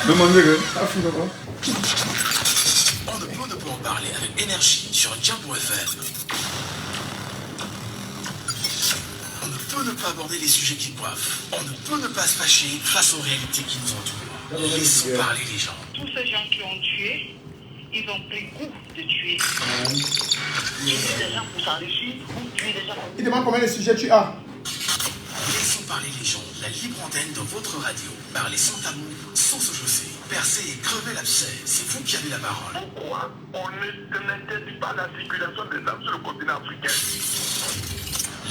On ne peut en parler avec énergie sur Djambo FM. On ne peut ne pas aborder les sujets qui coiffent. On ne peut ne pas se fâcher face aux réalités qui nous entourent. Laissons parler les gens. Tous ces gens qui ont tué, ils ont pris goût de tuer. Tuer des gens pour s'enrichir ou tuer des gens pour... Il demande combien de sujets tu as. Laissons parler les gens. La libre antenne de votre radio. Parlez sans tabou, sans se chausser. Percez et crevez l'abcès. C'est vous qui avez la parole. Pourquoi on n'interdit pas la circulation des armes sur le continent africain?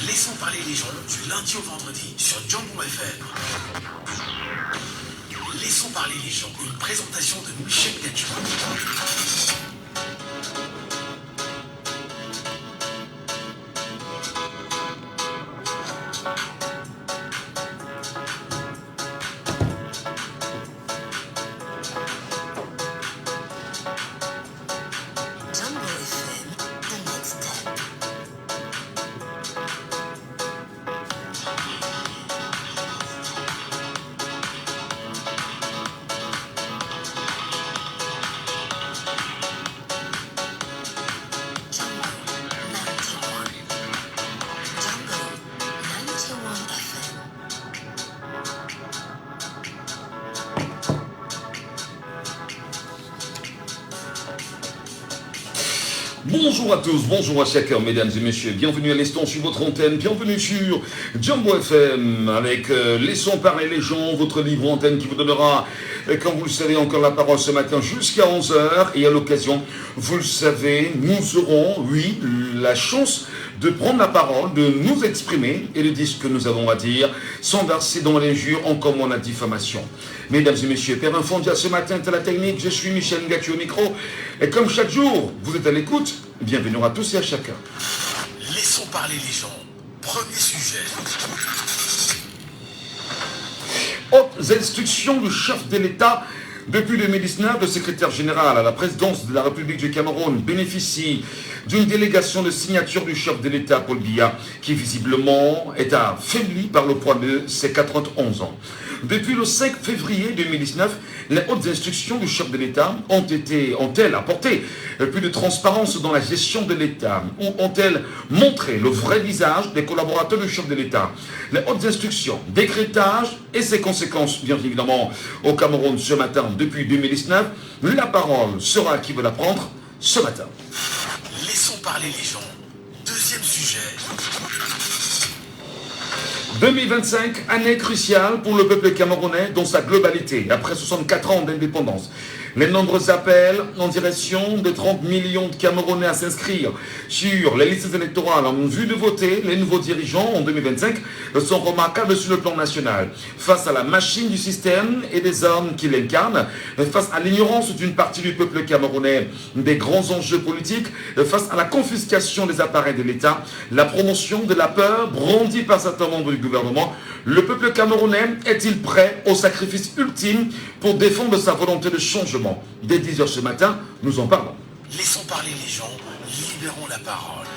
Laissons parler les gens du lundi au vendredi sur Djambo FM. Laissons parler les gens. Une présentation de Michel Gadjou. Bonjour à tous, bonjour à chacun, mesdames et messieurs, bienvenue à l'instant sur votre antenne, bienvenue sur Djambo FM, avec Laissons parler les gens, votre libre antenne qui vous donnera, comme vous le savez, encore la parole ce matin jusqu'à 11h, et à l'occasion, vous le savez, nous aurons, oui, la chance de prendre la parole, de nous exprimer et de dire ce que nous avons à dire, sans verser dans l'injure, en comme la diffamation. Mesdames et messieurs, Père Infondia, ce matin, à la technique, je suis Michel Gadjou au micro, et comme chaque jour, vous êtes à l'écoute, bienvenue à tous et à chacun. Laissons parler les gens. Premier sujet. Hautes instructions du chef de l'État. Depuis 2019, le secrétaire général à la présidence de la République du Cameroun bénéficie d'une délégation de signature du chef de l'État, Paul Biya, qui visiblement est affaibli par le poids de ses 91 ans. Depuis le 5 février 2019, les hautes instructions du chef de l'État ont-elles apporté plus de transparence dans la gestion de l'État, ou ont-elles montré le vrai visage des collaborateurs du chef de l'État? Les hautes instructions, décrétage et ses conséquences, bien évidemment, au Cameroun ce matin depuis 2019. La parole sera qui veut la prendre ce matin. Laissons parler les gens. Deuxième sujet. 2025, année cruciale pour le peuple camerounais dans sa globalité, après 64 ans d'indépendance. Les nombreux appels en direction de 30 millions de Camerounais à s'inscrire sur les listes électorales en vue de voter les nouveaux dirigeants en 2025 sont remarquables sur le plan national. Face à la machine du système et des hommes qui l'incarnent, face à l'ignorance d'une partie du peuple camerounais des grands enjeux politiques, face à la confiscation des appareils de l'État, la promotion de la peur brandie par certains membres du gouvernement, le peuple camerounais est-il prêt au sacrifice ultime pour défendre sa volonté de changement? Dès 10h ce matin, nous en parlons. Laissons parler les gens, libérons la parole.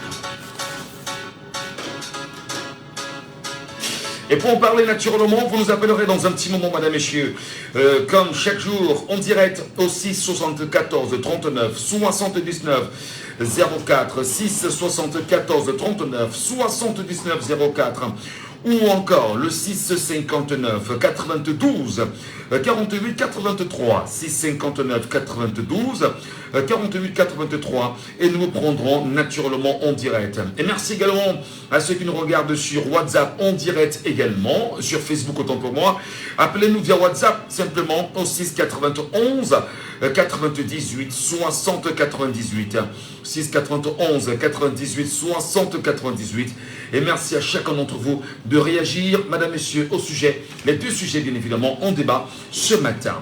Et pour en parler naturellement, vous nous appellerez dans un petit moment, madame, messieurs, comme chaque jour, en direct au 6 74 39 79 04, 6 74 39 79 04, ou encore le 6 59 92 48 83, 6 59 92 48 83, et nous vous prendrons naturellement en direct. Et merci également à ceux qui nous regardent sur WhatsApp en direct également, sur Facebook autant pour moi. Appelez-nous via WhatsApp simplement au 6 91 98 60 98, 6 91 98 60 98. Et merci à chacun d'entre vous de réagir, madame, messieurs, au sujet, les deux sujets bien évidemment en débat ce matin.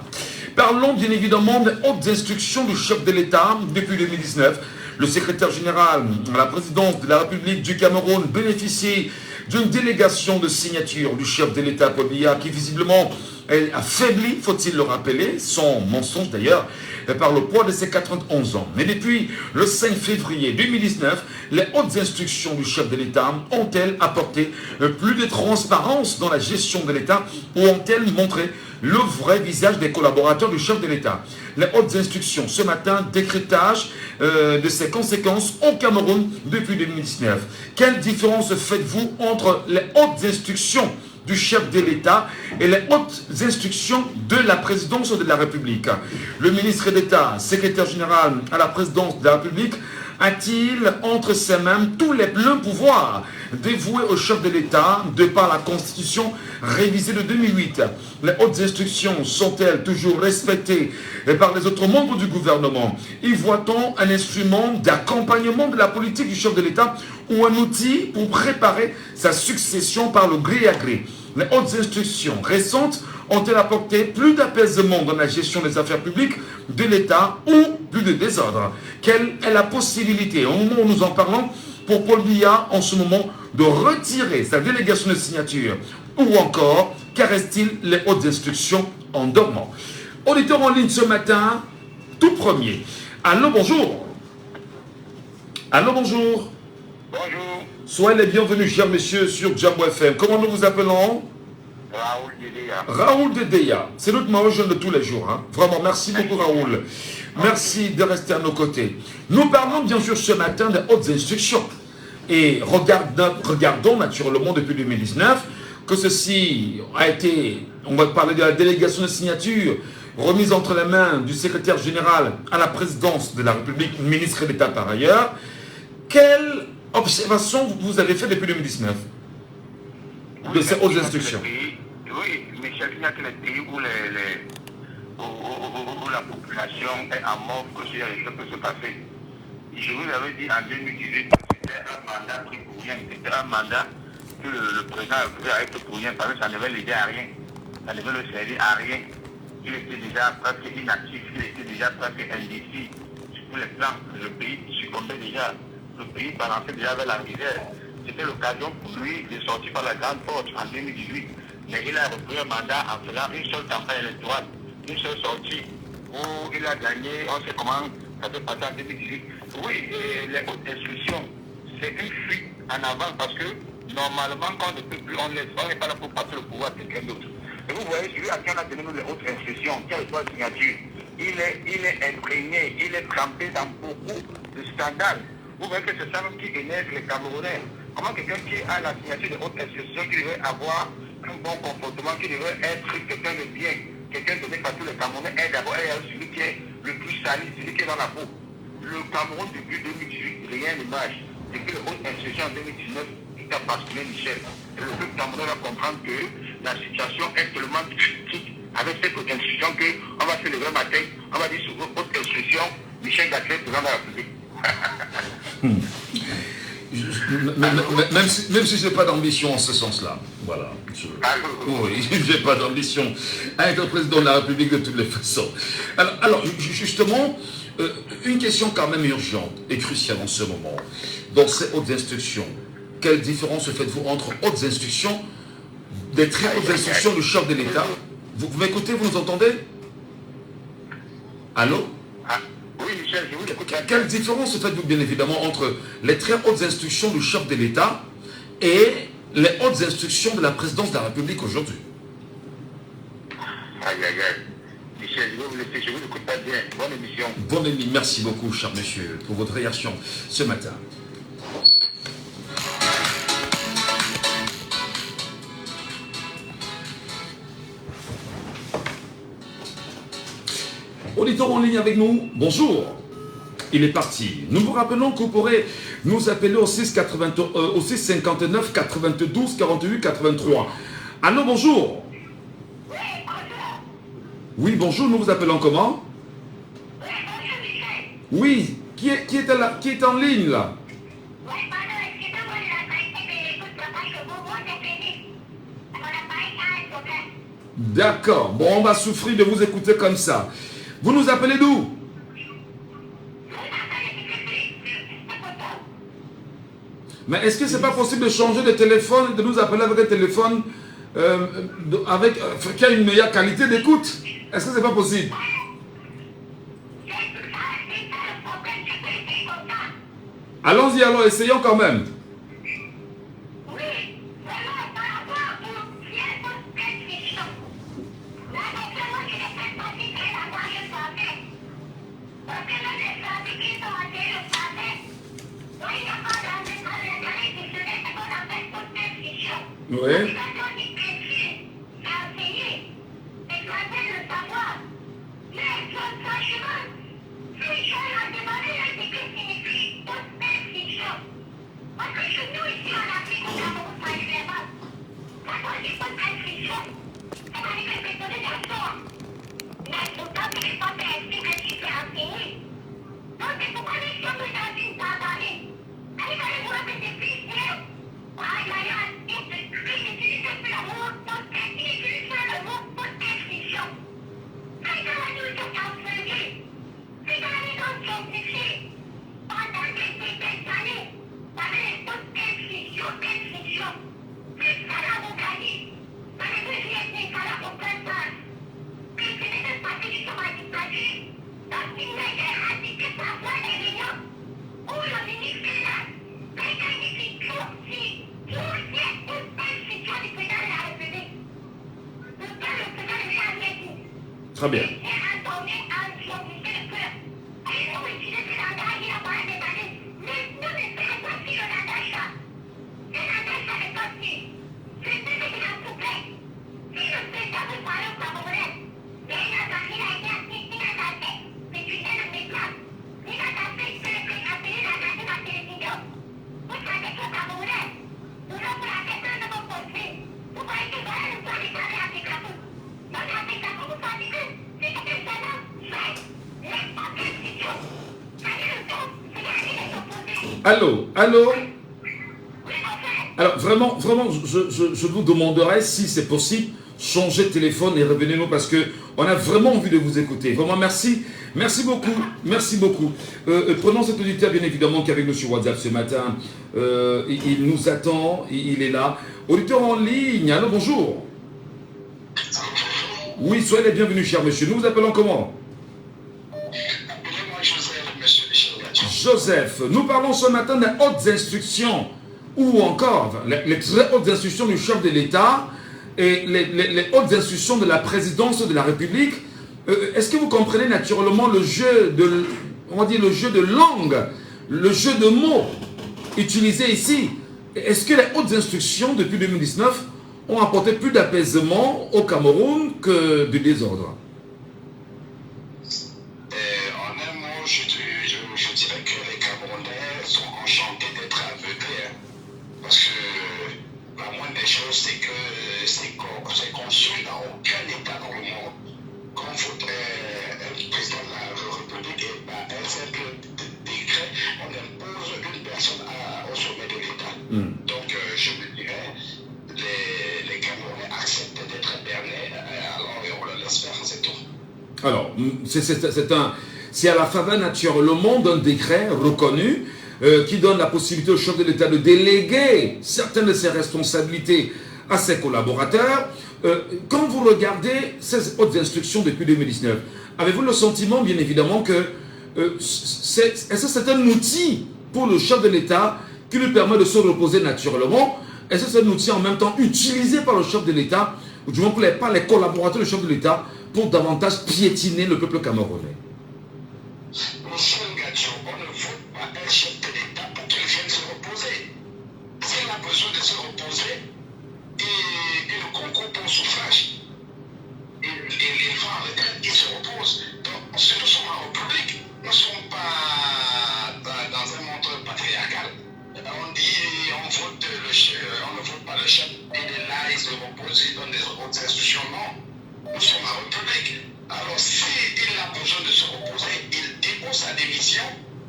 Parlons bien évidemment des hautes instructions du chef de l'État depuis 2019. Le secrétaire général à la présidence de la République du Cameroun bénéficie d'une délégation de signature du chef de l'État, Paul Biya, qui visiblement est affaibli, faut-il le rappeler, sans mensonge d'ailleurs, par le poids de ses 91 ans. Mais depuis le 5 février 2019, les hautes instructions du chef de l'État ont-elles apporté plus de transparence dans la gestion de l'État, ou ont-elles montré le vrai visage des collaborateurs du chef de l'État. Les hautes instructions, ce matin, décrétage de ses conséquences au Cameroun depuis 2019. Quelle différence faites-vous entre les hautes instructions du chef de l'État et les hautes instructions de la présidence de la République? Le ministre d'État, secrétaire général à la présidence de la République, a-t-il entre ses mains tous les pleins pouvoirs dévoués au chef de l'État de par la Constitution révisée de 2008? Les hautes instructions sont-elles toujours respectées par les autres membres du gouvernement? Y voit-on un instrument d'accompagnement de la politique du chef de l'État ou un outil pour préparer sa succession par le gré à gré? Les hautes instructions récentes ont-elles apporté plus d'apaisement dans la gestion des affaires publiques de l'État ou plus de désordre? Quelle est la possibilité, au moment où nous en parlons, pour Paul Biya en ce moment de retirer sa délégation de signature? Ou encore, caresse-t-il les hautes instructions en dormant? Auditeur en ligne ce matin, tout premier. Allô, bonjour. Allô, bonjour. Bonjour, Soyez les bienvenus, chers messieurs, sur Jambo FM. Comment nous vous appelons? Raoul Dédéa. Raoul Dédéa, c'est notre mari jeune de tous les jours. Hein. Vraiment, merci beaucoup Raoul. Merci de rester à nos côtés. Nous parlons bien sûr ce matin des hautes instructions. Et regardons naturellement depuis 2019 que ceci a été, on va parler de la délégation de signature remise entre les mains du secrétaire général à la présidence de la République, ministre d'État par ailleurs. Quelle observation vous avez fait depuis 2019 de ces hautes instructions? Oui, Michel, il n'y a que les pays où, où la population est en mort que ce qui peut se passer. Je vous avais dit en 2018 que c'était un mandat pris pour rien. C'était un mandat que le président pouvait arrêter pour rien parce que ça ne devait l'aider à rien. Ça ne devait le servir à rien. Il était déjà presque inactif, il était déjà presque indécis sur tous les plans. Le pays succombait déjà. Le pays balançait déjà vers la misère. C'était l'occasion pour lui de sortir par la grande porte en 2018. Mais il a repris un mandat en faisant une seule campagne électorale, une seule sortie, où il a gagné, on sait comment ça s'est passé en 2018. Oui, les hautes instructions, c'est une fuite en avant parce que normalement, quand on ne peut plus, on n'est pas là pour passer le pouvoir à quelqu'un d'autre. Et vous voyez, celui à qui on a donné les hautes instructions, qui a le droit de signature, il est imprégné, il est trempé dans beaucoup de scandales. Vous voyez que c'est ça même qui énerve les Camerounais. Comment quelqu'un qui a la signature de haute instruction, qui devrait avoir un bon comportement, qui devrait être quelqu'un de bien, quelqu'un donné par tous les Camerounais, est d'abord celui qui est le plus sali, celui qui est dans la peau. Le Cameroun, depuis 2018, rien ne marche. Depuis le haute instruction en 2019, tout a basculé, Michel. Et le peuple camerounais va comprendre que la situation est tellement critique avec cette haute instruction qu'on va se lever matin, on va dire sur haute instruction, Michel Gachet, président de la République. Même si je n'ai pas d'ambition en ce sens-là. Voilà. Oui, je n'ai pas d'ambition à être président de la République de toutes les façons. Alors justement, une question quand même urgente et cruciale en ce moment. Dans ces hautes instructions, quelle différence faites-vous entre hautes instructions, des très hautes instructions du chef de l'État? Vous m'écoutez, vous nous entendez? Allô? Oui, Michel, je vous écoute. Quelle différence faites-vous bien évidemment entre les très hautes instructions du chef de l'État et les hautes instructions de la présidence de la République aujourd'hui? Aïe, aïe, aïe. Michel, je vais vous laisser, je vous écoute pas bien. Bonne émission. Bonne émission. Merci beaucoup, cher monsieur, pour votre réaction ce matin. Auditeur en ligne avec nous, bonjour. Il est parti. Nous vous rappelons que vous pourrez nous appeler au 659 92 48 83. Allô, bonjour. Oui, bonjour, nous vous appelons comment? Oui, qui est en ligne là? D'accord, bon, on va souffrir de vous écouter comme ça. Vous nous appelez d'où? Mais est-ce que c'est pas possible de changer de téléphone, de nous appeler avec un téléphone qui a une meilleure qualité d'écoute? Est-ce que c'est pas possible? Allons-y alors, essayons quand même. Oui. Très bien. Allô, allô. Alors vraiment, je vous demanderai si c'est possible, changez de téléphone et revenez-nous parce que on a vraiment envie de vous écouter. Vraiment merci, merci beaucoup, merci beaucoup. Prenons cet auditeur bien évidemment qui est avec nous sur WhatsApp ce matin. Il nous attend, il est là. Auditeur en ligne, allô, bonjour. Oui, soyez les bienvenus, cher monsieur. Nous vous appelons comment? Joseph, nous parlons ce matin des hautes instructions ou encore les très hautes instructions du chef de l'État et les hautes instructions de la présidence de la République. Est-ce que vous comprenez naturellement le jeu de, on va dire le jeu de langue, le jeu de mots utilisé ici? Est-ce que les hautes instructions depuis 2019 ont apporté plus d'apaisement au Cameroun que du désordre? C'est que c'est conçu dans aucun État dans le monde. Quand vous êtes président de la République, et un simple décret, on impose une personne au sommet de l'État. Donc, je me dirais, les Camerounais acceptent d'être bernés, alors on le laisse faire, c'est tout. Alors, c'est à la faveur naturellement d'un décret reconnu qui donne la possibilité au chef de l'État de déléguer certaines de ses responsabilités à ses collaborateurs. Quand vous regardez ces hautes instructions depuis 2019, avez-vous le sentiment, bien évidemment, que c'est un outil pour le chef de l'État qui lui permet de se reposer naturellement? Est-ce que c'est un outil en même temps utilisé par le chef de l'État, ou du moins par les collaborateurs du chef de l'État, pour davantage piétiner le peuple camerounais? Monsieur Ngacho, on ne vote pas un chef de l'État pour qu'il vienne se reposer. S'il a besoin de se reposer, et le concours pour le suffrage, il va en retraite, il se repose. Donc, nous sommes en République, nous ne sommes pas dans un monde patriarcal. On dit, on ne vote pas le chef, il est là, il se repose, il donne des autres institutions. Non, nous sommes en République. Alors, s'il a besoin de se reposer, il dépose sa démission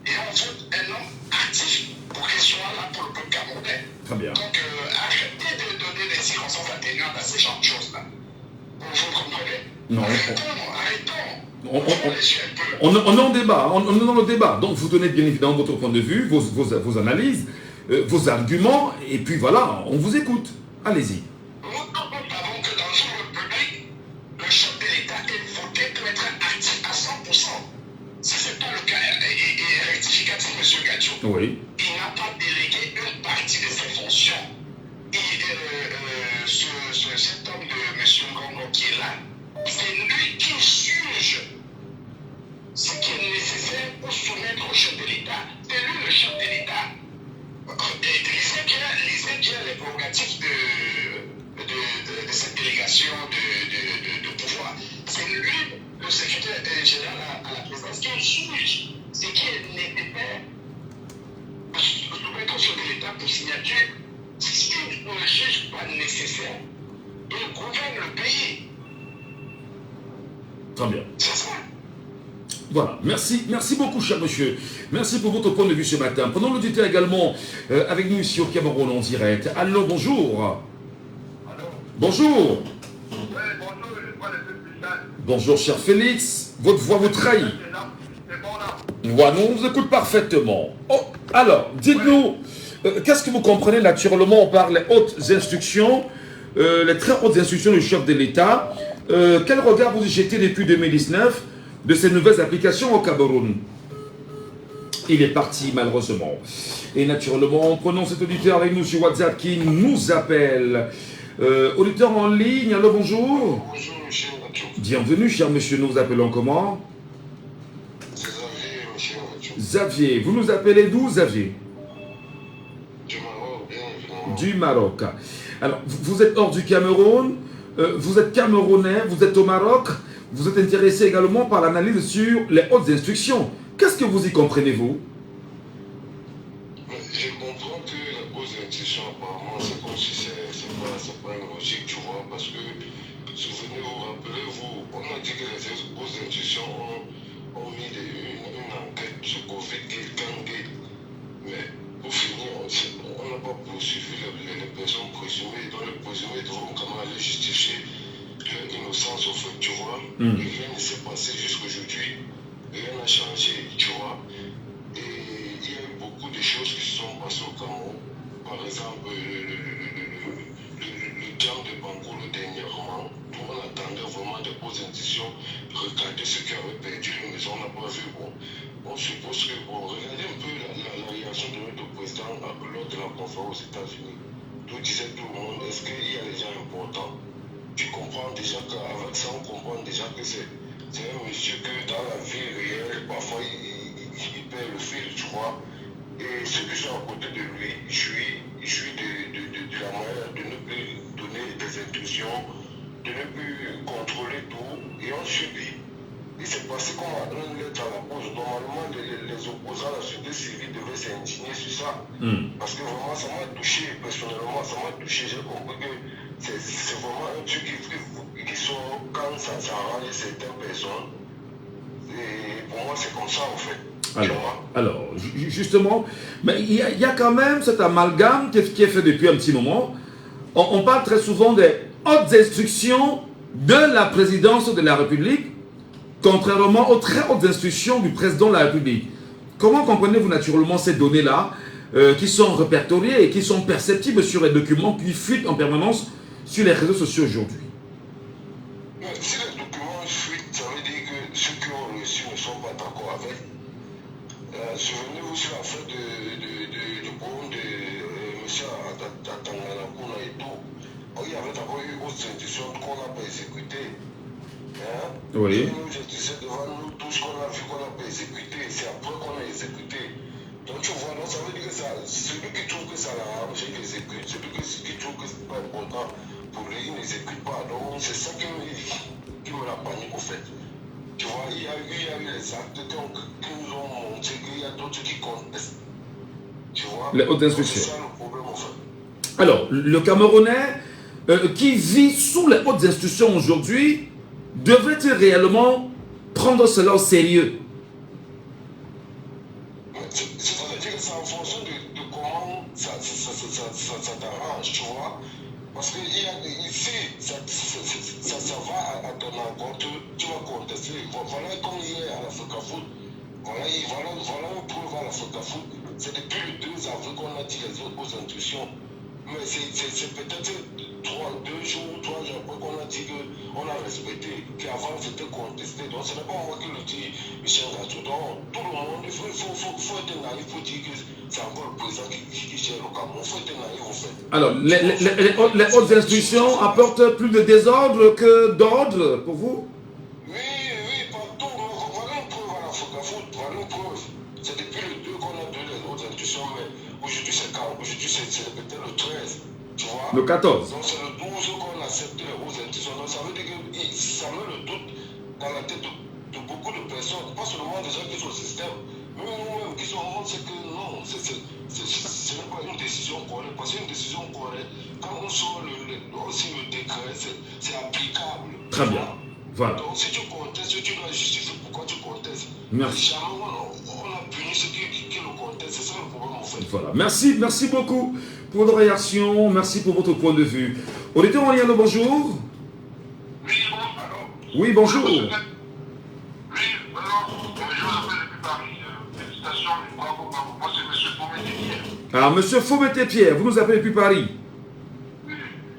et on vote un homme actif pour qu'il soit là pour le peuple camerounais. Très bien. Donc, arrêtez de donner des circonstances atténuantes à ces genres de choses-là. Vous comprenez? Non. Arrêtons. On est en débat, on est dans le débat. Donc, vous donnez bien évidemment votre point de vue, vos analyses, vos arguments, et puis voilà, on vous écoute. Allez-y. Nous savons que dans une république, le chef de l'État est voté pour être actif à 100%. Si ce n'est pas le cas, et rectificatif, M. Gadjo, Oui. il n'a pas délégué une partie de ses fonctions. Et cet homme de M. Ngongo qui est là, c'est lui qui juge ce qui est nécessaire pour soumettre au chef de l'État. C'est lui le chef de l'État. Lisez bien les prérogatives chef de l'État pour signature, s'il ne juge pas nécessaire, il gouverne le pays. Très bien. C'est ça. Voilà, merci beaucoup cher monsieur. Merci pour votre point de vue ce matin. Prenons l'auditeur également avec nous ici au Cameroun en direct. Allô, bonjour. Allô? Bonjour. Oui, bonjour, je parle de Michel. Bonjour cher Félix. Votre voix vous trahit. C'est bon là. Ouais, nous, on vous écoute parfaitement. Oh, alors, dites-nous, qu'est-ce que vous comprenez naturellement par les hautes instructions, les très hautes instructions du chef de l'État? Quel regard vous y jetez depuis 2019 de ces nouvelles applications au Cameroun? Il est parti malheureusement. Et naturellement, prenons cet auditeur avec nous sur WhatsApp qui nous appelle. Auditeur en ligne, allô, bonjour. Bonjour, monsieur Mathieu. Bienvenue, cher monsieur, nous vous appelons comment? C'est Xavier, monsieur Mathieu. Xavier, vous nous appelez d'où, Xavier? Du Maroc, bien évidemment. Du Maroc. Alors, vous êtes hors du Cameroun, vous êtes Camerounais, vous êtes au Maroc, vous êtes intéressé également par l'analyse sur les hautes instructions. Qu'est-ce que vous y comprenez, vous? Je comprends que la pose d'intuition, apparemment, c'est comme si c'est pas une logique, tu vois, parce que, souvenez-vous, rappelez-vous, on a dit que les poses d'intuition ont mis une enquête sur Covid-Gate, Gate, mais pour finir, on n'a pas poursuivi les personnes présumées, donc les présumés devront quand même aller justifier leur innocence, au fait, tu vois, et rien ne s'est passé jusqu'aujourd'hui, rien n'a changé, tu vois. Et il y a eu beaucoup de choses qui se sont passées au Cameroun. Par exemple, le jam de Bangoulou dernièrement, où on attendait vraiment des grosses institutions, regarder ceux qui avaient perdu les maisons, on n'a pas vu. Bon, on suppose que, bon, regardez un peu la réaction de notre président lors de la conférence aux États-Unis. Tout disait tout le monde, est-ce qu'il y a des gens importants? Tu comprends déjà qu'avec ça, on comprend déjà que c'est un monsieur que dans la vie réelle, parfois il perd le fil, tu vois. Et ceux qui sont à côté de lui jouit de la manière de ne plus donner des instructions, de ne plus contrôler tout, et on subit. Il s'est passé comme une lettre à la pause. Normalement, les opposants à la société civile devaient s'indigner sur ça. Parce que vraiment, ça m'a touché, personnellement, ça m'a touché. J'ai compris que c'est vraiment un truc qui sort quand ça arrange certaines personnes. Et pour moi, c'est comme ça, en fait. Alors, justement, mais il y a quand même cet amalgame qui est fait depuis un petit moment. On parle très souvent des hautes instructions de la présidence de la République, contrairement aux très hautes instructions du président de la République. Comment comprenez-vous naturellement ces données-là qui sont répertoriées et qui sont perceptibles sur les documents qui fuitent en permanence sur les réseaux sociaux aujourd'hui? Si les documents fuitent, ça veut dire que ceux qui ont reçu ne sont pas d'accord avec. Souvenez-vous sur l'affaire du problème de M. Atanganakuna et tout. Il y avait d'abord eu autre institution qu'on n'a pas exécutée. Hein? Oui. Nous, je disais devant nous tout ce qu'on a vu qu'on n'a pas exécuté. C'est après qu'on a exécuté. Donc tu vois, donc, ça veut dire que celui qui trouve que ça l'arrange, il exécute. Celui qui trouve que c'est pas important pour lui, il n'exécute pas. Donc c'est ça qui me la panique au fait. Tu vois, il y a eu les actes qui nous ont montré qu'il y a d'autres qui contestent. Tu vois, les hautes instructions. C'est ça le problème en fait. Alors, le Camerounais qui vit sous les hautes instructions aujourd'hui, devrait-il réellement prendre cela au sérieux? C'est-à-dire que c'est en fonction de comment ça t'arrange, tu vois. Parce que ici, ça va à ton encontre, tu vas contester. Voilà comme hier à l'Africa Foot. Voilà une preuve à l'Africa Foot. C'est depuis le 2 avril qu'on a dit les autres aux intuitions. Mais c'est peut-être 2 jours, 3 jours après qu'on a dit qu'on a respecté, qu'avant c'était contesté. Donc ce n'est pas moi qui le dis, Michel Gatou. Donc tout le monde, il faut être naïf pour dire que c'est encore le président qui gère le Cameroun. Il faut être naïf en fait. Alors, les hautes instructions apportent plus de désordre que d'ordre pour vous? Oui, partout. Voilà une preuve à l'Africa Foot. Voilà une preuve. C'est depuis le 2 qu'on a donné les hautes instructions, mais aujourd'hui c'est quand? Aujourd'hui c'est peut-être le 13. Tu vois? Le 14. Donc c'est le 12 qu'on accepte les hautes instructions. Donc ça veut dire que ça met le doute dans la tête de beaucoup de personnes, pas seulement des gens qui sont au système, mais nous-mêmes qui sommes, on sait que non, c'est ce n'est pas une décision correcte. Parce qu'une décision correcte, quand on sort aussi le décret, c'est applicable. Très bien. Voilà. Donc si tu contestes, tu dois justifier pourquoi tu contestes. Merci. Jamais on a puni ceux qui le contestent. C'est ça le problème en fait. Voilà. Merci beaucoup pour votre réaction. Merci pour votre point de vue. Auditeur en lien, le bonjour. Oui, bon, alors. Oui, bonjour. Oui, alors, je appelle depuis Paris. Félicitations, bravo. Moi, c'est M. Faumeté-Pierre. Alors, monsieur Faumeté-Pierre, vous nous appelez depuis Paris. Oui.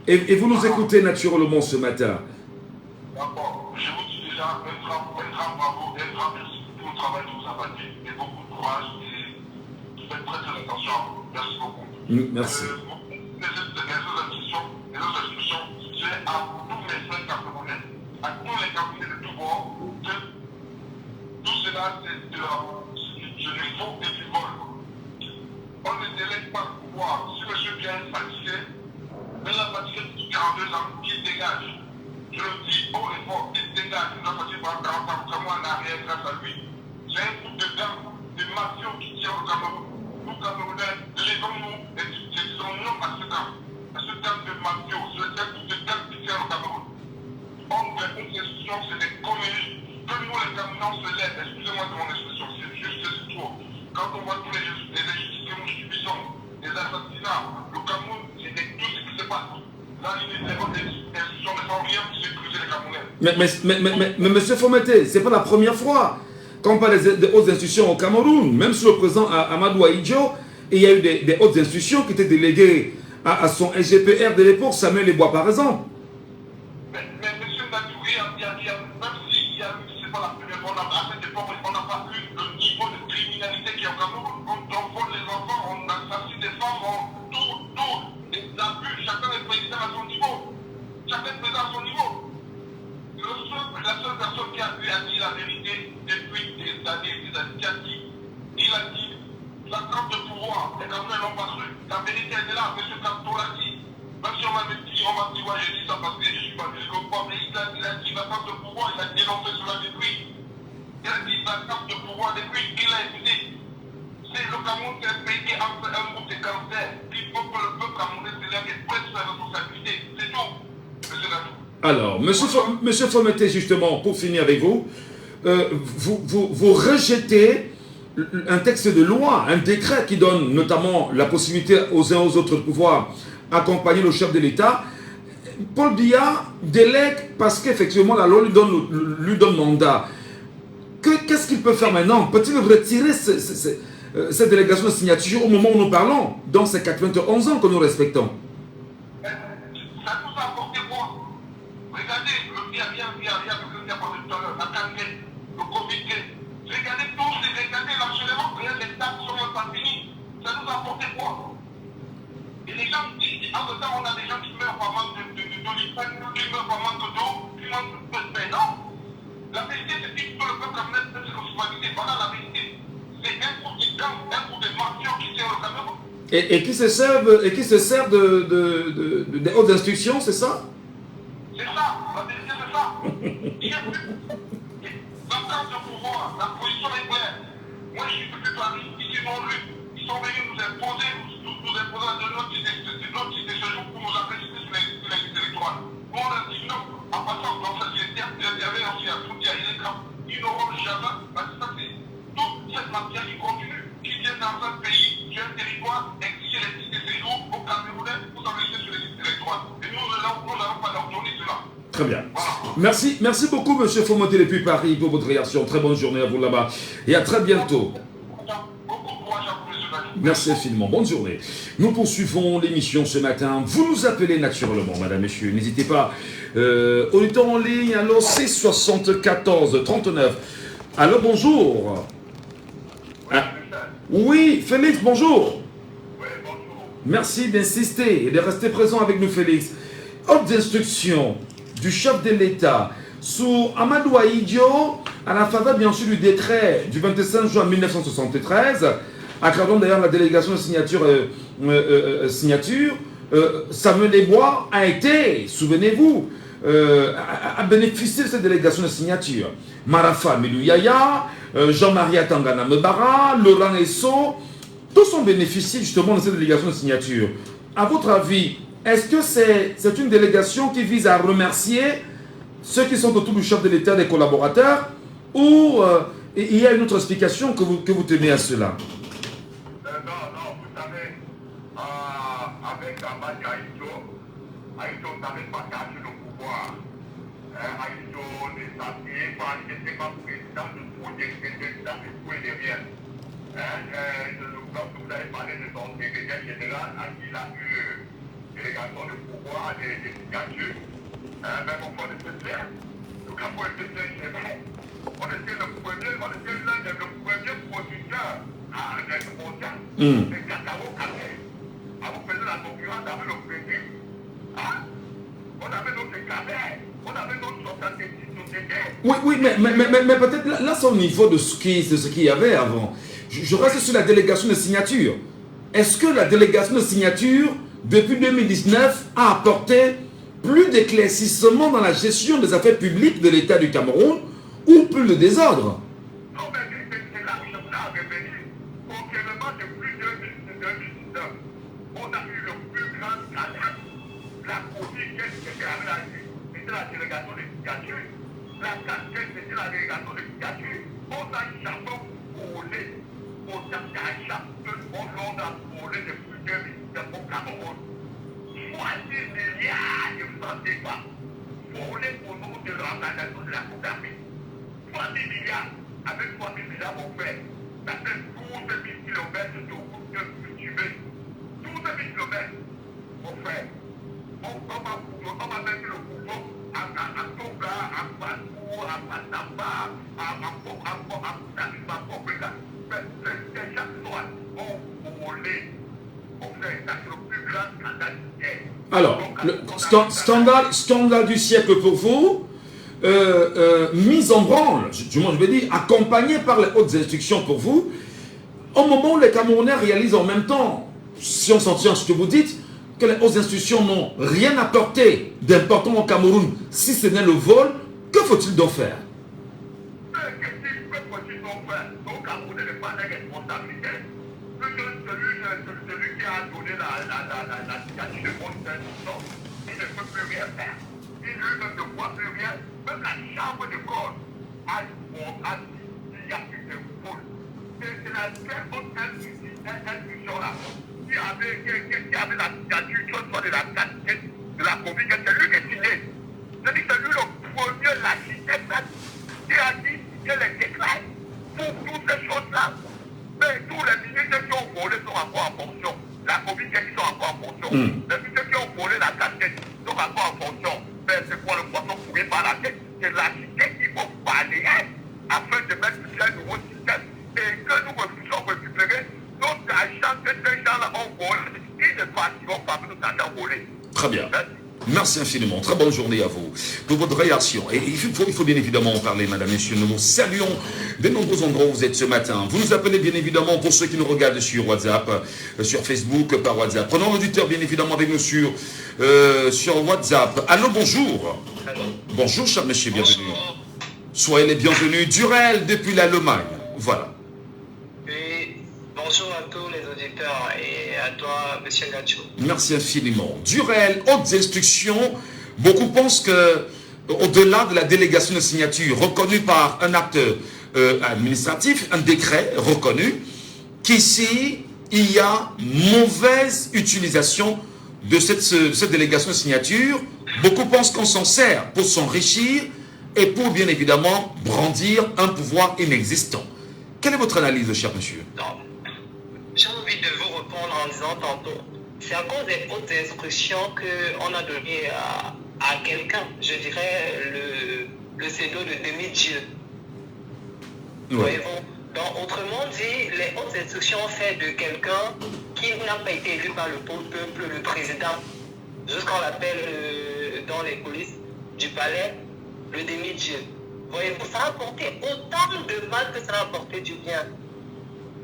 Et vous nous écoutez naturellement ce matin. D'accord. Je vous dis déjà un grand bravo, un grand merci pour le travail que vous avez fait. Et beaucoup de courage. Et faites très très attention à vous. Merci beaucoup. Merci. Les autres institutions, c'est à tous mes frères camerounais, à tous les Camerounais de tous bords, que tout cela, c'est de du faux et du vol. On ne délègue pas le pouvoir. Si M. Pierre est fatigué, mais il a fatigué depuis 42 ans, qu'il dégage. Je le dis haut et fort, qu'il dégage. Il a fatigué pendant 40 ans, vraiment en arrière grâce à lui. C'est un groupe de gars, de mafieux qui tient au Cameroun. Nous, Camerounais, levons-nous et disons-nous à ce temps. À ce temps de mafieux, ce groupe de gars qui tient au Cameroun. On fait une question, c'est des communistes. Que nous, les Camerounais, on se lève. Excusez-moi de mon expression, c'est juste ce tour. Quand on voit tous les injustices que nous subissons, les assassinats, le Cameroun, c'est tout ce qui se passe. Là, les institutions ne font rien pour sécuriser les Camerounais. Mais monsieur Faumeté, ce n'est pas la première fois qu'on parle des hautes institutions au Cameroun. Même sur le président Amadou Ahidjo, il y a eu des hautes institutions qui étaient déléguées à son SGPR de l'époque, Samuel Lebois par exemple. Mais monsieur Natouri, même si c'est pas la première fois, à cette époque, on n'a pas eu le niveau de criminalité qui est au Cameroun. On vole les enfants, on assassine des femmes, tout, les abus, chacun est président à son niveau. Chacun est président à son niveau. La seule personne qui a dit la vérité depuis des années, il a dit la carte de pouvoir, les Camerounais n'ont pas cru. La vérité est là, M. Capto l'a dit. Même si on m'a dit, ouais, j'ai dit ça parce que je suis pas jusqu'au pouvoir, mais il a dit la carte de pouvoir, il a dénoncé cela depuis. Il a dit la carte de pouvoir depuis, il a écouté. C'est le Cameroun qui est un pays qui a un groupe de cancers. Il faut que le peuple camerounais se lève et prenne sa responsabilité. C'est tout, monsieur Natou. Alors, monsieur Faumeté, justement, pour finir avec vous, vous rejetez un texte de loi, un décret qui donne notamment la possibilité aux uns aux autres de pouvoir accompagner le chef de l'État. Paul Biya délègue parce qu'effectivement la loi lui donne mandat. Qu'est-ce qu'il peut faire maintenant? Peut-il retirer cette délégation de signature au moment où nous parlons, dans ces 91 ans que nous respectons? Ça nous a apporté quoi? Regardez, il y a la campagne, le comité. Regardez tous, regardez l'enchaînement, les dates sont même pas finies. Ça nous a apporté quoi? Et les gens, en même temps, on a des gens qui meurent par manque d'olifène, qui meurent par manque d'eau, qui manquent de paix. Non. La vérité, c'est qu'il faut le peuple camerounais de se responsabiliser. Voilà la vérité. C'est un coup de gang, un coup de mafieux qui tient le Cameroun. Et qui se sert des hautes instructions, c'est ça? C'est ça, la vérité, c'est ça. Il y a plus. La carte de pouvoir, la position est claire. Moi, je suis depuis Paris, ici non lui. Ils sont venus nous imposer de notre titre de séjour pour nous enregistrer sur les listes électorales. Nous, on a dit non. En passant dans cette liste, il y avait aussi un truc qui a été grave. Ils n'auront jamais, parce que ça, c'est toute cette matière qui continue, qui vient dans un pays, sur un territoire, exiger les listes de séjour aux Camerounais pour s'enregistrer sur les listes électorales. Et nous n'allons pas leur donner cela. Très bien. Merci beaucoup, monsieur Faumeté depuis Paris, pour votre réaction. Très bonne journée à vous là-bas. Et à très bientôt. Merci infiniment. Bonne journée. Nous poursuivons l'émission ce matin. Vous nous appelez naturellement, madame, messieurs. N'hésitez pas. Auditeur en ligne, alors c'est 74 39. Alors, bonjour. Oui, Félix, bonjour. Merci d'insister et de rester présent avec nous, Félix. Haute instruction du chef de l'État sous Amadou Ahidjo, à la faveur bien sûr du décret du 25 juin 1973, accordant d'ailleurs la délégation de signature, Samuel Lebois a été, souvenez-vous, a bénéficié de cette délégation de signature. Marafa Melouyaya, Jean-Marie Atangana Mebara, Laurent Esso, tous ont bénéficié justement de cette délégation de signature. À votre avis, est-ce que c'est une délégation qui vise à remercier ceux qui sont autour du chef de l'État, des collaborateurs, ou il y a une autre explication que vous tenez à cela? Non, vous savez, avec Abad Aïcho n'avait pas caché le pouvoir. Aïcho ne s'appuyait pas, il n'était pas président du projet, il était président du point derrière. Comme vous avez parlé de son secrétaire général, à qui il a eu délégation de pouvoir, des signatures, même au fond de ce terre, le Cameroun était très vrai. On était l'un des premiers producteurs mondial de cacao café. Vous faisiez la concurrence avec le Brésil. On avait notre café, on avait notre société. Oui, mais peut-être là c'est au niveau de ce qu'il y avait avant. Je reste sur la délégation de signature. Est-ce que la délégation de signature, depuis 2019, a apporté plus d'éclaircissement dans la gestion des affaires publiques de l'État du Cameroun ou plus de désordre? Non, mais c'est là où je voulais revenir. Concrètement, depuis 2019, on a eu le plus grand scandale. La Covid, c'était la délégation de signature. La casquette, c'était la délégation de signature. On a jamais volé. On a volé depuis 2019 au Cameroun. 60 milliards de francs CFA volés au nom de l'organisation de la Coupe d'Afrique. 30 milliards. Avec 30 milliards, mon frère, ça fait 12 000 km de route de cultiver. 12 000 km, mon frère. On va mettre le couteau à Tonga, à Batou, à Patamba, à Popeka. Les gens ont volé. Mon frère, ça c'est le plus grand scandale du siècle. Alors, le scandale du siècle pour vous, mise en branle, je vais dire, accompagné par les hautes instructions pour vous, au moment où les Camerounais réalisent en même temps, si on s'en tient à ce que vous dites, que les hautes institutions n'ont rien apporté d'important au Cameroun, si ce n'est le vol, que faut-il donc faire? Que faut-il donc faire? Au Cameroun n'est pas des responsabilités. Celui qui a donné la signature de mon institution, il ne peut plus rien faire. Il lui-même ne voit plus rien. Même la chambre de corps a dit qu'il y a eu des vols. C'est la très haute institution là qui avait la signature de la casquette de la Covid, c'est lui qui a signé. C'est-à-dire que c'est lui le premier, l'architecte qui a dit que les déclats pour toutes ces choses-là. Mais tous les ministres qui ont volé sont encore en fonction. La Covid qui sont encore en fonction. Les ministres qui ont volé la casquette sont encore en fonction. Mais c'est pour le poisson pourri par la tête. C'est l'architecte qui faut balayer afin de mettre un nouveau système. Et que nous refusons de récupérer notre argent que ces gens-là ont volé. Ils ne partiront pas avec notre argent volé. Très bien. Merci infiniment. Très bonne journée à vous pour votre réaction. Et il faut bien évidemment en parler, madame, messieurs. Nous vous saluons de nombreux endroits où vous êtes ce matin. Vous nous appelez bien évidemment pour ceux qui nous regardent sur WhatsApp, sur Facebook, par WhatsApp. Prenons l'auditeur bien évidemment avec nous sur WhatsApp. Allô, bonjour. Allô. Bonjour, cher monsieur, bienvenue. Bonjour. Soyez les bienvenus. Durel depuis l'Allemagne. Voilà. Oui, bonjour à tous les auditeurs et à toi, monsieur Gacho. Merci infiniment. Durel, hautes instructions. Beaucoup pensent que, au-delà de la délégation de signature reconnue par un acte administratif, un décret reconnu, qu'ici, il y a mauvaise utilisation de cette délégation de signature. Beaucoup pensent qu'on s'en sert pour s'enrichir et pour, bien évidemment, brandir un pouvoir inexistant. Quelle est votre analyse, cher monsieur? Non. J'ai envie de vous répondre en disant tantôt, c'est à cause des hautes instructions qu'on a donné à quelqu'un, je dirais, le pseudo de demi-dieu. Oui. Voyez-vous? Donc, autrement dit, les hautes instructions ont fait de quelqu'un qui n'a pas été élu par le peuple, le président, jusqu'on l'appelle dans les coulisses du palais, le demi-dieu. Voyez-vous, ça a apporté autant de mal que ça a apporté du bien.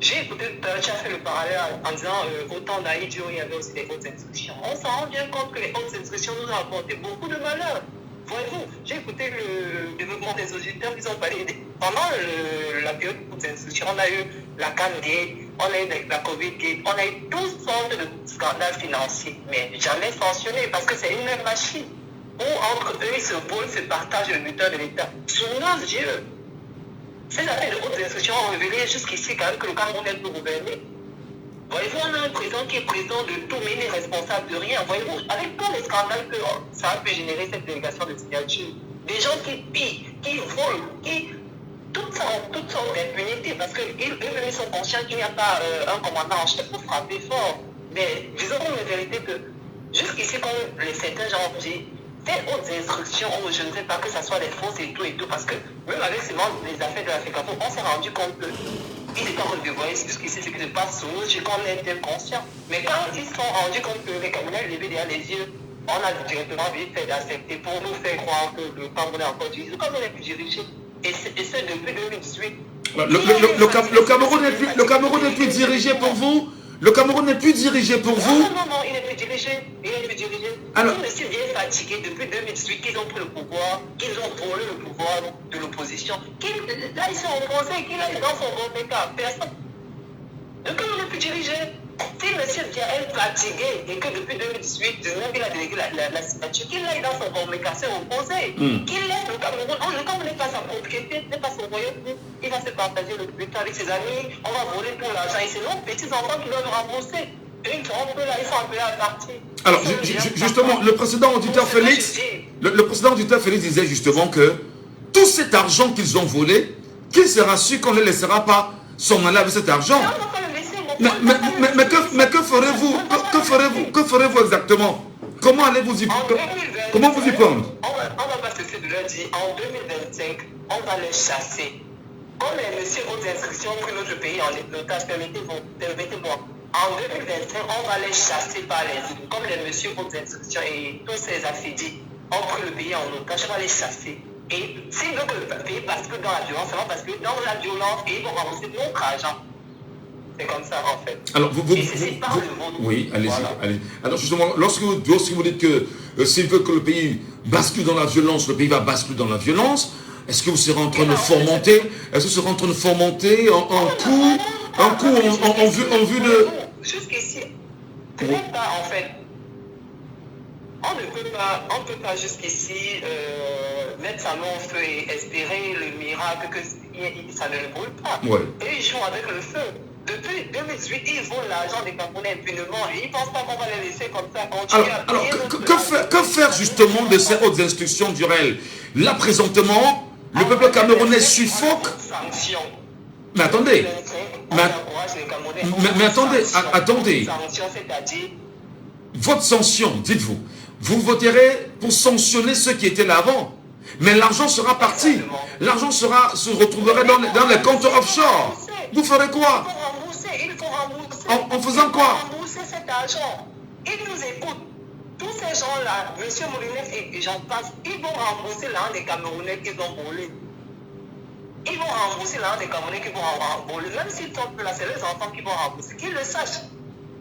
J'ai écouté tout à l'heure, tu as fait le parallèle en disant autant d'Aïdjo, il y avait aussi des hautes instructions. On s'en rend bien compte que les hautes instructions nous ont apporté beaucoup de malheur. Voyez-vous, j'ai écouté le développement des auditeurs, ils ont parlé. Pendant la période d'instruction, on a eu la CanGate, on a eu la COVID-Gate, on a eu toutes sortes de scandales financiers, mais jamais sanctionnés parce que c'est une même machine où entre eux ils se volent, se partagent le butin de l'État. Sous nos yeux, ces affaires de hautes instructions ont révélé jusqu'ici quand même que le Cameroun est tout gouverné. Voyez-vous, on a un président qui est président de tout, mais il est responsable de rien. Voyez-vous, avec tous les scandales que ça a pu générer cette délégation de signature, des gens qui pillent, qui volent, qui... toutes sortes d'impunité, parce qu'eux-mêmes sont conscients qu'il n'y a pas un commandant en chef pour frapper fort. Mais disons la vérité que jusqu'ici, comme certains gens ont dit, ces hautes instructions, je ne sais pas que ce soit des fausses et tout, parce que même avec les affaires de la FECAFO, on s'est rendu compte que ils étaient en train de voir jusqu'ici ce qui se passe sous nous, qu'on était conscient. Mais quand ils se sont rendus compte que les Camerounais levaient derrière les yeux, on a directement vite fait d'accepter pour nous faire croire que le Cameroun est encore dirigé, comme on est plus dirigé. Et ce depuis 2018. Le Cameroun n'est plus dirigé pour vous? Le Cameroun n'est plus dirigé pour vous? Non, il n'est plus dirigé. Alors, monsieur est fatigué depuis 2018 qu'ils ont pris le pouvoir, qu'ils ont volé le pouvoir de l'opposition. Là, ils sont opposés, qu'il est dans son bon état. Personne. Le Cameroun n'est plus dirigé. Si monsieur est fatigué et que depuis 2018, même il a délégué la signature, qu'il aille dans son bon état, c'est opposé. Qu'il laisse le Cameroun. Le Cameroun n'est pas sa propriété, n'est pas son royaume. Il va se partager le butin avec ses amis, on va voler tout l'argent. Et c'est nos petits-enfants qui doivent rembourser. Et ils sont appelés à partir. Alors, justement, le président auditeur Félix, disait justement que tout cet argent qu'ils ont volé, qu'il sera sûr qu'on ne les laissera pas s'en aller avec cet argent. Mais que ferez-vous? Que ferez-vous exactement? Comment allez-vous y prendre? On ne va pas cesser de leur dire, en 2025, on va les chasser. Comme les messieurs hautes instructions ont pris notre pays en otage, permettez-moi. En 2025, on va les chasser par les îles. Comme les messieurs hautes instructions et tous ces affidis ont pris le pays en otage, on va les chasser. Et s'ils veulent que le pays bascule dans la violence, ça va basculer dans la violence et ils vont rembourser notre argent. C'est comme ça en fait. Alors, oui, allez-y. Voilà. Allez. Alors justement, lorsque vous dites que s'il veut que le pays bascule dans la violence, le pays va basculer dans la violence, est-ce que vous serez en train de fomenter, un coup en vue de... Jusqu'ici, peut-être pas en fait. On ne peut pas jusqu'ici mettre sa main au feu et espérer le miracle que ça ne le brûle pas. Ouais. Et ils jouent avec le feu. Depuis 2018, ils volent l'argent des Camerounais impunément et ils ne pensent pas qu'on va les laisser comme ça continuer à payer. Que faire justement de ces hautes instructions d'Urel? Là, présentement, le peuple camerounais suffoque. Mais attendez. Mais attendez. Votre sanction, dites-vous, vous voterez pour sanctionner ceux qui étaient là avant. Mais l'argent sera parti. L'argent se retrouverait dans les comptes offshore. Vous ferez quoi? Il faut rembourser. En faisant quoi? Rembourser cet argent. Ils nous écoutent. Tous ces gens-là, M. Moulinès et j'en passe, ils vont rembourser l'argent des Camerounais qu'ils ont volé. Ils vont rembourser l'argent des Camerounais qui vont voler. Même s'ils tombent là, c'est les enfants qui vont rembourser. Qu'ils le sachent.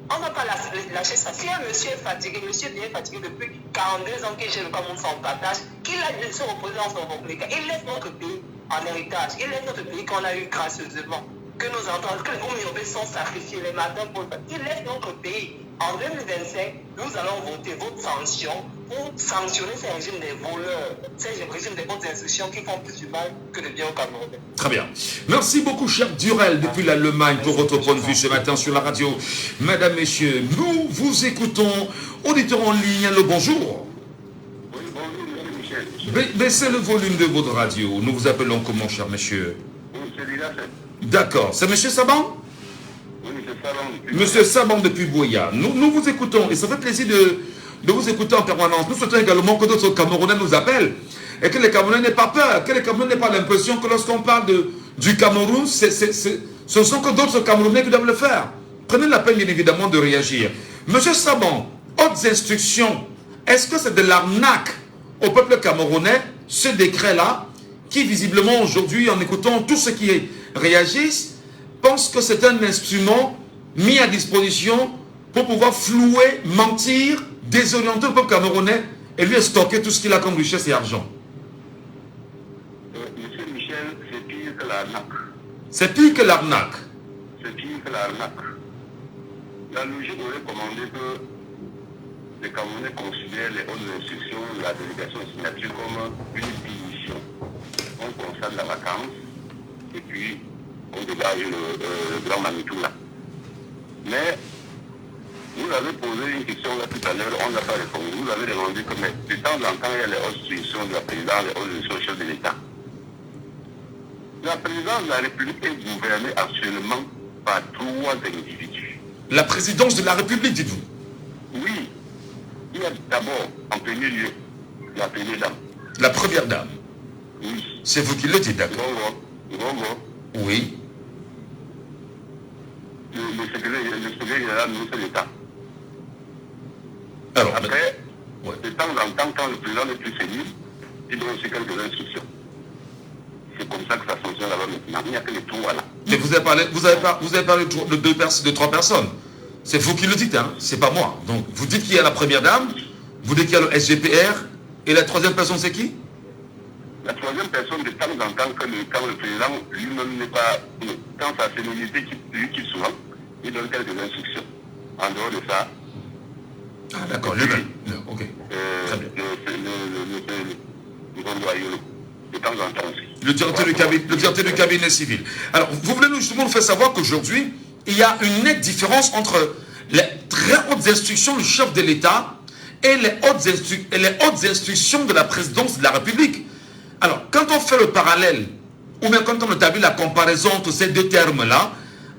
On ne va pas lâcher ça. Si un monsieur est fatigué, monsieur bien fatigué depuis 42 ans qu'il gère le Cameroun sans partage, qu'il a dû se reposer dans son bon état, il laisse notre pays en héritage. Il laisse notre pays qu'on a eu gracieusement. Que nous entendons, que les Oumioubés sont sacrifiés les matins pour le faire. Ils laissent notre pays. En 2025, nous allons voter votre sanction pour sanctionner ces régimes des voleurs, ces régimes des hautes instructions qui font plus du mal que de bien au Cameroun. Très bien. Merci beaucoup, cher Durel, depuis l'Allemagne, pour votre point de vue ce matin sur la radio. Mesdames, Messieurs, nous vous écoutons. Auditeurs en ligne, le bonjour. Oui, bonjour, Michel. Baissez le volume de votre radio. Nous vous appelons comment, cher monsieur? Celui-là, c'est... D'accord. C'est monsieur Saban? Oui, monsieur Saban. Monsieur Saban depuis Boya. Nous vous écoutons et ça fait plaisir de vous écouter en permanence. Nous souhaitons également que d'autres Camerounais nous appellent et que les Camerounais n'aient pas peur, que les Camerounais n'aient pas l'impression que lorsqu'on parle du Cameroun, ce ne sont que d'autres Camerounais qui doivent le faire. Prenez la peine, bien évidemment, de réagir. Monsieur Saban, hautes instructions, est-ce que c'est de l'arnaque au peuple camerounais, ce décret-là, qui visiblement aujourd'hui, en écoutant tous ceux qui réagissent, pensent que c'est un instrument mis à disposition pour pouvoir flouer, mentir, désorienter le peuple camerounais et lui a stocké tout ce qu'il a comme richesse et argent. Monsieur Michel, c'est pire que l'arnaque. C'est pire que l'arnaque. C'est pire que l'arnaque. La logique aurait commandé que les Camerounais considèrent les hautes instructions de la délégation de signature comme une démission. On constate la vacance et puis on dégage le grand Manitou là. Mais vous avez posé une question là tout à l'heure, on n'a pas répondu. Vous avez demandé que de temps en temps, il y a les hautes instructions de la présidence, les hautes instructions du chef de l'État. La présidence de la République est gouvernée actuellement par 3 individus. La présidence de la République, dites-vous? Oui. Il y a d'abord, en premier lieu, la première dame. La première dame. Oui. C'est vous qui le dites, d'accord? Gongo. Oui. Le secrétaire général du ministère de l'État. Alors, après, ouais. de temps en temps, quand le président n'est plus sénile, il donne aussi quelques instructions. C'est comme ça que ça fonctionne là-bas maintenant. Il n'y a que les 3 là. Mais vous avez parlé de 3 personnes. C'est vous qui le dites, hein? C'est pas moi. Donc, vous dites qu'il y a la première dame, vous dites qu'il y a le SGPR, et la troisième personne, c'est qui? La troisième personne, de temps en temps, quand le président lui-même n'est pas... Quand sa sénilité lui quitte souvent, il donne quelques instructions. En dehors de ça... Ah, d'accord, lui-même. Ok. Très bien. De temps en temps aussi. Le directeur du cabinet civil. Alors, vous voulez justement nous faire savoir qu'aujourd'hui, il y a une nette différence entre les très hautes instructions du chef de l'État et les hautes instructions de la présidence de la République. Alors, quand on fait le parallèle, ou bien quand on établit la comparaison entre ces deux termes-là,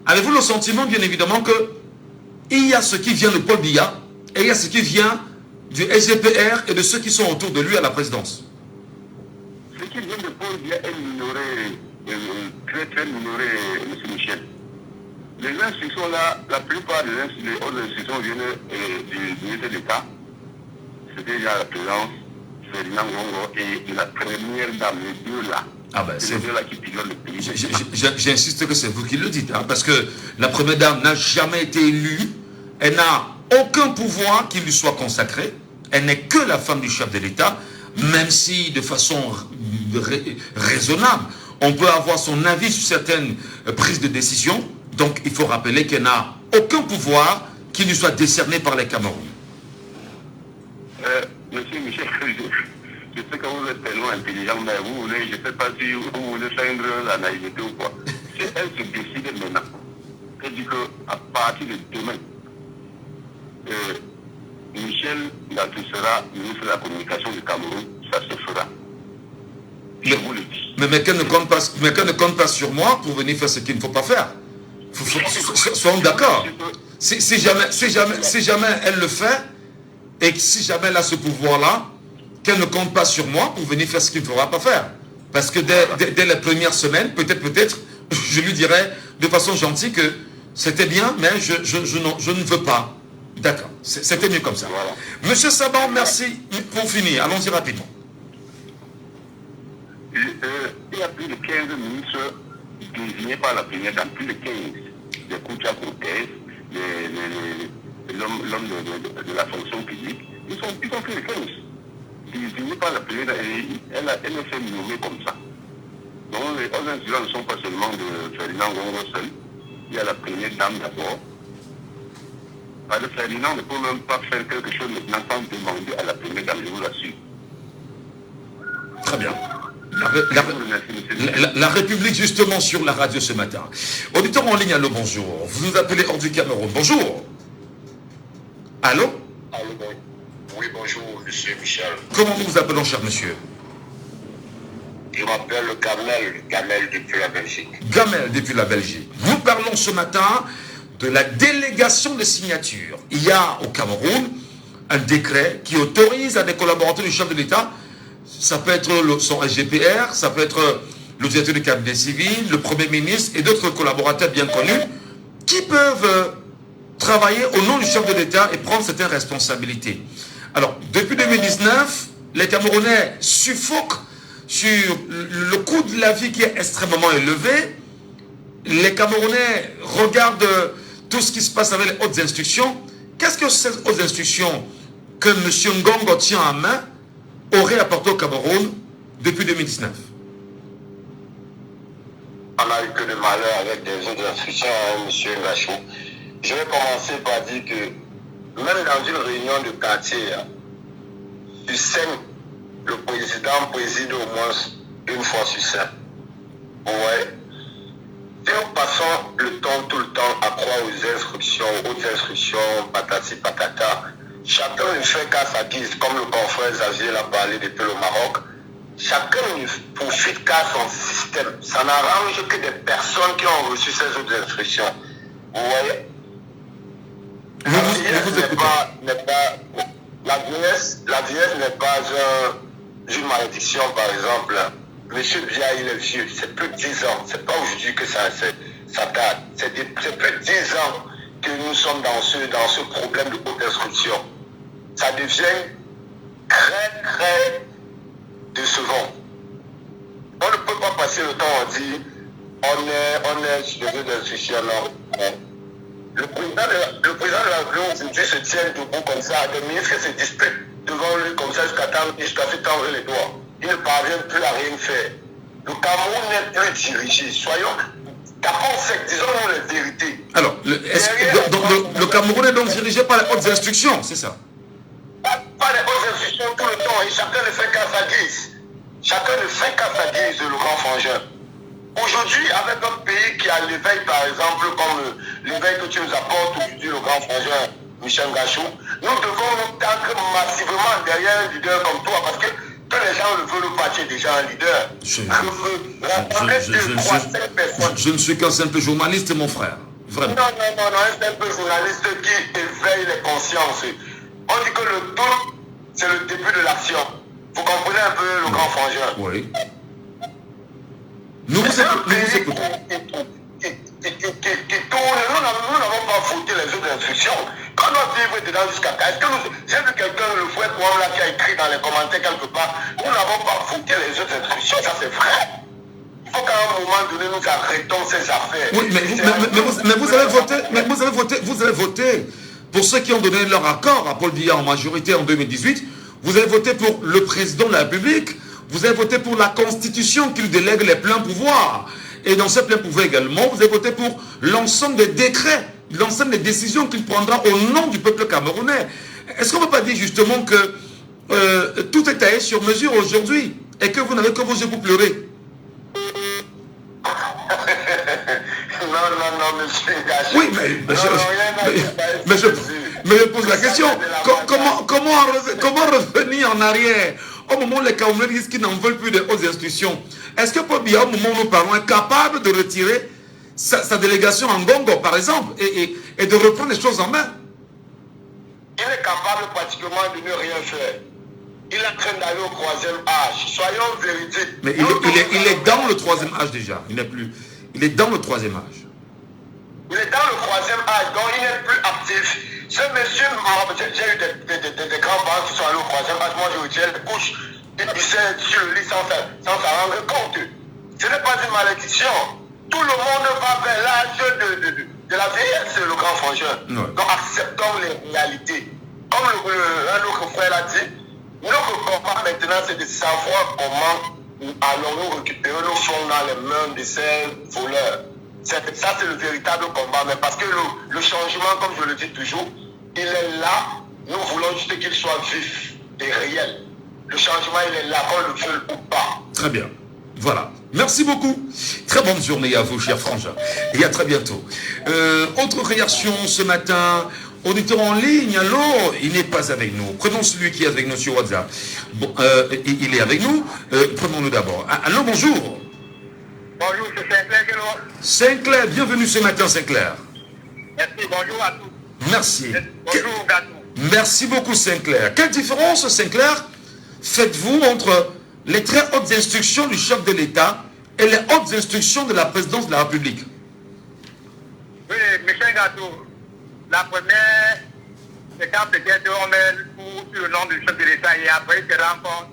avez-vous le sentiment, bien évidemment, qu'il y a ce qui vient de Paul Biya et il y a ce qui vient du SGPR et de ceux qui sont autour de lui à la présidence? Ce qui vient de Paul Biya est minoré, très très minoré, M. Michel. Les instructions là, la plupart des autres instructions viennent du ministère de l'État. C'était déjà la présidence, Ferdinand Gongo et la première dame, les deux là. Ah ben, c'est les deux là qui pilotent le pays. J'insiste que c'est vous qui le dites, hein, parce que la première dame n'a jamais été élue, elle n'a aucun pouvoir qui lui soit consacré, elle n'est que la femme du chef de l'État, même si de façon raisonnable, on peut avoir son avis sur certaines prises de décision. Donc il faut rappeler qu'elle n'a aucun pouvoir qui lui soit décerné par les Camerounais. Monsieur Michel, je sais que vous êtes tellement intelligent, mais vous voulez, je ne sais pas si vous voulez feindre la naïveté ou quoi. Si elle se décide maintenant, elle dit qu'à partir de demain, Michel Ngatou sera ministre de la communication du Cameroun, ça se fera. Je vous le dis. Mais qu'elle ne compte pas sur moi pour venir faire ce qu'il ne faut pas faire. Soyons d'accord. Si jamais elle le fait, et si jamais elle a ce pouvoir-là, qu'elle ne compte pas sur moi pour venir faire ce qu'il ne faudra pas faire. Parce que dès les premières semaines, peut-être, je lui dirais de façon gentille que c'était bien, mais je ne veux pas. D'accord, c'était mieux comme ça. Voilà. Monsieur Saban, merci. Pour finir, allons-y rapidement. Il y a plus de 15 ministres désignés par la première dame, plus de 15. Les Koutia Cortez, l'homme de la fonction publique, ils sont plus de 15. Désignés par la première dame, elle ne fait nommer comme ça. Donc les autres incidents ne sont pas seulement de Ferdinand Gongo seul, il y a la première dame d'abord. Le Ferdinand ne peut même pas faire quelque chose maintenant sans demander à la première dame, je vous l'assure. Très bien. La République, justement, sur la radio ce matin. Auditeur en ligne, allô, bonjour. Vous nous appelez hors du Cameroun. Bonjour. Allô? Allô, oui, bonjour, monsieur Michel. Comment nous vous appelons, cher monsieur? Je m'appelle Gamel depuis la Belgique. Gamel depuis la Belgique. Nous parlons ce matin de la délégation de signature. Il y a au Cameroun un décret qui autorise à des collaborateurs du chef de l'État, ça peut être son SGPR, ça peut être le directeur du cabinet civil, le Premier ministre et d'autres collaborateurs bien connus, qui peuvent travailler au nom du chef de l'État et prendre certaines responsabilités. Alors, depuis 2019, les Camerounais suffoquent sur le coût de la vie qui est extrêmement élevé. Les Camerounais regardent tout ce qui se passe avec les hautes instructions. Qu'est-ce que ces hautes instructions, que M. Ngongo tient en main aurait apporté au Cameroun depuis 2019? On n'a eu que de malheur avec des autres instructions, hein, M. Ngachou. Je vais commencer par dire que même dans une réunion de quartier, sur 5, le président préside au moins une fois sur 5. Ouais. Si nous passons le temps tout le temps à croire aux instructions, aux instructions, patati patata, chacun ne fait qu'à sa guise, comme le confrère Xavier l'a parlé depuis le Maroc. Chacun ne profite qu'à son système. Ça n'arrange que des personnes qui ont reçu ces autres instructions. Vous voyez? La vieillesse n'est pas une malédiction, par exemple. Monsieur Bia, il est vieux. C'est plus de 10 ans. C'est pas aujourd'hui que ça date. C'est plus de 10 ans que nous sommes dans ce problème de haute instruction. Ça devient très, très décevant. On ne peut pas passer le temps à dire on est sur les autres instructions. Non. Le président de la République aujourd'hui se tient debout comme ça, des ministres se disputent devant lui comme ça jusqu'à se tendre les doigts. Il ne parvient plus à rien faire. Le Cameroun n'est plus dirigé. Soyons d'abord secs, disons-nous la vérité. Alors, le Cameroun est donc dirigé par les hautes instructions, c'est ça? Pas les hautes instructions tout le temps, et chacun ne fait qu'à sa guise. Chacun ne fait qu'à sa guise, le grand frangin. Aujourd'hui, avec un pays qui a l'éveil, par exemple, comme l'éveil que tu nous apportes aujourd'hui, le grand frangin Michel Ngachou, nous devons nous tendre massivement derrière un leader comme toi, parce que les gens le veulent, le parti est déjà un leader. Je ne suis qu'un simple journaliste, mon frère. Vraiment. Non, un simple journaliste qui éveille les consciences. On dit que le tout, c'est le début de l'action. Vous comprenez un peu le grand frangin? Oui. Nous vous écoutons. Qui tourne, nous n'avons pas foutu les autres instructions. Quand notre livre est dedans jusqu'à quand? Est-ce que j'ai vu quelqu'un, le frère Kouam, qui a écrit dans les commentaires quelque part, nous n'avons pas foutu les autres instructions, ça c'est vrai. Il faut qu'à un moment donné, nous arrêtons ces affaires. Oui, mais vous avez voté pour ceux qui ont donné leur accord à Paul Biya en majorité en 2018. Vous avez voté pour le président de la République. Vous avez voté pour la Constitution qui lui délègue les pleins pouvoirs. Et dans ce plein pouvoir également, vous avez voté pour l'ensemble des décrets, l'ensemble des décisions qu'il prendra au nom du peuple camerounais. Est-ce qu'on ne peut pas dire justement que tout est taillé sur mesure aujourd'hui et que vous n'avez que vos yeux pour pleurer? Non, monsieur Gachou. Oui, mais je pose la question. Comment revenir en arrière au moment où les Camerounais disent qu'ils n'en veulent plus des hautes institutions? Est-ce que Paul Biya, au moment où nous parlons, est capable de retirer sa délégation en Ngongo, par exemple, et de reprendre les choses en main? Il est capable pratiquement de ne rien faire. Il est en train d'aller au 3e âge. Soyons véridiques. Mais il est dans le 3e âge déjà. Il n'est plus. Il est dans le 3e âge. Il est dans le 3e âge, donc il n'est plus actif. Ce monsieur, j'ai eu des grands-parents qui sont allés au 3e âge. Moi, je retiens les couches. Il disait sur le lit sans s'en rendre compte. Ce n'est pas une malédiction. Tout le monde va vers l'âge de la vieillesse, le grand frangin. Ouais. Donc acceptons les réalités. Comme un autre frère l'a dit, notre combat maintenant, c'est de savoir comment allons-nous récupérer nos fonds dans les mains de ces voleurs. Ça, c'est le véritable combat. Mais parce que le changement, comme je le dis toujours, il est là. Nous voulons juste qu'il soit vif et réel. Le changement, il est là, qu'on le veut ou pas. Très bien. Voilà. Merci beaucoup. Très bonne journée à vous, chers frangins. Et à très bientôt. Autre réaction ce matin. Auditeur en ligne, allô, il n'est pas avec nous. Prenons celui qui est avec nous sur WhatsApp. Bon, il est avec nous. Prenons-le d'abord. Allô, bonjour. Bonjour, c'est Sinclair. Sinclair, bienvenue ce matin, Sinclair. Merci, bonjour à tous. Merci. Bonjour, Gatou. Merci beaucoup, Sinclair. Quelle différence, Sinclair, faites-vous entre les très hautes instructions du chef de l'État et les hautes instructions de la présidence de la République? Oui, Michel Gatou. La première, c'est quand peut-être on met sur le nom du chef de l'État et après il se rend compte,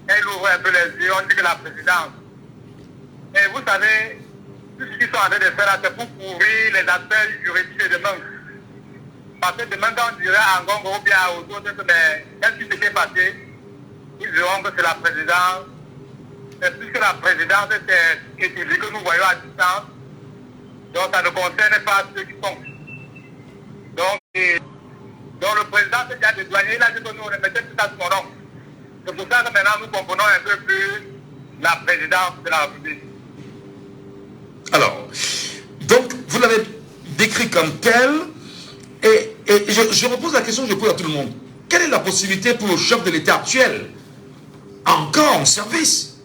elle ouvre un peu les yeux, on dit que la présidence. Et vous savez, tout ce qu'ils sont en train de faire là, c'est pour couvrir les aspects juridiques de demain. Parce que demain, quand on dirait à Ngongo ou bien à autour de qu'est-ce qui s'était passé, ils diront que c'est la présidence. Et puisque la présidence est celui que nous voyons à distance, donc ça ne concerne pas ceux qui sont. Donc le président s'est déjà dédouané, il a dit que nous on remettait tout ça sur mon nom. C'est pour ça que maintenant nous comprenons un peu plus la présidence de la République. Alors, donc vous l'avez décrit comme tel, et je repose la question que je pose à tout le monde. Quelle est la possibilité pour le chef de l'État actuel, encore en service,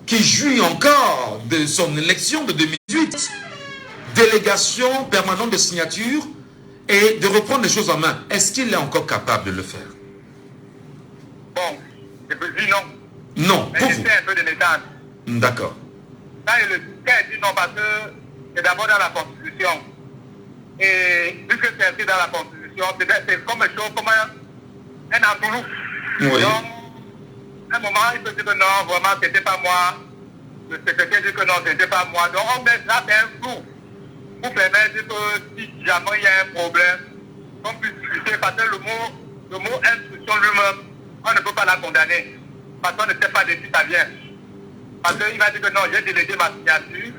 qui jouit encore de son élection de 2018, délégation permanente de signature, et de reprendre les choses en main? Est-ce qu'il est encore capable de le faire? Bon, je peux dire non. Non, mais pour vous. un peu de méthode. D'accord. Quand il dit non, parce que c'est d'abord dans la Constitution. Et puisque c'est inscrit dans la Constitution, c'est comme un chose, comme un entourloupe. Oui. Donc, à un moment, il peut dire que non, vraiment, c'était pas moi. Le secrétaire dit que non, c'était pas moi. Donc, on met ça, c'est un flou. Pour permettre que si jamais il y a un problème, on puisse discuter, parce que le mot instruction lui-même, on ne peut pas la condamner. Parce qu'on ne sait pas de qui ça vient. Parce qu'il va dire que non, j'ai délégué ma signature.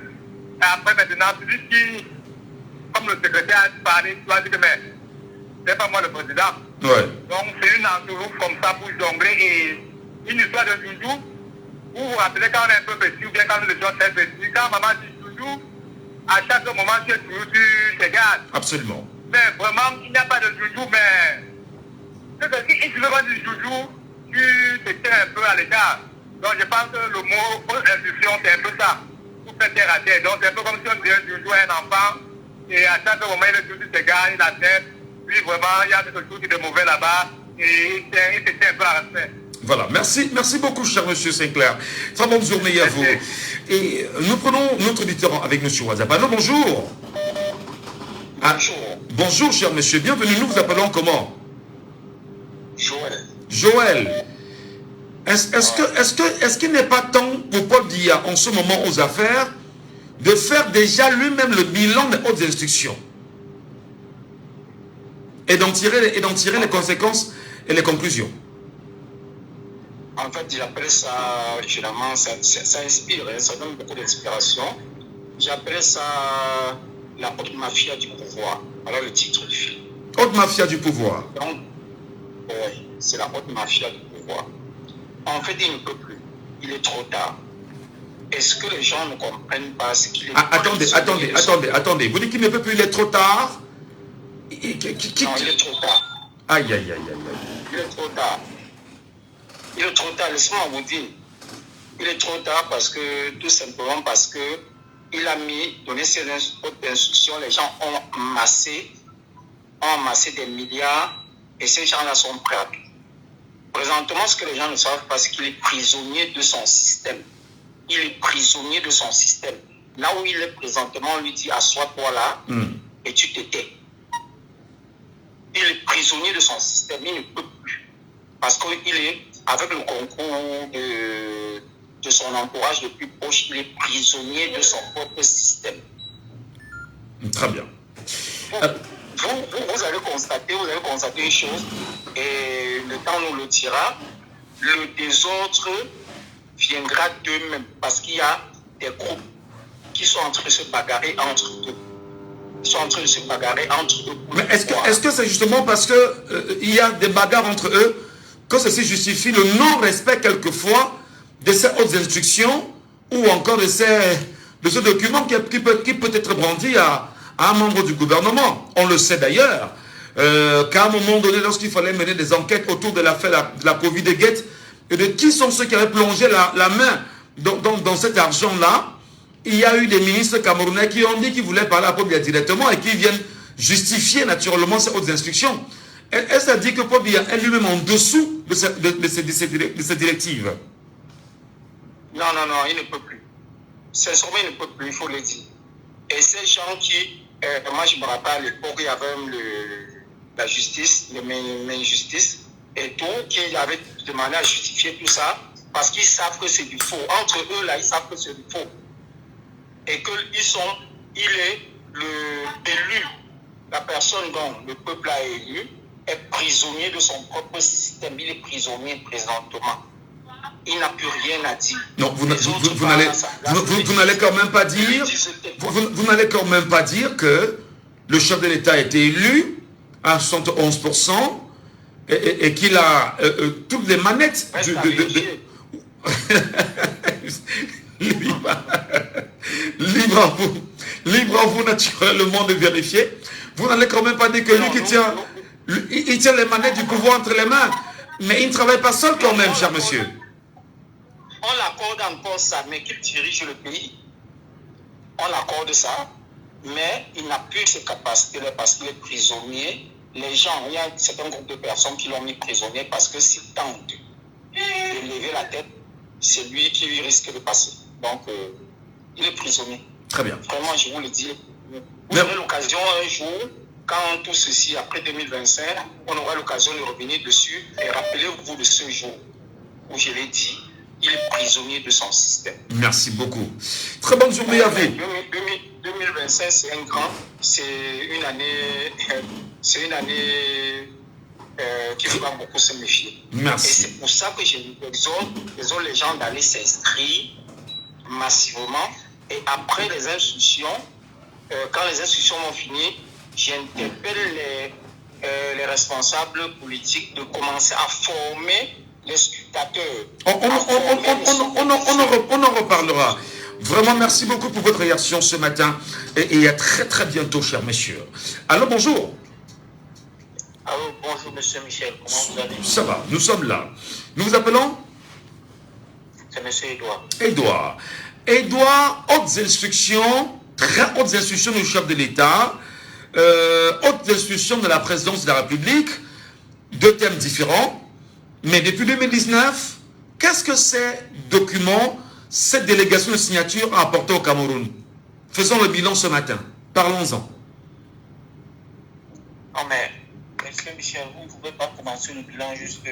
Et après, maintenant, celui qui, comme le secrétaire a parlé, tu vas dire que mais c'est pas moi le président. Ouais. Donc c'est une entourloupe comme ça pour jongler et une histoire de joujou. Vous vous rappelez quand on est un peu petit ou bien quand nous étions très petits, quand maman dit joujou, à chaque moment tu es toujours tu te gardes. Absolument. Mais vraiment, il n'y a pas de joujou, mais si tu veux pas du joujou, tu te tiens un peu à l'écart. Donc je pense que le mot institution, c'est un peu ça. Pour faire terre à terre. Donc c'est un peu comme si on disait joujou à un enfant, et à chaque moment il est toujours se garde, il la tête, puis vraiment il y a quelque chose de mauvais là-bas, et il se tient un peu à respect. Voilà, merci beaucoup, cher monsieur Sinclair. Très bonne journée à vous. Et nous prenons notre auditeur avec monsieur WhatsApp. Allô, bonjour. Bonjour. Bonjour, cher monsieur. Bienvenue. Nous vous appelons comment? Joël. Joël. Est-ce qu'il n'est pas temps pour Paul Biya, en ce moment aux affaires, de faire déjà lui-même le bilan des hautes instructions et d'en tirer les conséquences et les conclusions? En fait, j'appelle ça, généralement, ça inspire, ça donne beaucoup d'inspiration. J'appelle ça la haute mafia du pouvoir. Alors, le titre du film. Haute mafia du pouvoir. Donc, oui, c'est la haute mafia du pouvoir. En fait, il ne peut plus. Il est trop tard. Est-ce que les gens ne comprennent pas ce qu'il est... Attendez. Vous dites qu'il ne peut plus, il est trop tard? Non, il est trop tard. Aïe. Il est trop tard. Il est trop tard, laissez-moi vous dire. Il est trop tard parce que, tout simplement parce que il a donné ses instructions, les gens ont amassé des milliards et ces gens-là sont prêts à tout. Présentement, ce que les gens ne savent pas, c'est qu'il est prisonnier de son système. Il est prisonnier de son système. Là où il est présentement, on lui dit assois-toi là et tu te tais. Il est prisonnier de son système, il ne peut plus. Parce qu'il est, avec le concours de son entourage le plus proche, il est prisonnier de son propre système. Très bien. Vous allez constater une chose, et le temps nous le dira, le désordre viendra d'eux-mêmes, parce qu'il y a des groupes qui sont en train de se bagarrer entre eux. Mais est-ce que c'est justement parce que il y a des bagarres entre eux que ceci justifie le non-respect quelquefois de ces hautes instructions ou encore de ce document qui peut être brandi à un membre du gouvernement? On le sait d'ailleurs, qu'à un moment donné, lorsqu'il fallait mener des enquêtes autour de l'affaire de la Covid-Gate, et de qui sont ceux qui avaient plongé la main dans cet argent-là, il y a eu des ministres camerounais qui ont dit qu'ils voulaient parler à Paul Biya directement et qui viennent justifier naturellement ces hautes instructions. Est-ce à dire que Paul Biya est lui-même en dessous de ces directives? Non, il ne peut plus. Sincèrement, il ne peut plus, il faut le dire. Et ces gens qui, moi je me rappelle à l'époque, il y avait la justice, les mains justice, et tout, qui avaient demandé à justifier tout ça, parce qu'ils savent que c'est du faux. Entre eux, là, ils savent que c'est du faux. Et qu'il est l'élu la personne dont le peuple a élu est prisonnier de son propre système. Il est prisonnier présentement. Il n'a plus rien à dire. Non, vous n'allez quand même pas dire, vous n'allez quand même pas dire que le chef de l'État a été élu à 71% et qu'il a toutes les manettes libre à vous naturellement de vérifier. Vous n'allez quand même pas dire que lui qui tient, il tient les manettes du pouvoir entre les mains, mais il ne travaille pas seul quand même, cher monsieur. On l'accorde encore ça, mais qu'il dirige le pays. On l'accorde ça, mais il n'a plus ces capacités-là parce qu'il est prisonnier. Les gens, il y a un certain groupe de personnes qui l'ont mis prisonnier parce que s'il tente de lever la tête, c'est lui qui risque de passer. Donc, il est prisonnier. Très bien. Vraiment, je vous le dis. Vous aurez l'occasion un jour, quand tout ceci, après 2025, on aura l'occasion de revenir dessus et rappelez-vous de ce jour où je l'ai dit. Il est prisonnier de son système. Merci beaucoup. Très bonne journée à vous. 2025, c'est un grand, c'est une année qu'il va beaucoup se méfier. Merci. Et c'est pour ça que j'exhorte les gens d'aller s'inscrire massivement. Et après les instructions, quand les instructions vont finir, j'interpelle les responsables politiques de commencer à former les scrutateurs. On en reparlera. Vraiment, merci beaucoup pour votre réaction ce matin. Et à très très bientôt, chers messieurs. Alors, bonjour. Alors, bonjour, monsieur Michel. Comment vous allez? Ça va, nous sommes là. Nous vous appelons? C'est monsieur Edouard. Edouard, hautes instructions, très hautes instructions du chef de l'État, hautes instructions de la présidence de la République, deux thèmes différents. Mais depuis 2019, qu'est-ce que ces documents, cette délégation de signature a apporté au Cameroun? Faisons le bilan ce matin. Parlons-en. Non mais, monsieur Michel, vous ne pouvez pas commencer le bilan juste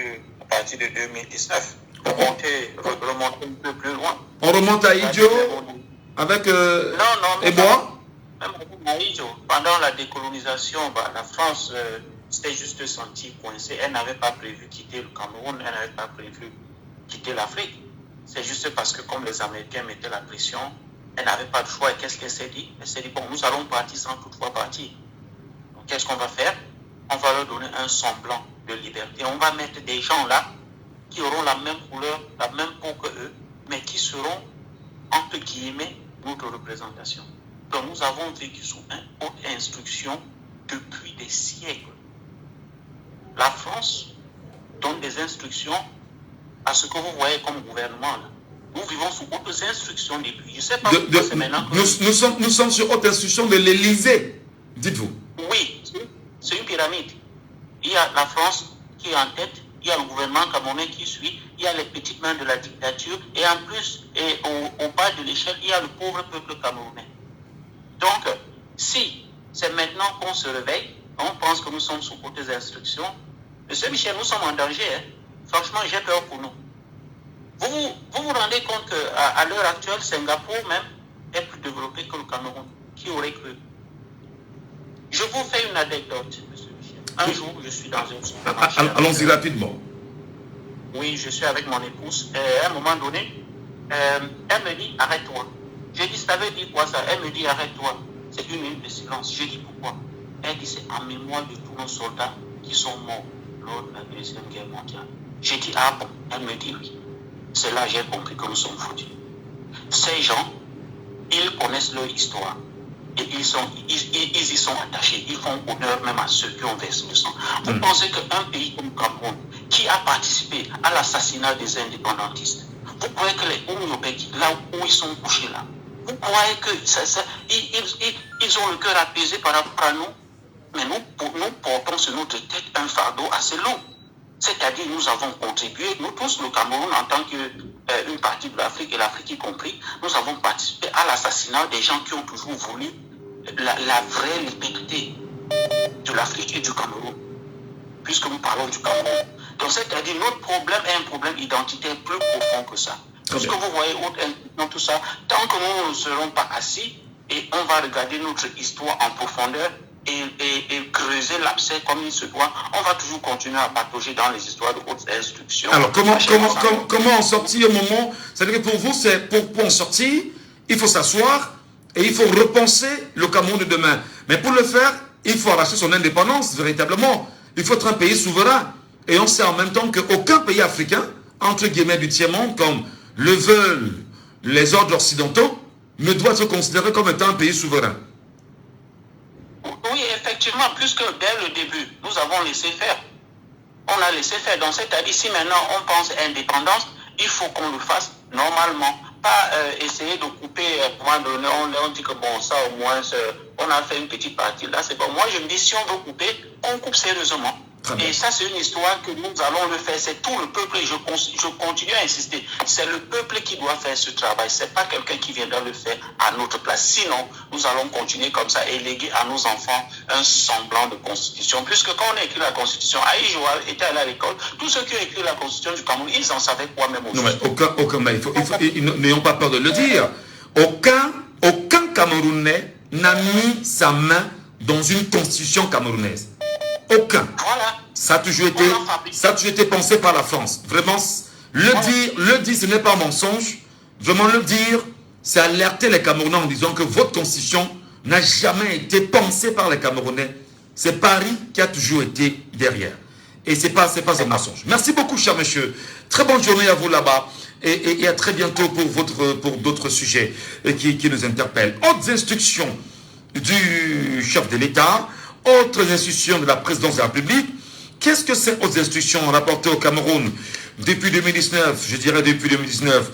à partir de 2019. Remonter un peu plus loin. On remonte à Idjo avec Ebois? Même à Idjo. Pendant la décolonisation, la France s'était juste sentie coincée. Elle n'avait pas prévu quitter le Cameroun, elle n'avait pas prévu quitter l'Afrique. C'est juste parce que comme les Américains mettaient la pression, elle n'avait pas de choix. Et qu'est-ce qu'elle s'est dit? Elle s'est dit, bon, nous allons partir sans toutefois partir. Donc qu'est-ce qu'on va faire? On va leur donner un semblant de liberté. On va mettre des gens là qui auront la même couleur, la même peau que eux, mais qui seront, entre guillemets, notre représentation. Donc nous avons vécu sous une haute instruction depuis des siècles. La France donne des instructions à ce que vous voyez comme gouvernement. Là. Nous vivons sous hautes instructions depuis. Je ne sais pas pourquoi c'est maintenant que... Nous sommes sur haute instruction de l'Élysée, dites-vous. Oui, c'est une pyramide. Il y a la France qui est en tête, il y a le gouvernement camerounais qui suit, il y a les petites mains de la dictature, et en plus, au bas de l'échelle, il y a le pauvre peuple camerounais. Donc, si c'est maintenant qu'on se réveille, on pense que nous sommes sous hautes instructions, monsieur Michel, nous sommes en danger. Hein. Franchement, j'ai peur pour nous. Vous vous rendez compte qu'à l'heure actuelle, Singapour même est plus développé que le Cameroun. Qui aurait cru? Je vous fais une anecdote, monsieur Michel. Un jour, je suis dans une supermarché. Allons-y rapidement. Oui, je suis avec mon épouse. À un moment donné, elle me dit, arrête-toi. Je dis, ça veut dire quoi ça? Elle me dit, arrête-toi. C'est une minute de silence. Je dis, pourquoi? Elle dit, c'est en mémoire de tous nos soldats qui sont morts lors de la Deuxième Guerre mondiale. J'ai dit, ah bon? Elle me dit, oui. C'est là que j'ai compris que nous sommes foutus. Ces gens, ils connaissent leur histoire. Et ils y sont attachés. Ils font honneur même à ceux qui ont versé le sang. Vous pensez qu'un pays comme le Cameroun, qui a participé à l'assassinat des indépendantistes, vous croyez que les Oumyobeki, là où ils sont couchés là, vous croyez qu'ils ont le cœur apaisé par rapport à nous? Mais nous portons sur notre tête un fardeau assez long. C'est-à-dire nous avons contribué, nous tous, le Cameroun, en tant qu'une partie de l'Afrique, et l'Afrique y compris, nous avons participé à l'assassinat des gens qui ont toujours voulu la vraie liberté de l'Afrique et du Cameroun, puisque nous parlons du Cameroun. Donc c'est-à-dire notre problème est un problème identitaire plus profond que ça. Puisque vous voyez, dans tout ça, tant que nous ne serons pas assis et on va regarder notre histoire en profondeur, et creuser l'abcès comme il se doit, on va toujours continuer à patauger dans les histoires de haute instruction. Alors, comment en sortir au moment? C'est-à-dire que pour vous, pour en sortir, il faut s'asseoir et il faut repenser le Cameroun de demain. Mais pour le faire, il faut arracher son indépendance, véritablement. Il faut être un pays souverain. Et on sait en même temps qu'aucun pays africain, entre guillemets du tiers-monde, comme le veulent les ordres occidentaux, ne doit se considérer comme étant un pays souverain. Oui, effectivement, puisque dès le début, nous avons laissé faire. On a laissé faire. Donc, c'est-à-dire, si maintenant on pense indépendance, il faut qu'on le fasse normalement. Pas essayer de couper, à un moment donné, on dit que bon, ça au moins, on a fait une petite partie. Là, c'est bon. Moi, je me dis, si on veut couper, on coupe sérieusement. Et ça, c'est une histoire que nous allons le faire. C'est tout le peuple, et je continue à insister. C'est le peuple qui doit faire ce travail. C'est pas quelqu'un qui viendra le faire à notre place. Sinon, nous allons continuer comme ça et léguer à nos enfants un semblant de constitution. Puisque quand on a écrit la constitution, Aïe Joal était allé à l'école. Tous ceux qui ont écrit la constitution du Cameroun, ils en savaient quoi même aussi. Non, mais n'ayons pas peur de le dire. Aucun Camerounais n'a mis sa main dans une constitution camerounaise. Aucun. Voilà. Ça a toujours été pensé par la France. Vraiment, le dire, ce n'est pas un mensonge. Vraiment, le dire, c'est alerter les Camerounais en disant que votre constitution n'a jamais été pensée par les Camerounais. C'est Paris qui a toujours été derrière. Et ce n'est pas un mensonge. Merci beaucoup, cher monsieur. Très bonne journée à vous là-bas. Et à très bientôt pour d'autres sujets qui nous interpellent. Autres instructions du chef de l'État, autres instructions de la présidence de la République. Qu'est-ce que ces autres instructions rapportées au Cameroun depuis 2019, je dirais depuis 2019,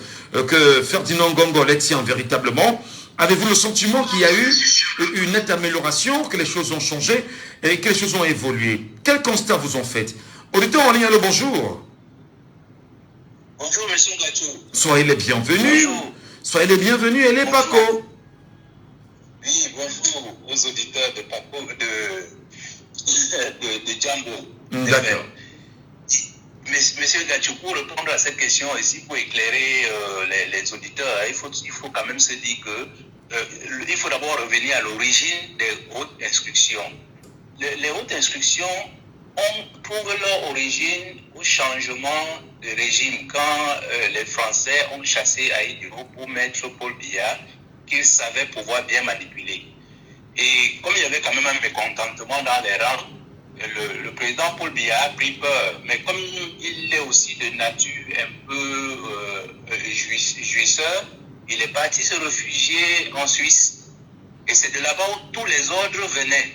que Ferdinand Ngongo les tient véritablement? Avez-vous le sentiment qu'il y a eu une nette amélioration, que les choses ont changé et que les choses ont évolué? Quel constat vous en faites? Auditeur en ligne, allô, bonjour. Bonjour, monsieur Gatou. Soyez les bienvenus. Bonjour. Soyez les bienvenus et les Paco. Oui, bonjour aux auditeurs de Paco, de Django. D'accord. Monsieur Gatou, pour répondre à cette question ici, pour éclairer les auditeurs, il faut quand même se dire que il faut d'abord revenir à l'origine des hautes instructions. Les hautes instructions ont pour leur origine au changement de régime quand les Français ont chassé Aïdiro pour mettre Paul Biya qu'ils savaient pouvoir bien manipuler. Et comme il y avait quand même un mécontentement dans les rangs, le président Paul Biya a pris peur, mais comme il est aussi de nature un peu jouisseur, il est parti se réfugier en Suisse. Et c'est de là-bas où tous les ordres venaient.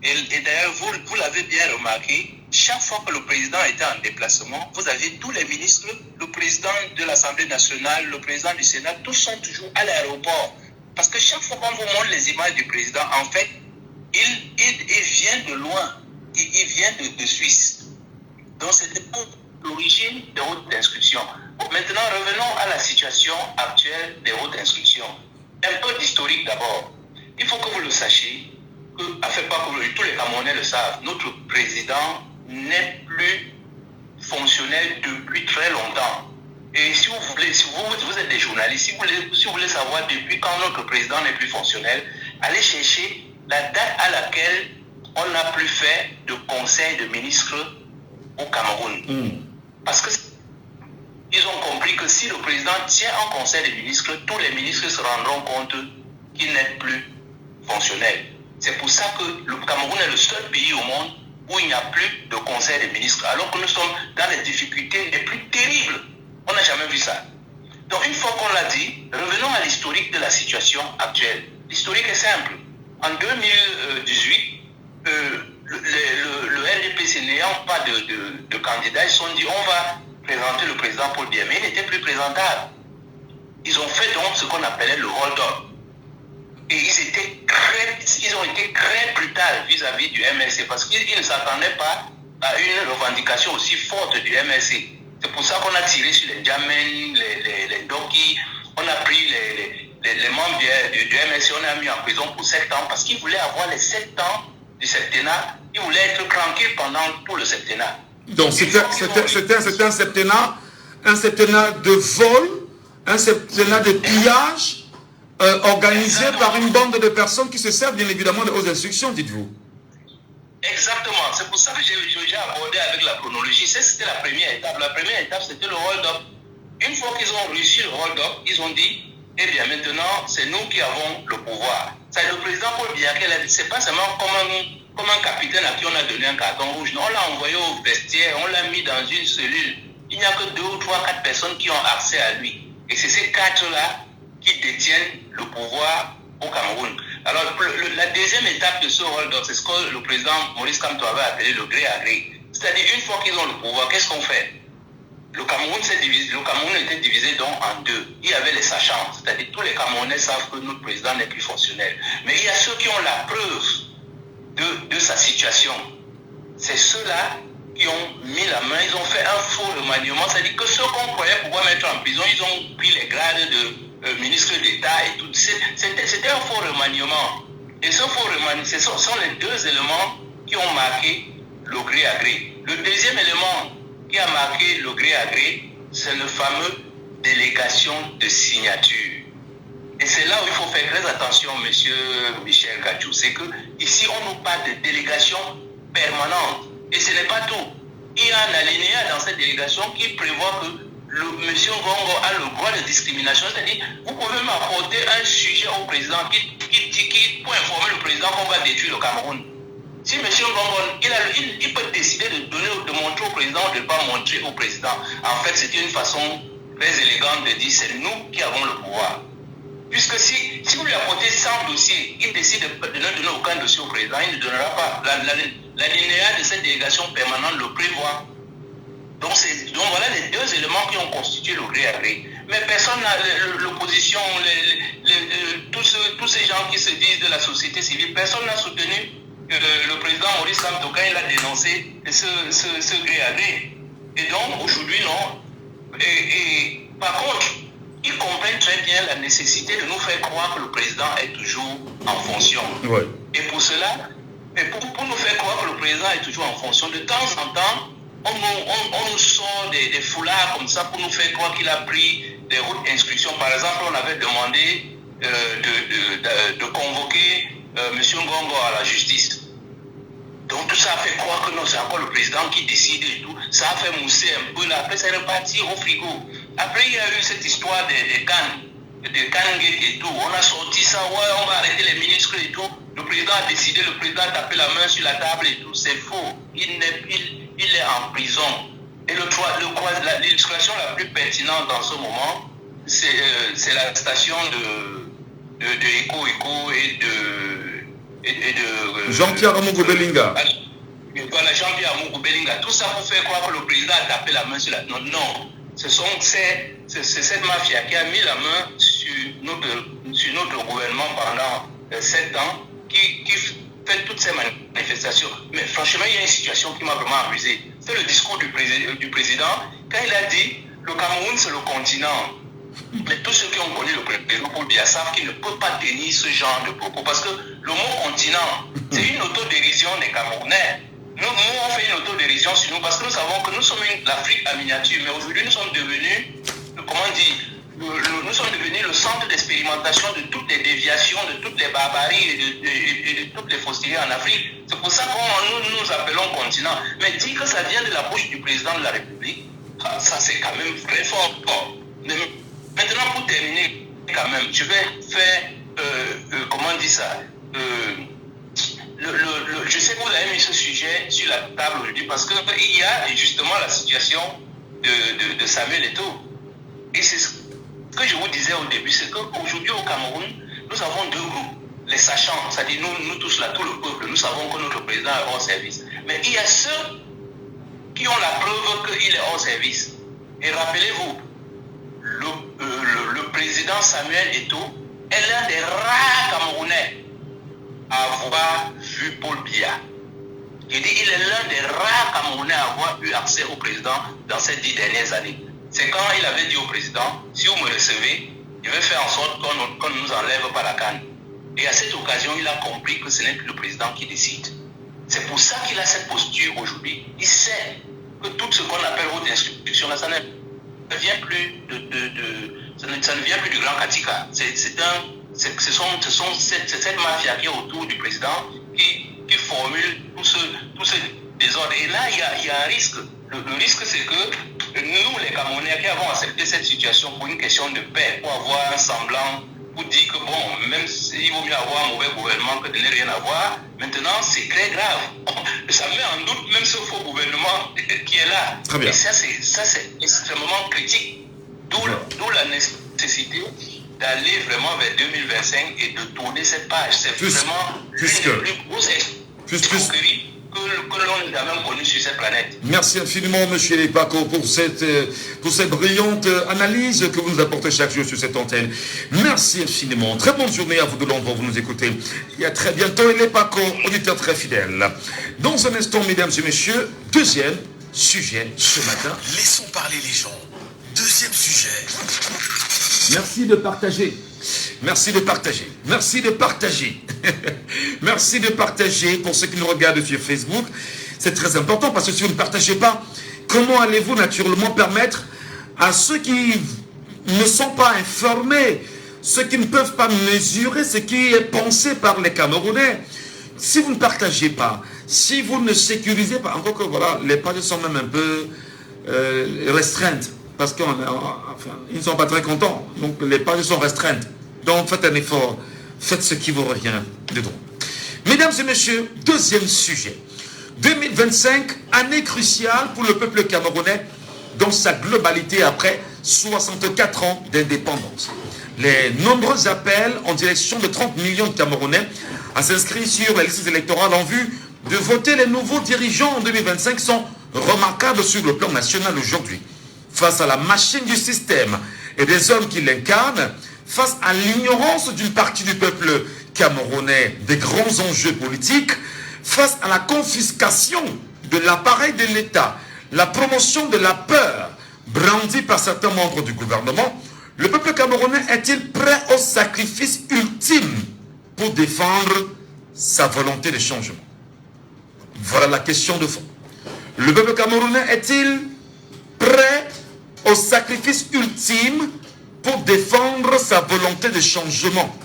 Et d'ailleurs, vous l'avez bien remarqué, chaque fois que le président était en déplacement, vous avez tous les ministres, le président de l'Assemblée nationale, le président du Sénat, tous sont toujours à l'aéroport. Parce que chaque fois qu'on vous montre les images du président, en fait, il vient de loin. Il vient de Suisse. Donc c'était pour l'origine des hautes instructions. Maintenant, revenons à la situation actuelle des hautes instructions. Un peu d'historique d'abord. Il faut que vous le sachiez, pas que tous les Camerounais le savent, notre président n'est plus fonctionnel depuis très longtemps. Et si vous voulez, si vous êtes des journalistes, si vous voulez savoir depuis quand notre président n'est plus fonctionnel, allez chercher la date à laquelle on n'a plus fait de conseil de ministres au Cameroun. Parce que ils ont compris que si le président tient un conseil de ministres, tous les ministres se rendront compte qu'il n'est plus fonctionnel. C'est pour ça que le Cameroun est le seul pays au monde où il n'y a plus de conseil de ministres, alors que nous sommes dans les difficultés les plus terribles. On n'a jamais vu ça. Donc une fois qu'on l'a dit, revenons à l'historique de la situation actuelle. L'historique est simple. En 2018, le RDPC n'ayant pas de candidat, ils se sont dit on va présenter le président Paul Biya, mais il n'était plus présentable. Ils ont fait donc ce qu'on appelait le hold-up. Et ils ont été très brutaux vis-à-vis du MLC parce qu'ils ne s'attendaient pas à une revendication aussi forte du MLC. C'est pour ça qu'on a tiré sur les Djamen, les Doki, on a pris les membres du MLC, on a mis en prison pour 7 ans parce qu'ils voulaient avoir les 7 ans du septennat, ils voulaient être tranquilles pendant tout le septennat. Donc c'était un septennat de vol, un septennat de pillage, organisé par une bande de personnes qui se servent bien évidemment aux instructions, dites-vous. Exactement. C'est pour ça que j'ai abordé avec la chronologie. C'était la première étape. La première étape, c'était le hold-up. Une fois qu'ils ont réussi le hold-up, ils ont dit, eh bien maintenant, c'est nous qui avons le pouvoir. C'est le président Paul Biya qui l'a dit. C'est pas seulement comme un capitaine à qui on a donné un carton rouge. Non, on l'a envoyé au vestiaire, on l'a mis dans une cellule. Il n'y a que 2 ou 3, 4 personnes qui ont accès à lui. Et c'est ces 4-là qui détiennent le pouvoir au Cameroun. Alors, la deuxième étape de ce hold-up, c'est ce que le président Maurice Kamto avait appelé le gré à gré. C'est-à-dire, une fois qu'ils ont le pouvoir, qu'est-ce qu'on fait? Le Cameroun était divisé donc en 2. Il y avait les sachants, c'est-à-dire tous les Camerounais savent que notre président n'est plus fonctionnel. Mais il y a ceux qui ont la preuve de sa situation. C'est ceux-là qui ont mis la main, ils ont fait un faux remaniement, c'est-à-dire que ceux qu'on croyait pouvoir mettre en prison, ils ont pris les grades de ministre d'État et tout. C'était un faux remaniement. Et ce faux remaniement, ce sont les 2 éléments qui ont marqué le gré à gré. Le deuxième élément qui a marqué le gré à gré, c'est le fameux délégation de signature. Et c'est là où il faut faire très attention, monsieur Michel Kachou, c'est que ici on nous parle de délégation permanente. Et ce n'est pas tout. Il y a un alinéa dans cette délégation qui prévoit que monsieur Ngongo a le droit de discrimination. C'est-à-dire, vous pouvez m'apporter un sujet au président qui pour informer le président qu'on va détruire le Cameroun. Si monsieur Ngongo, il peut décider de montrer au président ou de ne pas montrer au président. En fait, c'est une façon très élégante de dire c'est nous qui avons le pouvoir. Puisque si vous lui apportez 100 dossiers, il décide de ne donner aucun dossier au président, il ne donnera pas. L'alinéa de cette délégation permanente le prévoit. Donc voilà les 2 éléments qui ont constitué le gré à gré. Mais personne n'a l'opposition, tous ces gens qui se disent de la société civile, personne n'a soutenu le président Maurice Kamto quand il a dénoncé ce gré à gré. Et donc aujourd'hui non. Et par contre, ils comprennent très bien la nécessité de nous faire croire que le président est toujours en fonction. Ouais. Et pour cela, pour nous faire croire que le président est toujours en fonction, de temps en temps, on nous sort des foulards comme ça pour nous faire croire qu'il a pris des routes d'instruction. Par exemple, on avait demandé de convoquer M. Ngongo à la justice. Donc tout ça a fait croire que non, c'est encore le président qui décide et tout. Ça a fait mousser un peu, là. Après ça est reparti au frigo. Après il y a eu cette histoire des cannes et tout. On a sorti ça, ouais, on va arrêter les ministres et tout. Le président a décidé, le président a tapé la main sur la table et tout. C'est faux. Il est en prison. Et l'illustration la plus pertinente dans ce moment, c'est la station de Eco et de Jean-Pierre Amougou Belinga. Voilà, Jean-Pierre Amougou Belinga. Tout ça pour faire croire que le président a tapé la main sur la table. Non. C'est cette mafia qui a mis la main sur notre gouvernement pendant 7 ans, qui fait toutes ces manifestations. Mais franchement, il y a une situation qui m'a vraiment amusé. C'est le discours du président, quand il a dit le Cameroun, c'est le continent. Mais tous ceux qui ont connu le président Paul Biya savent qu'il ne peut pas tenir ce genre de propos. Parce que le mot continent, c'est une autodérision des Camerounais. Nous, on fait une autodérision sur nous parce que nous savons que nous sommes l'Afrique à miniature. Mais aujourd'hui, nous sommes devenus, nous sommes devenus le centre d'expérimentation de toutes les déviations, de toutes les barbaries et de toutes les fausseries en Afrique. C'est pour ça que nous appelons continent. Mais dire que ça vient de la bouche du président de la République, ça c'est quand même très fort. Maintenant, pour terminer, quand même, je vais faire, comment on dit ça, je sais que vous avez mis ce sujet sur la table aujourd'hui parce qu'il y a justement la situation de Samuel Eto'o. Et c'est ce que je vous disais au début, c'est qu'aujourd'hui au Cameroun, nous avons 2 groupes. Les sachants, c'est-à-dire nous tous là, tout le peuple, nous savons que notre président est hors service. Mais il y a ceux qui ont la preuve qu'il est hors service. Et rappelez-vous, le président Samuel Eto'o est l'un des rares Camerounais à avoir vu Paul Biya. Je dis, il est l'un des rares Camerounais à avoir eu accès au président dans ces 10 dernières années. C'est quand il avait dit au président, si vous me recevez, je vais faire en sorte qu'on ne nous enlève pas la canne. Et à cette occasion, il a compris que ce n'est plus le président qui décide. C'est pour ça qu'il a cette posture aujourd'hui. Il sait que tout ce qu'on appelle haute instruction, ça ne vient plus ça ne vient plus du Grand Katika. C'est c'est cette mafia qui est autour du président qui formule tous ces désordres. Et là, il y a un risque. Le risque, c'est que nous, les Camerounais, qui avons accepté cette situation pour une question de paix, pour avoir un semblant, pour dire que bon, même s'il vaut mieux avoir un mauvais gouvernement que de ne rien avoir, maintenant, c'est très grave. Ça met en doute même ce faux gouvernement qui est là. Très bien. Et ça, c'est extrêmement critique. D'où la nécessité d'aller vraiment vers 2025 et de tourner cette page. C'est vraiment l'une des plus grosses escroqueries que l'on ait jamais connu sur cette planète. Merci infiniment, M. Lepako, pour cette brillante analyse que vous nous apportez chaque jour sur cette antenne. Merci infiniment. Très bonne journée à vous de l'endroit où vous nous écoutez. Et à très bientôt, Lepako, auditeur très fidèle. Dans un instant, mesdames et messieurs, deuxième sujet ce matin. Laissons parler les gens. Deuxième sujet. Merci de partager. Merci de partager. Merci de partager. Merci de partager pour ceux qui nous regardent sur Facebook. C'est très important parce que si vous ne partagez pas, comment allez-vous naturellement permettre à ceux qui ne sont pas informés, ceux qui ne peuvent pas mesurer ce qui est pensé par les Camerounais, si vous ne partagez pas, si vous ne sécurisez pas, encore que voilà, les pages sont même un peu restreintes parce qu'ils ne sont pas très contents, donc les pages sont restreintes. Donc faites un effort, faites ce qui vous revient de droit. Mesdames et messieurs, deuxième sujet. 2025, année cruciale pour le peuple camerounais dans sa globalité après 64 ans d'indépendance. Les nombreux appels en direction de 30 millions de Camerounais à s'inscrire sur les listes électorales en vue de voter les nouveaux dirigeants en 2025 sont remarquables sur le plan national aujourd'hui. Face à la machine du système et des hommes qui l'incarnent, face à l'ignorance d'une partie du peuple camerounais des grands enjeux politiques, face à la confiscation de l'appareil de l'État, la promotion de la peur brandie par certains membres du gouvernement, le peuple camerounais est-il prêt au sacrifice ultime pour défendre sa volonté de changement? Voilà la question de fond. Le peuple camerounais est-il prêt au sacrifice ultime pour défendre sa volonté de changement?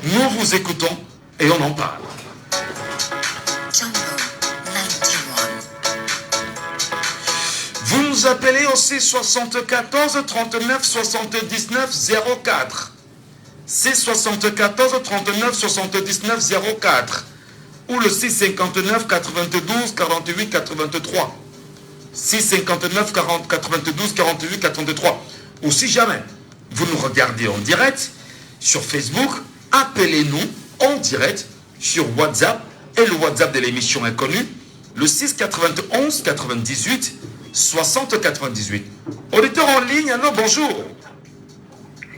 Nous vous écoutons et on en parle. Vous nous appelez aussi 74 39 79 04. C'est 74 39 79 04 ou le 659 92 48 83. 659 92 48 83. Ou si jamais vous nous regardez en direct sur Facebook, appelez-nous en direct sur WhatsApp et le WhatsApp de l'émission est connu, le 691 98 60 98. Auditeur en ligne, allô, bonjour.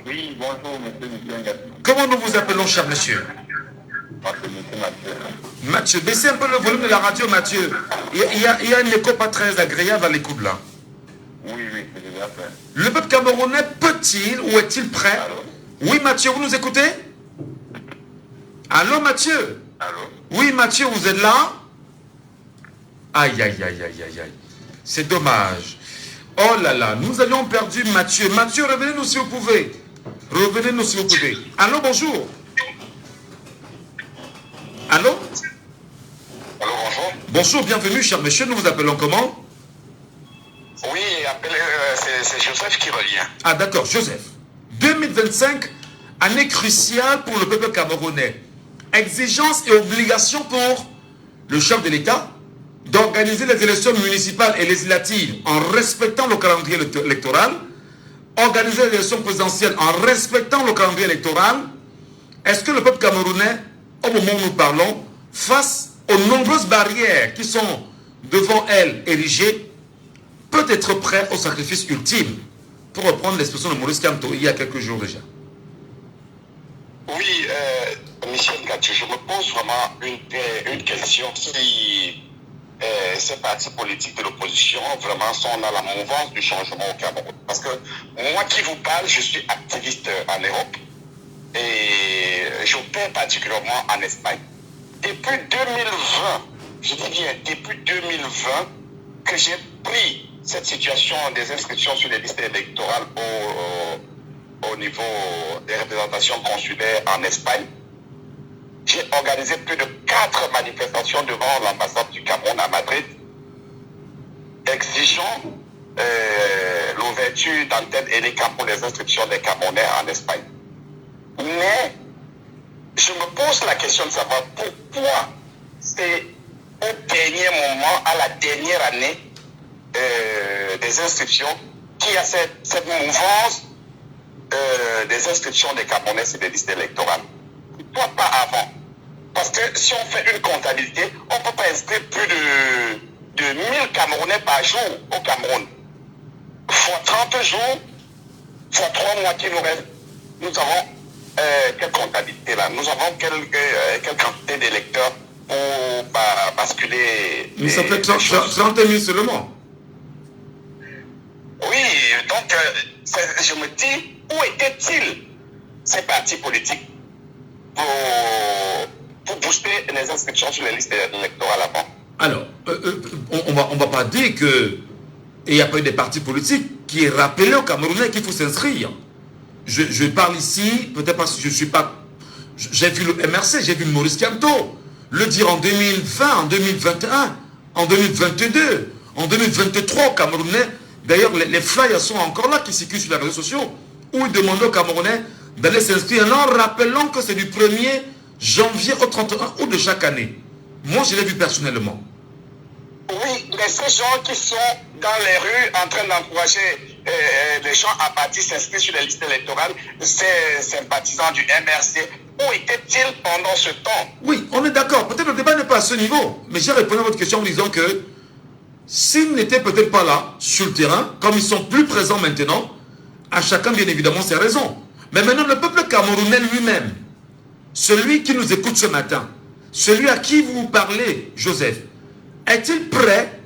Oui, bonjour, monsieur. Comment nous vous appelons, cher monsieur? Mathieu, baissez un peu le volume de la radio, Mathieu. Il y a un écho pas très agréable à l'écoute là. Oui, c'est déjà fait. Le peuple camerounais peut-il ou est-il prêt? Allô? Oui, Mathieu, vous nous écoutez? Allô, Mathieu? Allô? Oui, Mathieu, vous êtes là? Aïe, aïe, aïe, aïe, aïe, aïe. C'est dommage. Oh là là, nous avions perdu Mathieu. Mathieu, revenez-nous si vous pouvez. Revenez-nous si vous pouvez. Allô, bonjour. Allô? Allô, bonjour. Bonjour, bienvenue, cher monsieur. Nous vous appelons comment? Oui, c'est Joseph qui revient. Ah, d'accord, Joseph. 2025, année cruciale pour le peuple camerounais. Exigence et obligation pour le chef de l'État d'organiser les élections municipales et législatives en respectant le calendrier électoral, organiser les élections présidentielles en respectant le calendrier électoral. Est-ce que le peuple camerounais, au moment où nous parlons, face aux nombreuses barrières qui sont devant elle érigées, peut être prêt au sacrifice ultime, pour reprendre l'expression de Maurice Kamto il y a quelques jours déjà? Oui, Michel Gattiou, je me pose vraiment une question. Si ces partis politiques de l'opposition vraiment sont dans la mouvance du changement au Cameroun. Parce que moi qui vous parle, je suis activiste en Europe et j'opère particulièrement en Espagne. Depuis 2020, je dis bien depuis 2020, que j'ai pris cette situation des inscriptions sur les listes électorales au niveau des représentations consulaires en Espagne. J'ai organisé plus de 4 manifestations devant l'ambassade du Cameroun à Madrid, exigeant l'ouverture d'antennes ELECAM pour les inscriptions des Camerounais en Espagne. Mais je me pose la question de savoir pourquoi c'est au dernier moment, à la dernière année des inscriptions, qu'il y a cette mouvance des inscriptions des Camerounais sur des listes électorales. Pourquoi pas avant? Parce que si on fait une comptabilité, on ne peut pas inscrire plus de 1000 Camerounais par jour au Cameroun. Fois 30 jours, fois 3 mois qui nous restent, nous avons quelle comptabilité là? Nous avons quelle quantité d'électeurs pour basculer? Mais ça fait 30 000 seulement. Oui, donc je me dis, où étaient-ils ces partis politiques pour booster les inscriptions sur les listes électorales avant? Alors, on va pas dire que il n'y a pas eu des partis politiques qui aient rappelé aux Camerounais qu'il faut s'inscrire. Je parle ici, peut-être parce que je ne suis pas... J'ai vu le MRC, j'ai vu Maurice Kamto le dire en 2020, en 2021, en 2022, en 2023 aux Camerounais. D'ailleurs, les flyers sont encore là qui circulent sur les réseaux sociaux, où ils demandaient aux Camerounais d'aller s'inscrire en rappelant que c'est du 1er janvier au 31 août de chaque année. Moi, je l'ai vu personnellement. Oui, mais ces gens qui sont dans les rues en train d'encourager les gens à partir s'inscrire sur les listes électorales, ces sympathisants du MRC, où étaient-ils pendant ce temps? Oui, on est d'accord. Peut-être le débat n'est pas à ce niveau. Mais j'ai répondu à votre question en disant que s'ils n'étaient peut-être pas là, sur le terrain, comme ils sont plus présents maintenant, à chacun, bien évidemment, ses raisons. Mais maintenant, le peuple camerounais lui-même, celui qui nous écoute ce matin, celui à qui vous parlez, Joseph, est-il prêt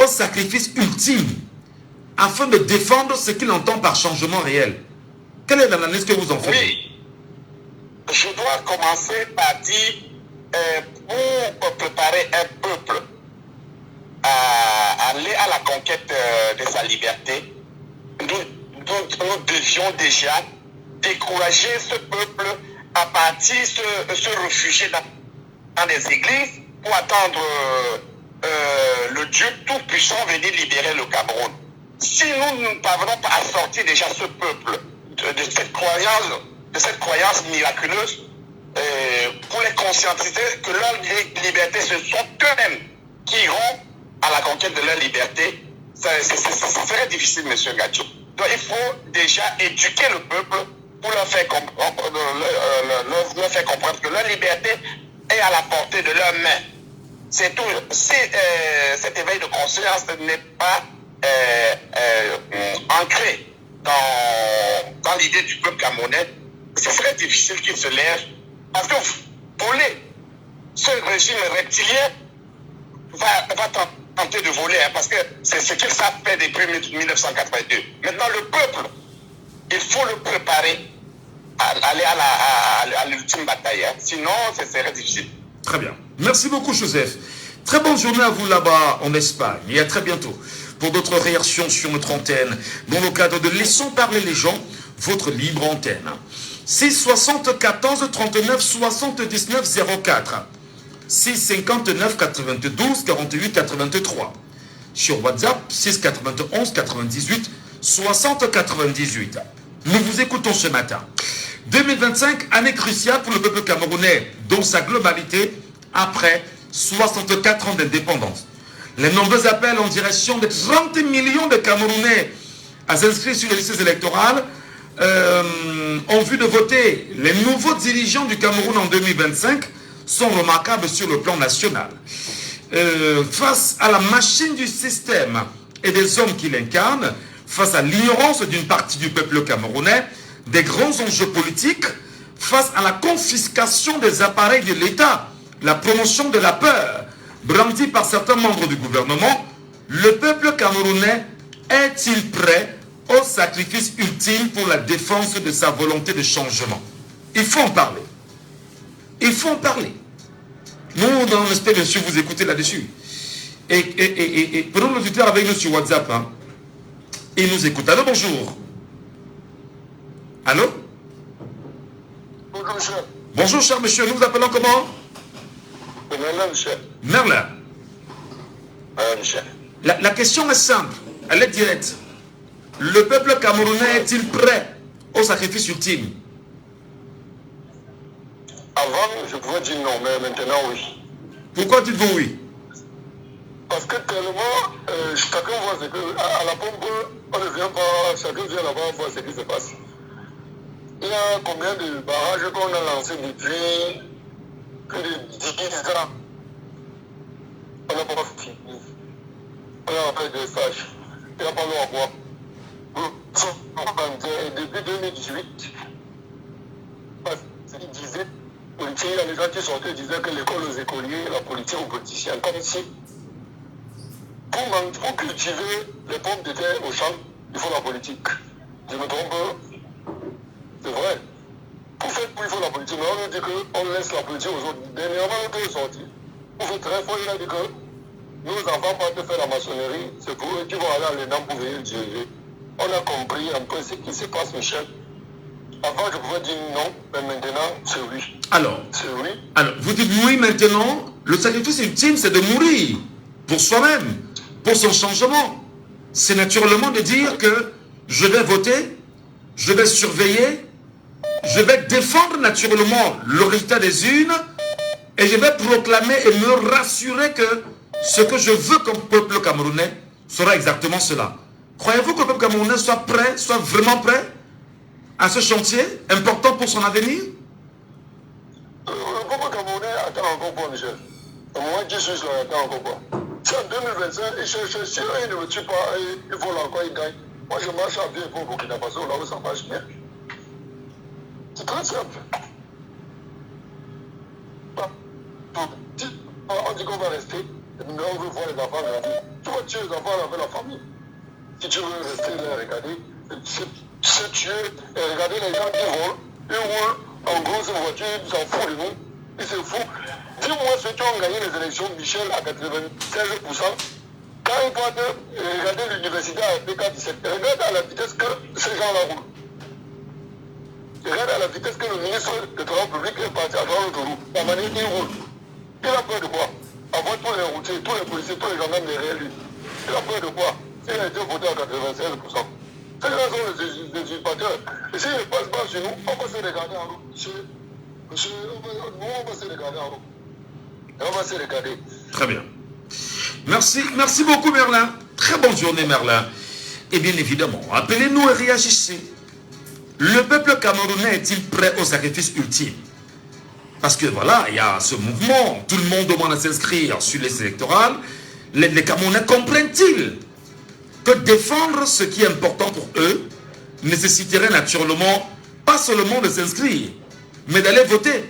au sacrifice ultime afin de défendre ce qu'il entend par changement réel? Quelle est l'analyse que vous en faites? Oui, je dois commencer par dire, pour préparer un peuple à aller à la conquête de sa liberté, nous devions déjà décourager ce peuple à partir se réfugier dans les églises pour attendre le Dieu tout-puissant venir libérer le Cameroun. Si nous ne parvenons pas à sortir déjà ce peuple de cette croyance miraculeuse, pour les conscientiser que leur liberté, ce sont eux-mêmes qui iront à la conquête de leur liberté, ça serait difficile, M. Gadjo. Donc il faut déjà éduquer le peuple pour leur faire comprendre que leur liberté est à la portée de leurs mains. C'est tout. Si cet éveil de conscience n'est pas ancré dans l'idée du peuple camerounais, ce serait difficile qu'il se lève. Parce que voler, ce régime reptilien va tenter de voler, hein, parce que c'est ce qu'ils savent faire depuis 1982. Maintenant, le peuple, il faut le préparer à aller à l'ultime bataille. Hein. Sinon, ce serait difficile. Très bien. Merci beaucoup, Joseph. Très bonne journée à vous là-bas en Espagne. Et à très bientôt pour d'autres réactions sur notre antenne dans le cadre de Laissons parler les gens, votre libre antenne. 6 74 39 79 04. 6 59 92 48 83. Sur WhatsApp, 6 91 98 60 98. Nous vous écoutons ce matin. 2025, année cruciale pour le peuple camerounais, dans sa globalité, après 64 ans d'indépendance. Les nombreux appels en direction de 30 millions de Camerounais à s'inscrire sur les listes électorales ont vu de voter les nouveaux dirigeants du Cameroun en 2025 sont remarquables sur le plan national. Face à la machine du système et des hommes qui l'incarnent, face à l'ignorance d'une partie du peuple camerounais, des grands enjeux politiques, face à la confiscation des appareils de l'État, la promotion de la peur, brandie par certains membres du gouvernement, le peuple camerounais est-il prêt au sacrifice ultime pour la défense de sa volonté de changement? Il faut en parler. Il faut en parler. Nous, on espère bien sûr vous écouter là-dessus. Et prenons l'auditeur avec nous sur WhatsApp. Hein. Et il nous écoute. Allô, bonjour. Allô? Bonjour, monsieur. Bonjour, cher monsieur. Nous vous appelons comment? Merlin, monsieur. Merlin. Monsieur. La question est simple. Elle est directe. Le peuple camerounais est-il prêt au sacrifice ultime? Avant, je pouvais dire non, mais maintenant, oui. Pourquoi dites-vous oui? Parce que tellement, chacun voit ce que... À la pompe, on ne vient pas... Chacun vient là-bas voir ce qui se passe. Il y a combien de barrages qu'on a lancés depuis plus de 10 ans? On n'a pas fini. On a fait des stages. Il n'y a pas l'eau à boire. Depuis 2018, il disait, il y a des gens qui sortaient, disaient que l'école aux écoliers, la politique aux politiciens, comme si pour cultiver les pommes de terre au champ, il faut la politique. Je me trompe? C'est vrai. Pour faire il faut la politique, mais on nous dit qu'on laisse la politique aux autres. Dernièrement, on est sorti. Pour faire très fort, il a dit que nos enfants partent faire la maçonnerie, c'est pour eux qui vont aller à l'ENAM pour venir diriger. On a compris un peu ce qui se passe, Michel. Avant, je pouvais dire non, mais maintenant, c'est oui. Alors, c'est oui. Alors, vous dites oui maintenant, le sacrifice ultime, c'est de mourir pour soi-même, pour son changement. C'est naturellement de dire que je vais voter, je vais surveiller, je vais défendre naturellement le résultat des urnes et je vais proclamer et me rassurer que ce que je veux comme peuple camerounais sera exactement cela. Croyez-vous que le peuple camerounais soit prêt, soit vraiment prêt à ce chantier important pour son avenir? Le peuple camerounais attend encore quoi, Michel? Moi qui suis là, attend encore quoi? Si en 2025, si il ne me tue pas, il vole encore, il gagne. Moi je marche à pied pour Burkina Faso, là où ça marche bien. C'est très simple. On dit qu'on va rester, mais on veut voir les enfants grandir. Tu vas tuer les enfants avec la famille. Si tu veux rester là et regarder, c'est tuer et regarder les gens qui volent. Ils roulent en grosse voiture, ils s'en foutent de nous. Ils se foutent. Dis-moi ceux qui ont gagné les élections, Michel, à 96%. Quand ils partent regarder l'université à PK17, regarde à la vitesse que ces gens-là roulent. Regarde à la vitesse que le ministre de Travail public est parti à travers l'autoroute. La manière qu'il roule. Il a peur de quoi? Avoir tous les routiers, tous les policiers, tous les gendarmes derrière lui. Il a peur de quoi? Il a été voté à 96%. Ces gens sont les usurpateurs. Et s'ils ne passent pas sur nous, on va se regarder en route. Monsieur, on va se regarder en route. Et on va se regarder. Très bien. Merci beaucoup Merlin. Très bonne journée Merlin. Et bien évidemment, appelez-nous et réagissez. Le peuple camerounais est-il prêt au sacrifice ultime? Parce que voilà, il y a ce mouvement, tout le monde demande à s'inscrire sur les électorales. Les Camerounais comprennent-ils que défendre ce qui est important pour eux nécessiterait naturellement pas seulement de s'inscrire, mais d'aller voter?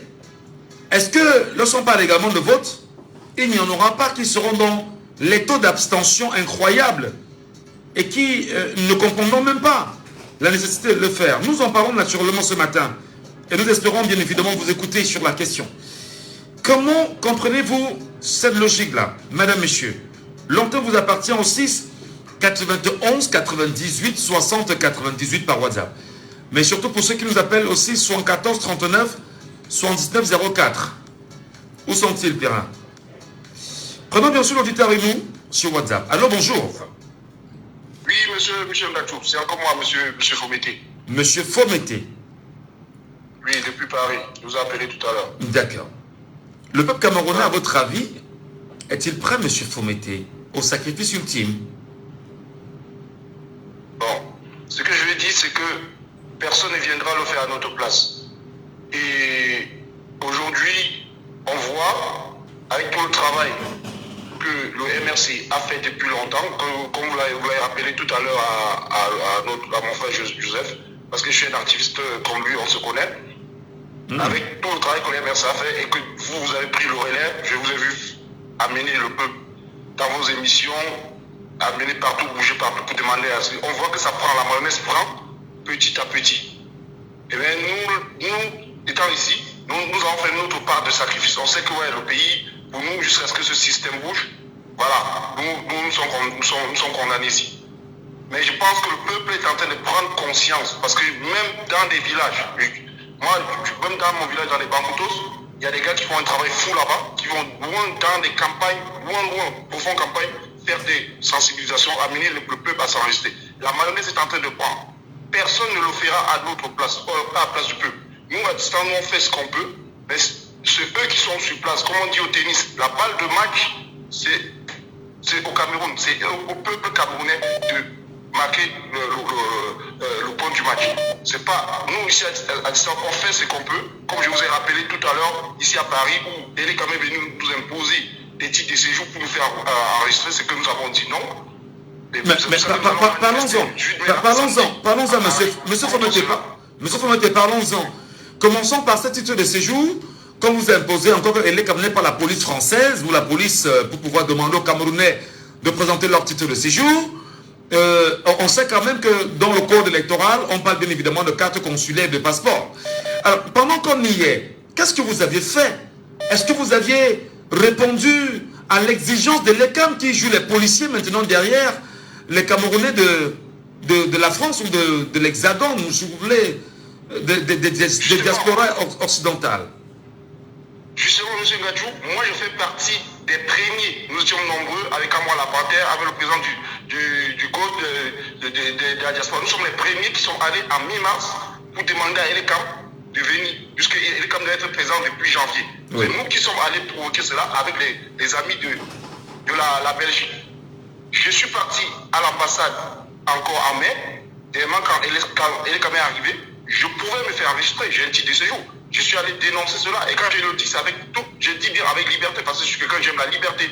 Est-ce que lorsqu'on parle également de vote, il n'y en aura pas qui seront dans les taux d'abstention incroyables et qui ne comprendront même pas la nécessité de le faire? Nous en parlons naturellement ce matin et nous espérons bien évidemment vous écouter sur la question. Comment comprenez-vous cette logique-là, madame, messieurs? L'antenne vous appartient au 6 91 98 60 98 par WhatsApp. Mais surtout pour ceux qui nous appellent aussi 74 39 79 04. Où sont-ils, Pierrin? Prenons bien sûr l'auditeur avec nous sur WhatsApp. Allô, bonjour. Oui, monsieur Ndatou, c'est encore moi, monsieur Fomété. Monsieur Fomété. Oui, depuis Paris. Je vous ai appelé tout à l'heure. D'accord. Le peuple camerounais, à votre avis, est-il prêt, monsieur Fomété, au sacrifice ultime? Bon, ce que je vais dire, c'est que personne ne viendra le faire à notre place. Et aujourd'hui, on voit, avec tout le travail que le MRC a fait depuis longtemps, comme vous l'avez rappelé tout à l'heure à mon frère Joseph, parce que je suis un activiste comme lui, on se connaît. Avec tout le travail que le MRC a fait et que vous avez pris le relais, je vous ai vu amener le peuple dans vos émissions, amener partout, bouger partout pour demander à ce. On voit que ça prend, la mayonnaise prend petit à petit. Et bien nous étant ici, nous avons fait notre part de sacrifice. On sait que ouais, le pays, pour nous, jusqu'à ce que ce système bouge, voilà, nous sommes condamnés ici. Mais je pense que le peuple est en train de prendre conscience. Parce que même dans des villages, moi, même dans mon village, dans les Bangoutos, il y a des gars qui font un travail fou là-bas, qui vont loin dans des campagnes, loin, pour faire campagne, faire des sensibilisations, amener le peuple à s'enregistrer. La mayonnaise est en train de prendre. Personne ne le fera à notre place, pas à la place du peuple. Nous, à distance, on fait ce qu'on peut, mais c'est eux qui sont sur place. Comme on dit au tennis, la balle de match, c'est au Cameroun, c'est au peuple camerounais de marquer le point du match. C'est pas nous ici à distance, on fait ce qu'on peut. Comme je vous ai rappelé tout à l'heure, ici à Paris, où elle est quand même venue nous imposer des titres de séjour pour nous faire enregistrer, c'est que nous avons dit non. Parlons-en, monsieur Fometé, parlons-en. Commençons par ce titre de séjour. Comme vous imposez encore, elle est amenée par la police française ou la police pour pouvoir demander aux Camerounais de présenter leur titre de séjour. On sait quand même que dans le code électoral, on parle bien évidemment de carte consulaire et de passeport. Alors, pendant qu'on y est, qu'est-ce que vous aviez fait? Est-ce que vous aviez répondu à l'exigence de l'ECAM qui joue les policiers maintenant derrière les Camerounais de la France ou de l'Hexagone, si vous voulez, des diasporas occidentales? Justement, M. Gadjou, moi je fais partie des premiers. Nous étions nombreux avec moi la Panthère, avec le président du code de la diaspora. Nous sommes les premiers qui sont allés en mi-mars pour demander à Elecam de venir, puisque Elecam doit être présent depuis janvier. Oui. C'est nous qui sommes allés provoquer cela avec les amis de la Belgique. Je suis parti à l'ambassade encore en mai, et même quand Elecam est arrivé, je pouvais me faire enregistrer, j'ai un titre de séjour. Je suis allé dénoncer cela. Et quand je le dis, c'est avec tout. Je dis bien avec liberté, parce que je suis quelqu'un, j'aime la liberté.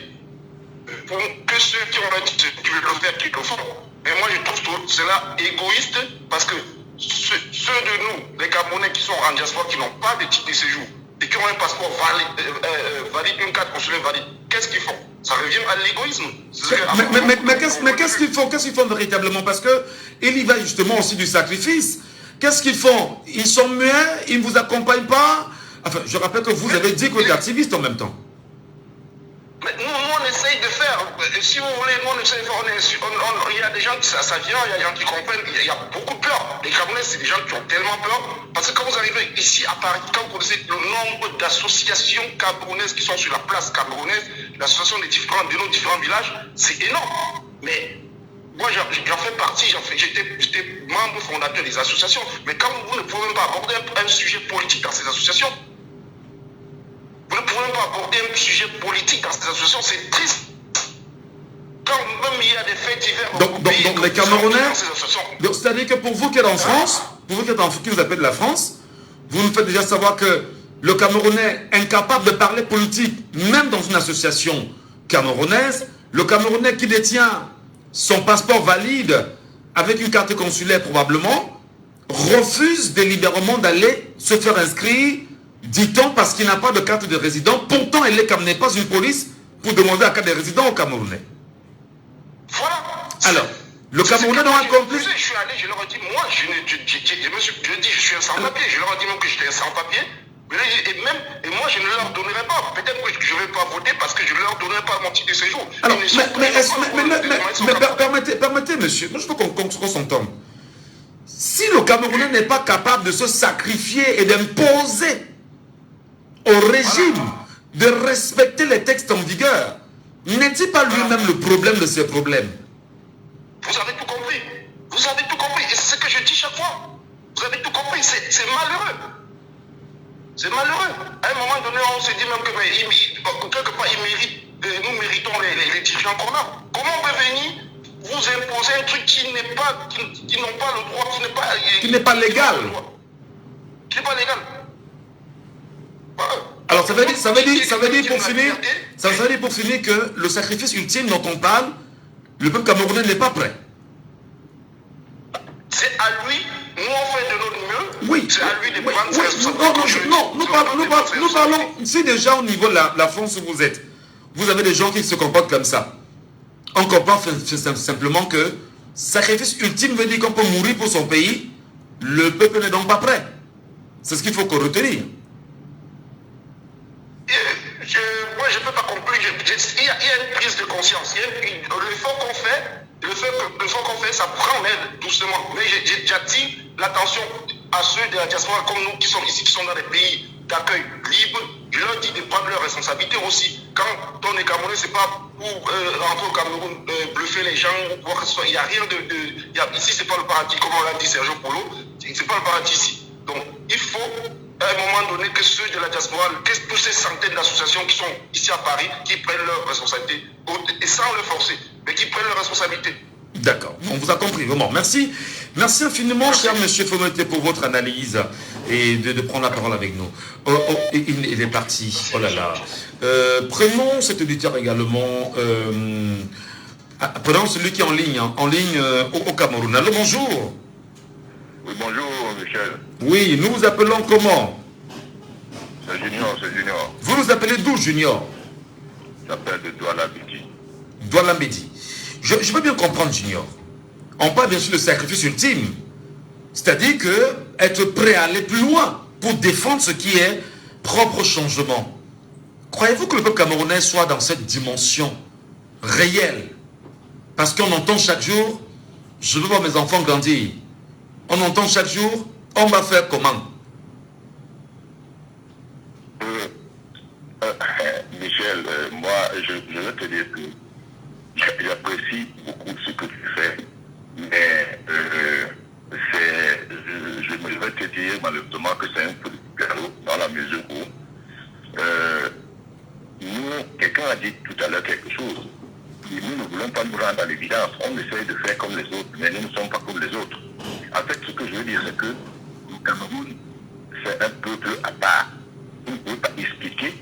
Pour que ceux qui ont un titre qui veulent le faire, qu'ils le font. Mais moi, je trouve tout cela égoïste, parce que ceux de nous, les Camerounais qui sont en diaspora, qui n'ont pas de titre de séjour, et qui ont un passeport valide, une carte consulaire valide, qu'est-ce qu'ils font? Ça revient à l'égoïsme. Mais qu'est-ce qu'ils font? Qu'est-ce qu'ils font véritablement? Parce qu'il y va justement aussi du sacrifice. Qu'est-ce qu'ils font? Ils sont muets, ils ne vous accompagnent pas. Enfin, je rappelle que vous avez dit que vous êtes activiste en même temps. Mais nous, on essaye de faire. Si vous voulez, nous, on essaye de faire. Il y a des gens qui ça vient, il y a des gens qui comprennent. Il y a beaucoup de peur. Les Camerounais, c'est des gens qui ont tellement peur. Parce que quand vous arrivez ici à Paris, quand vous connaissez le nombre d'associations camerounaises qui sont sur la place camerounaise, l'association de nos différents villages, c'est énorme. Mais moi, j'en fais partie, j'étais membre fondateur des associations. Mais quand vous ne pouvez pas aborder un sujet politique dans ces associations, vous ne pouvez pas aborder un sujet politique dans ces associations, c'est triste. Quand même il y a des faits divers. Donc les Camerounais, c'est-à-dire que pour vous qui êtes en France, pour vous qui vous appelez de la France, vous nous faites déjà savoir que le Camerounais incapable de parler politique, même dans une association camerounaise, le Camerounais qui détient son passeport valide, avec une carte consulaire probablement, refuse délibérément d'aller se faire inscrire, dit-on, parce qu'il n'a pas de carte de résident. Pourtant, l'ECAM n'est pas une police pour demander la carte de résident aux Camerounais. Voilà. Alors, le Camerounais doit accomplir... Je suis allé, je leur ai dit, moi, je suis un sans-papier. Je leur ai dit même que j'étais un sans-papier. Et moi, je ne leur donnerai pas. Peut-être que je ne vais pas voter parce que je ne leur donnerai pas mon titre de séjour. Alors, permettez, monsieur, moi je veux qu'on s'entende. Si le Camerounais n'est pas capable de se sacrifier et d'imposer au régime de respecter les textes en vigueur, n'est-il pas lui-même le problème de ces problèmes? Vous avez tout compris. Vous avez tout compris. Et c'est ce que je dis chaque fois. Vous avez tout compris. C'est malheureux. C'est malheureux. À un moment donné, on se dit même que quelque part, nous méritons les dirigeants qu'on a. Comment on peut venir vous imposer un truc qui n'ont pas le droit, qui n'est pas légal? Qui n'est pas légal. Alors ça veut dire pour finir que le sacrifice ultime dont on parle, le peuple camerounais n'est pas prêt. C'est à lui, nous on fait de notre mieux. Oui. C'est à lui de prendre ses responsabilités. Nous parlons, si déjà au niveau de la France où vous êtes, vous avez des gens qui se comportent comme ça. On comprend simplement que sacrifice ultime veut dire qu'on peut mourir pour son pays. Le peuple n'est donc pas prêt. C'est ce qu'il faut qu'on retenir. Moi, je ne peux pas conclure. Il y a une prise de conscience. L'effort qu'on fait, ça prend l'aide doucement. Mais j'attire l'attention à ceux de la diaspora comme nous qui sommes ici, qui sont dans des pays d'accueil libre. Je leur dis de prendre leurs responsabilités aussi. Quand on est Camerounais, c'est pas pour rentrer au Cameroun, bluffer les gens, ou quoi que ce soit. Il n'y a rien ici, c'est pas le paradis, comme on l'a dit Sergio Polo. C'est pas le paradis ici. Donc, il faut à un moment donné que ceux de la diaspora, que ces centaines d'associations qui sont ici à Paris, qui prennent leurs responsabilités, et sans le forcer, mais qui prennent leurs responsabilités. D'accord, on vous a compris, vraiment. Merci. Merci infiniment, cher monsieur Fometé, pour votre analyse et de prendre la parole avec nous. Il est parti. Oh là là. Prenons cet auditeur également. Prenons celui qui est en ligne au Cameroun. Allô, bonjour. Oui, bonjour, Michel. Oui, nous vous appelons comment? C'est Junior, c'est Junior. Vous nous appelez d'où, Junior? J'appelle de Douala Mbedi. Douala Mbedi. Je veux bien comprendre, Junior. On parle bien sûr de sacrifice ultime. C'est-à-dire que être prêt à aller plus loin pour défendre ce qui est propre au changement. Croyez-vous que le peuple camerounais soit dans cette dimension réelle? Parce qu'on entend chaque jour, je veux voir mes enfants grandir. On entend chaque jour, on va faire comment? Michel, moi, je veux te dire que j'apprécie beaucoup ce que tu fais, mais je vais te dire malheureusement que c'est un peu de galop dans la mesure où quelqu'un a dit tout à l'heure quelque chose. Et nous ne voulons pas nous rendre à l'évidence. On essaie de faire comme les autres, mais nous ne sommes pas comme les autres. En fait, ce que je veux dire, c'est que le Cameroun, c'est un peuple à part. On ne peut pas expliquer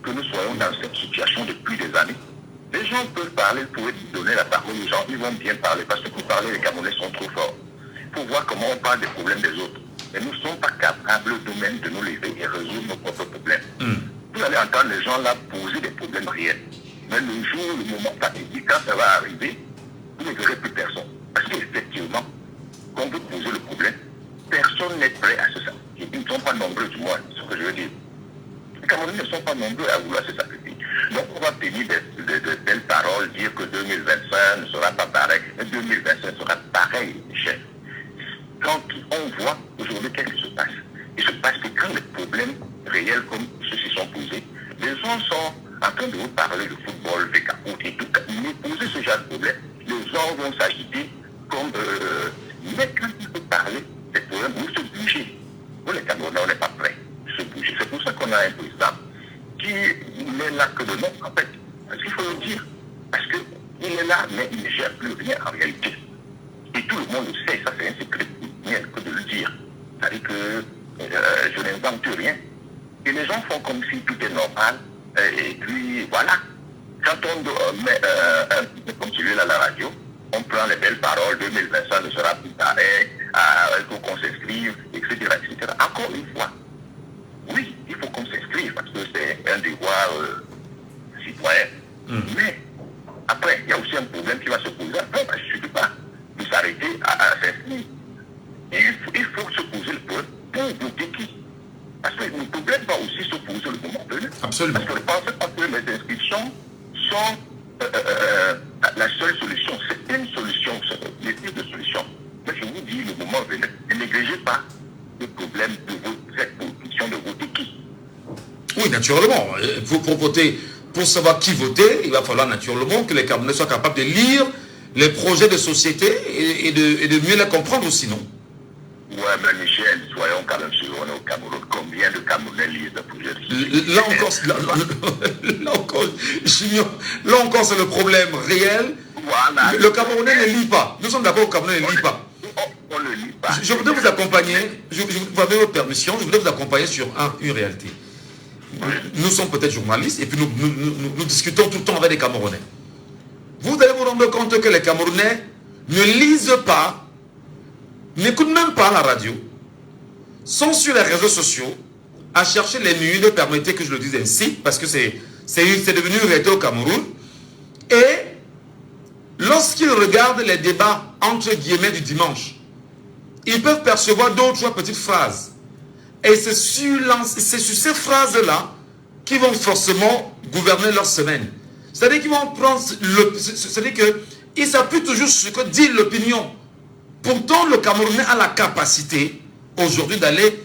que nous soyons dans cette situation depuis des années. Les gens peuvent parler, vous pouvez donner la parole aux gens, ils vont bien parler, parce que pour parler, les Camerounais sont trop forts. Il faut voir comment on parle des problèmes des autres. Mais nous ne sommes pas capables nous-mêmes de nous lever et résoudre nos propres problèmes. Vous allez entendre les gens là poser des problèmes réels. Mais le jour, le moment fatidique, quand ça va arriver, vous ne verrez plus personne. Parce qu'effectivement, quand vous posez le problème, personne n'est prêt à se sacrifier. Ils ne sont pas nombreux, du moins, c'est ce que je veux dire. Les Camerounais ne sont pas nombreux à vouloir se sacrifier. Donc on va tenir de belles paroles, dire que 2025 ne sera pas pareil. Mais 2025 sera pareil, Michel. Quand on voit aujourd'hui qu'est-ce qui se passe, il se passe que quand les problèmes réels comme ceux-ci sont posés, les gens sont en train de vous parler de football, de capote et tout. Mais poser ce genre de problème, les gens vont s'agiter comme... mais quand il faut parler des problèmes, vous se bougez. Vous les Camerounais, on n'est pas prêts de se bouger. C'est pour ça qu'on a un président qui n'est là que de nom, en fait. Parce qu'il faut le dire. Parce qu'il est là, mais il ne gère plus rien en réalité. Et tout le monde le sait, ça c'est un secret que de le dire. C'est-à-dire que je n'invente rien. Et les gens font comme si tout est normal. Et puis, voilà. Quand on met un petit peu comme celui-là à la radio, on prend les belles paroles, 2025 ne sera plus pareil, il faut qu'on s'inscrive, etc., etc. Encore une fois, oui, il faut qu'on s'inscrive parce que c'est un devoir citoyen. Mais après, il y a aussi un problème qui va se poser. Après, il ne suffit pas de s'arrêter à s'inscrire. Il faut se poser le problème pour voter qui? Parce que le problème va aussi se poser le moment venu. Absolument. Parce que ne pensez pas que les inscriptions sont la seule solution. C'est une solution, c'est une type de solution. Mais je vous dis, le moment venu, ne négligez pas le problème de cette position de voter qui. Oui, naturellement. Pour voter, pour savoir qui voter, il va falloir naturellement que les Camerounais soient capables de lire les projets de société et de mieux les comprendre aussi, non? Ouais, mais Michel, soyons quand même sûrs, on est au Cameroun. Combien de Camerounais lisent le projet de société? Là encore, c'est le problème réel. Voilà. Le Camerounais ne lit pas. Nous sommes d'accord, le Camerounais ne lit pas. On ne lit pas. Je voudrais vous accompagner, vous avez votre permission, je voudrais vous accompagner sur une réalité. Nous sommes peut-être journalistes et puis nous discutons tout le temps avec les Camerounais. Vous allez vous rendre compte que les Camerounais ne lisent pas, n'écoutent même pas la radio, sont sur les réseaux sociaux à chercher les nuls, permettez que je le dise ainsi, parce que c'est devenu une réalité au Cameroun. Et lorsqu'ils regardent les débats entre guillemets du dimanche, ils peuvent percevoir d'autres trois petites phrases. Et c'est sur ces phrases-là qu'ils vont forcément gouverner leur semaine. C'est-à-dire qu'ils vont prendre il s'appuie toujours sur ce que dit l'opinion. Pourtant, le Camerounais a la capacité aujourd'hui d'aller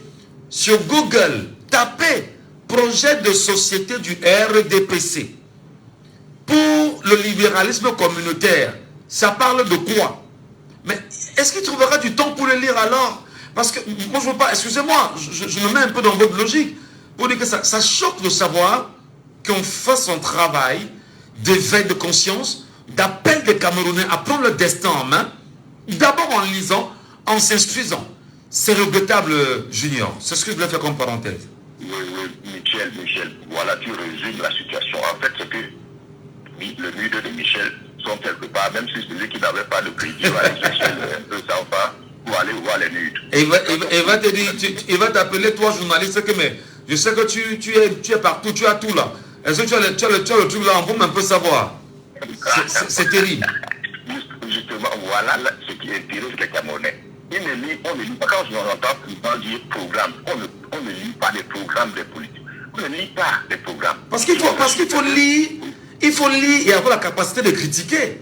sur Google, taper projet de société du RDPC pour le libéralisme communautaire. Ça parle de quoi? Mais est-ce qu'il trouvera du temps pour le lire alors? Parce que moi je veux pas, excusez-moi, je me mets un peu dans votre logique pour dire que ça choque de savoir qu'on fasse son travail d'éveil de conscience, d'appel des Camerounais à prendre le destin en main, d'abord en lisant, en s'instruisant. C'est regrettable, Junior. C'est ce que je voulais faire comme parenthèse. Oui, Michel, voilà, tu résumes la situation. En fait, c'est que le mur de Michel sont quelque part, même si celui qui n'avait pas de crédit va aller chercher un peu sans part pour aller voir les nudes. Et il va te dire, il va t'appeler toi journaliste, que mais je sais que tu es partout, tu as tout là. Est-ce que tu as le truc là, on peut un peu savoir. C'est terrible. Justement, voilà ce qui intéresse les Camerounais. On ne lit pas, quand on entend souvent dire programme, on ne lit pas les programmes des politiques. On ne lit pas les programmes. Parce qu'il faut lire, et avoir la capacité de critiquer.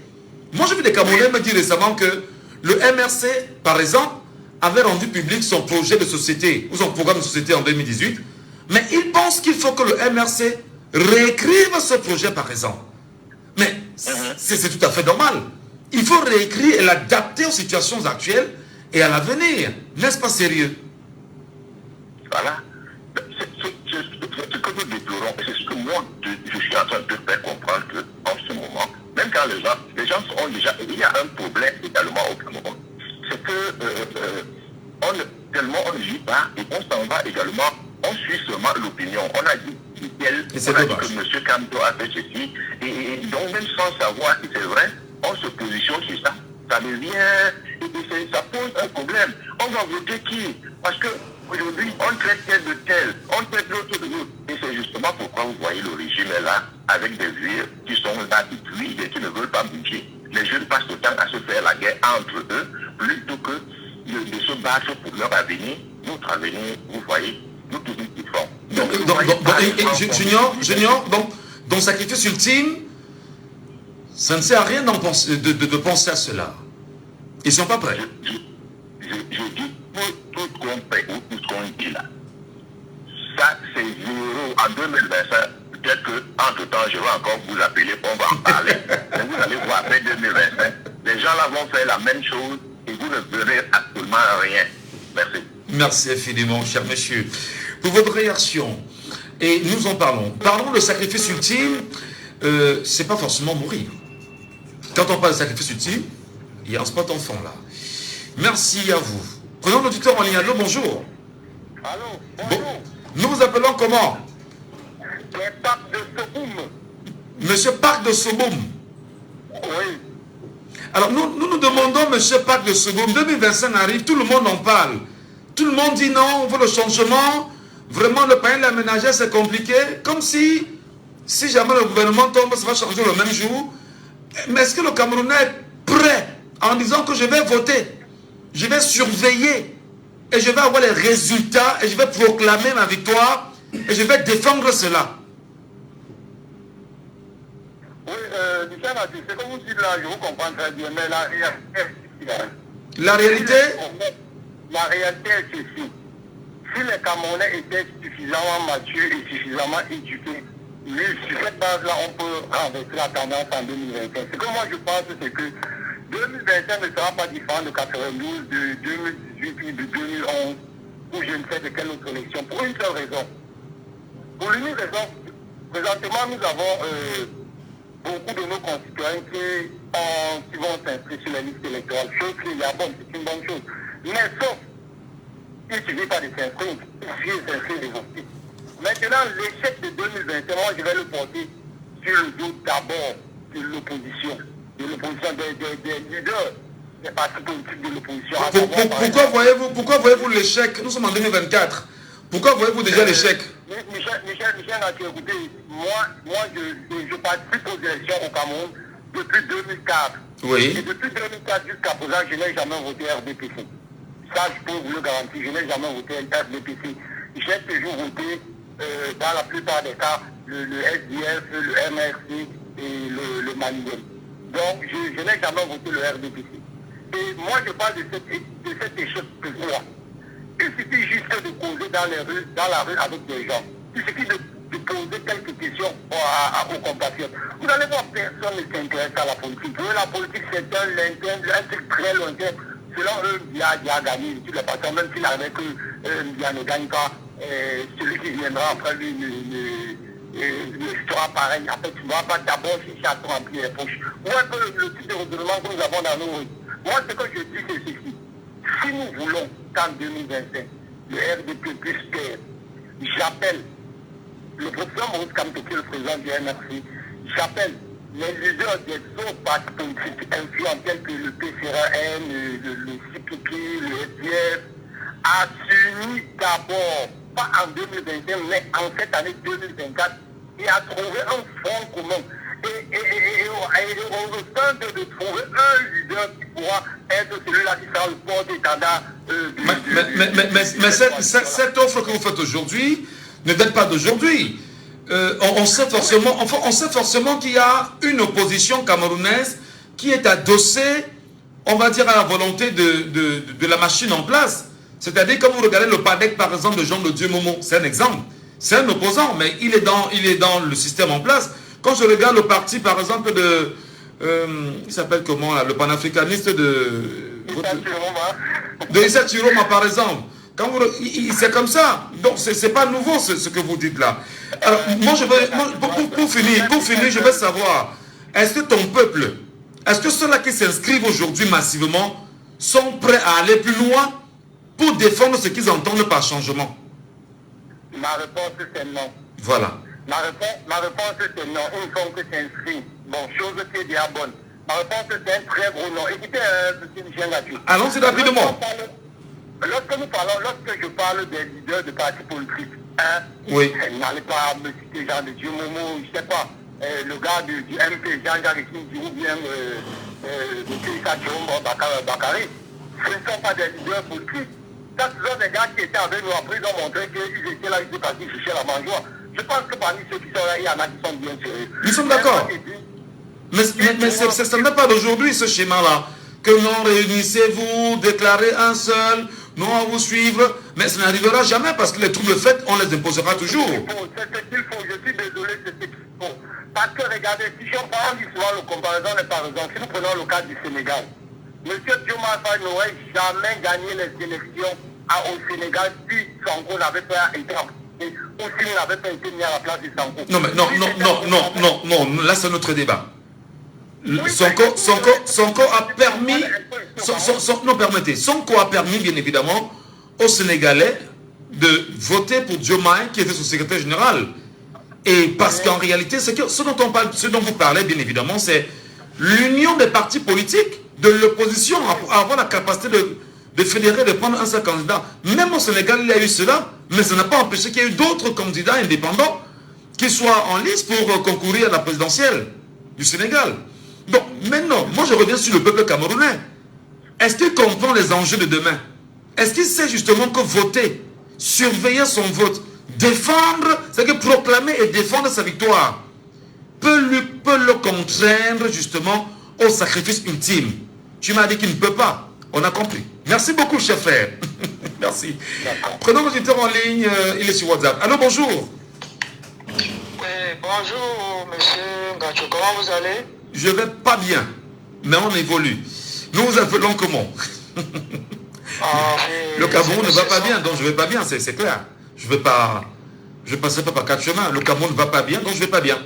Moi, j'ai vu des Camerounais me dire récemment que le MRC, par exemple, avait rendu public son projet de société, ou son programme de société en 2018, mais il pense qu'il faut que le MRC réécrive ce projet, par exemple. Mais c'est tout à fait normal. Il faut réécrire et l'adapter aux situations actuelles et à l'avenir. N'est-ce pas sérieux? Voilà. C'est ce que nous déplorons, et c'est ce que moi, je suis en train de faire comprendre qu'en ce moment, même quand les gens sont déjà... Il y a un problème également au Cameroun. C'est que tellement on ne lit pas, et on s'en va également, on suit seulement l'opinion. On a dit que M. Kamto a fait ceci, et donc même sans savoir si c'est vrai, on se positionne sur ça. Ça devient, ça pose un problème. On va voter qui? Parce que aujourd'hui, on traite tel de tel, on traite l'autre de l'autre. Et c'est justement pourquoi vous voyez le régime est là, avec des vieux qui sont là depuis et qui ne veulent pas bouger. Les jeunes passent le temps à se faire la guerre entre eux, plutôt que de se battre pour leur avenir. Notre avenir, vous voyez, nous tous nous font. Junior, donc sacrifice ultime, ça ne sert à rien de penser à cela. Ils ne sont pas prêts. Je dis tout ce qu'on fait ou tout ce qu'on dit là. Ça, c'est zéro. En 2025, peut-être qu'entre temps, je vais encore vous appeler, on va en parler. Mais vous allez voir, après 2025, les gens là vont faire la même chose et vous ne verrez absolument rien. Merci. Merci infiniment, cher monsieur, pour votre réaction. Et nous en parlons. Parlons de sacrifice ultime, c'est pas forcément mourir. Quand on parle de sacrifice ultime, il y a un spot enfant là. Merci à vous. Prenons l'auditeur en ligne. Allô, bonjour. Allô, bonjour. Nous vous appelons comment? Le Parc de Soboum. Monsieur Parc de Soboum. Oui. Alors nous demandons, monsieur Parc de Soboum, 2025 arrive, tout le monde en parle. Tout le monde dit non, on veut le changement. Vraiment, le pain de la ménagère, c'est compliqué. Comme si jamais le gouvernement tombe, ça va changer le même jour. Mais est-ce que le Camerounais est prêt en disant que je vais voter, je vais surveiller et je vais avoir les résultats et je vais proclamer ma victoire et je vais défendre cela? Oui, c'est comme vous dites là, je vous comprends très bien, mais la réalité est ceci. Si les Camerounais étaient suffisamment matures et suffisamment éduqués, sur cette base-là, on peut renverser la tendance en 2025. Ce que moi je pense, c'est que 2025 ne sera pas différent de 92, de 2018 ou de 2011, ou je ne sais de quelle autre élection, pour une seule raison. Pour l'unique raison, présentement, nous avons beaucoup de nos concitoyens qui vont s'inscrire sur les listes électorales, chose qui est bonne, c'est une bonne chose. Mais sauf, il ne suffit pas de s'inscrire, il suffit de s'inscrire et de voter. Maintenant, l'échec de 2021, moi je vais le porter sur le dos d'abord de l'opposition. Des leaders, des partis politiques de l'opposition. Pourquoi voyez-vous l'échec? Nous sommes en 2024. Pourquoi voyez-vous déjà l'échec? Michel, écoutez, moi je participe aux élections au Cameroun depuis 2004. Oui. Et depuis 2004 jusqu'à présent, je n'ai jamais voté RDPC. Ça, je peux vous le garantir, je n'ai jamais voté RDPC. J'ai toujours voté, dans la plupart des cas, le SDF, le MRC et le Malienne. Donc, je n'ai jamais voté le RDPC. Et moi, je parle de cet échec pour moi. Il suffit juste de causer dans la rue avec des gens. Il suffit de poser quelques questions aux compatriotes. Vous allez voir, personne ne s'intéresse à la politique. Pour eux, la politique, c'est un truc très lointain. Selon eux, il a gagné de toutes les façons, même s'il avait que Mbia ne gagne pas, celui qui viendra après lui sera pareil. En fait, tu ne vas pas d'abord chercher à te remplir les poches. Ou un peu le type de règlement que nous avons dans nos rues. Moi, ce que je dis, c'est ceci. Si nous voulons qu'en 2025, le RDP puisse faire, j'appelle le professeur Maurice Kamto, qui est le président du MRC, j'appelle les leaders des autres partis politiques influents tels que le PCRN, le CPP, le SDF, à s'unir d'abord, pas en 2021, mais en cette année 2024, et à trouver un front commun. Et on tente de trouver un leader qui pourra être celui-là qui sera le porte-étendard. Mais cette offre que vous faites aujourd'hui ne date pas d'aujourd'hui. On sait forcément qu'il y a une opposition camerounaise qui est adossée, on va dire, à la volonté de la machine en place. C'est-à-dire, quand vous regardez le PADEC, par exemple, de Jean de Dieu Momo, c'est un exemple. C'est un opposant, mais il est dans le système en place. Quand je regarde le parti, par exemple, il s'appelle comment, là, le panafricaniste de Issa Chiroma, par exemple. C'est comme ça. Donc, c'est pas nouveau ce que vous dites là. Alors, moi, pour finir, je veux savoir, est-ce que ton peuple, est-ce que ceux-là qui s'inscrivent aujourd'hui massivement sont prêts à aller plus loin pour défendre ce qu'ils entendent par changement? Ma réponse, c'est non. Voilà. Ma réponse, c'est non. Ils ne font que s'inscrire. Bon, chose qui est bien bonne. Ma réponse, c'est un très gros non. Écoutez, M. Michel Gattu. Allons-y rapidement. Lorsque je parle des leaders de partis politiques, oui. N'allez pas me citer Jean de Dieu Momo, je ne sais pas, le gars du MP, Jean-Jacques Kindi, ou bien de Issa Chiroma Bakary, ce ne sont pas des leaders politiques. Ça, ce sont des gars qui étaient avec nous après, ils ont montré qu'ils étaient là, ils étaient partis chercher la mangeoire. Je pense que parmi ceux qui sont là, il y en a qui sont bien sérieux. Nous sommes d'accord. Mais ce n'est pas d'aujourd'hui ce schéma-là. Que non, réunissez-vous, déclarez un seul, non à vous suivre. Mais ça n'arrivera jamais parce que les troubles faits, on les imposera toujours. C'est ce qu'il faut, je suis désolé, c'est ce qu'il faut. Parce que regardez, si je prends l'histoire, le comparaison n'est pas raison. Si nous prenons le cas du Sénégal, M. Diomaye Faye n'aurait jamais gagné les élections au Sénégal si Sanko n'avait pas été appliqué ou s'il n'avait pas été mis à la place de Sanko. Non, là c'est notre débat. Sonko a permis, Sonko a permis bien évidemment aux Sénégalais de voter pour Diomaye qui était son secrétaire général. Et parce qu'en réalité, ce dont vous parlez bien évidemment, c'est l'union des partis politiques de l'opposition à avoir la capacité de fédérer, de prendre un seul candidat. Même au Sénégal, il y a eu cela, mais ça n'a pas empêché qu'il y ait eu d'autres candidats indépendants qui soient en lice pour concourir à la présidentielle du Sénégal. Donc maintenant, moi je reviens sur le peuple camerounais. Est-ce qu'il comprend les enjeux de demain? Est-ce qu'il sait justement que voter, surveiller son vote, défendre, c'est que proclamer et défendre sa victoire peut le contraindre justement au sacrifice ultime? Tu m'as dit qu'il ne peut pas. On a compris. Merci beaucoup, chef frère. Merci. Prenons l'auditeur en ligne, il est sur WhatsApp. Allô, bonjour. Bonjour, monsieur Gatcho. Comment vous allez? Je vais pas bien, mais on évolue. Nous vous appelons comment? Le Cameroun ne va pas bien, donc je vais pas bien, c'est clair. Je passerai pas par quatre chemins. Le Cameroun ne va pas bien, donc je vais pas bien.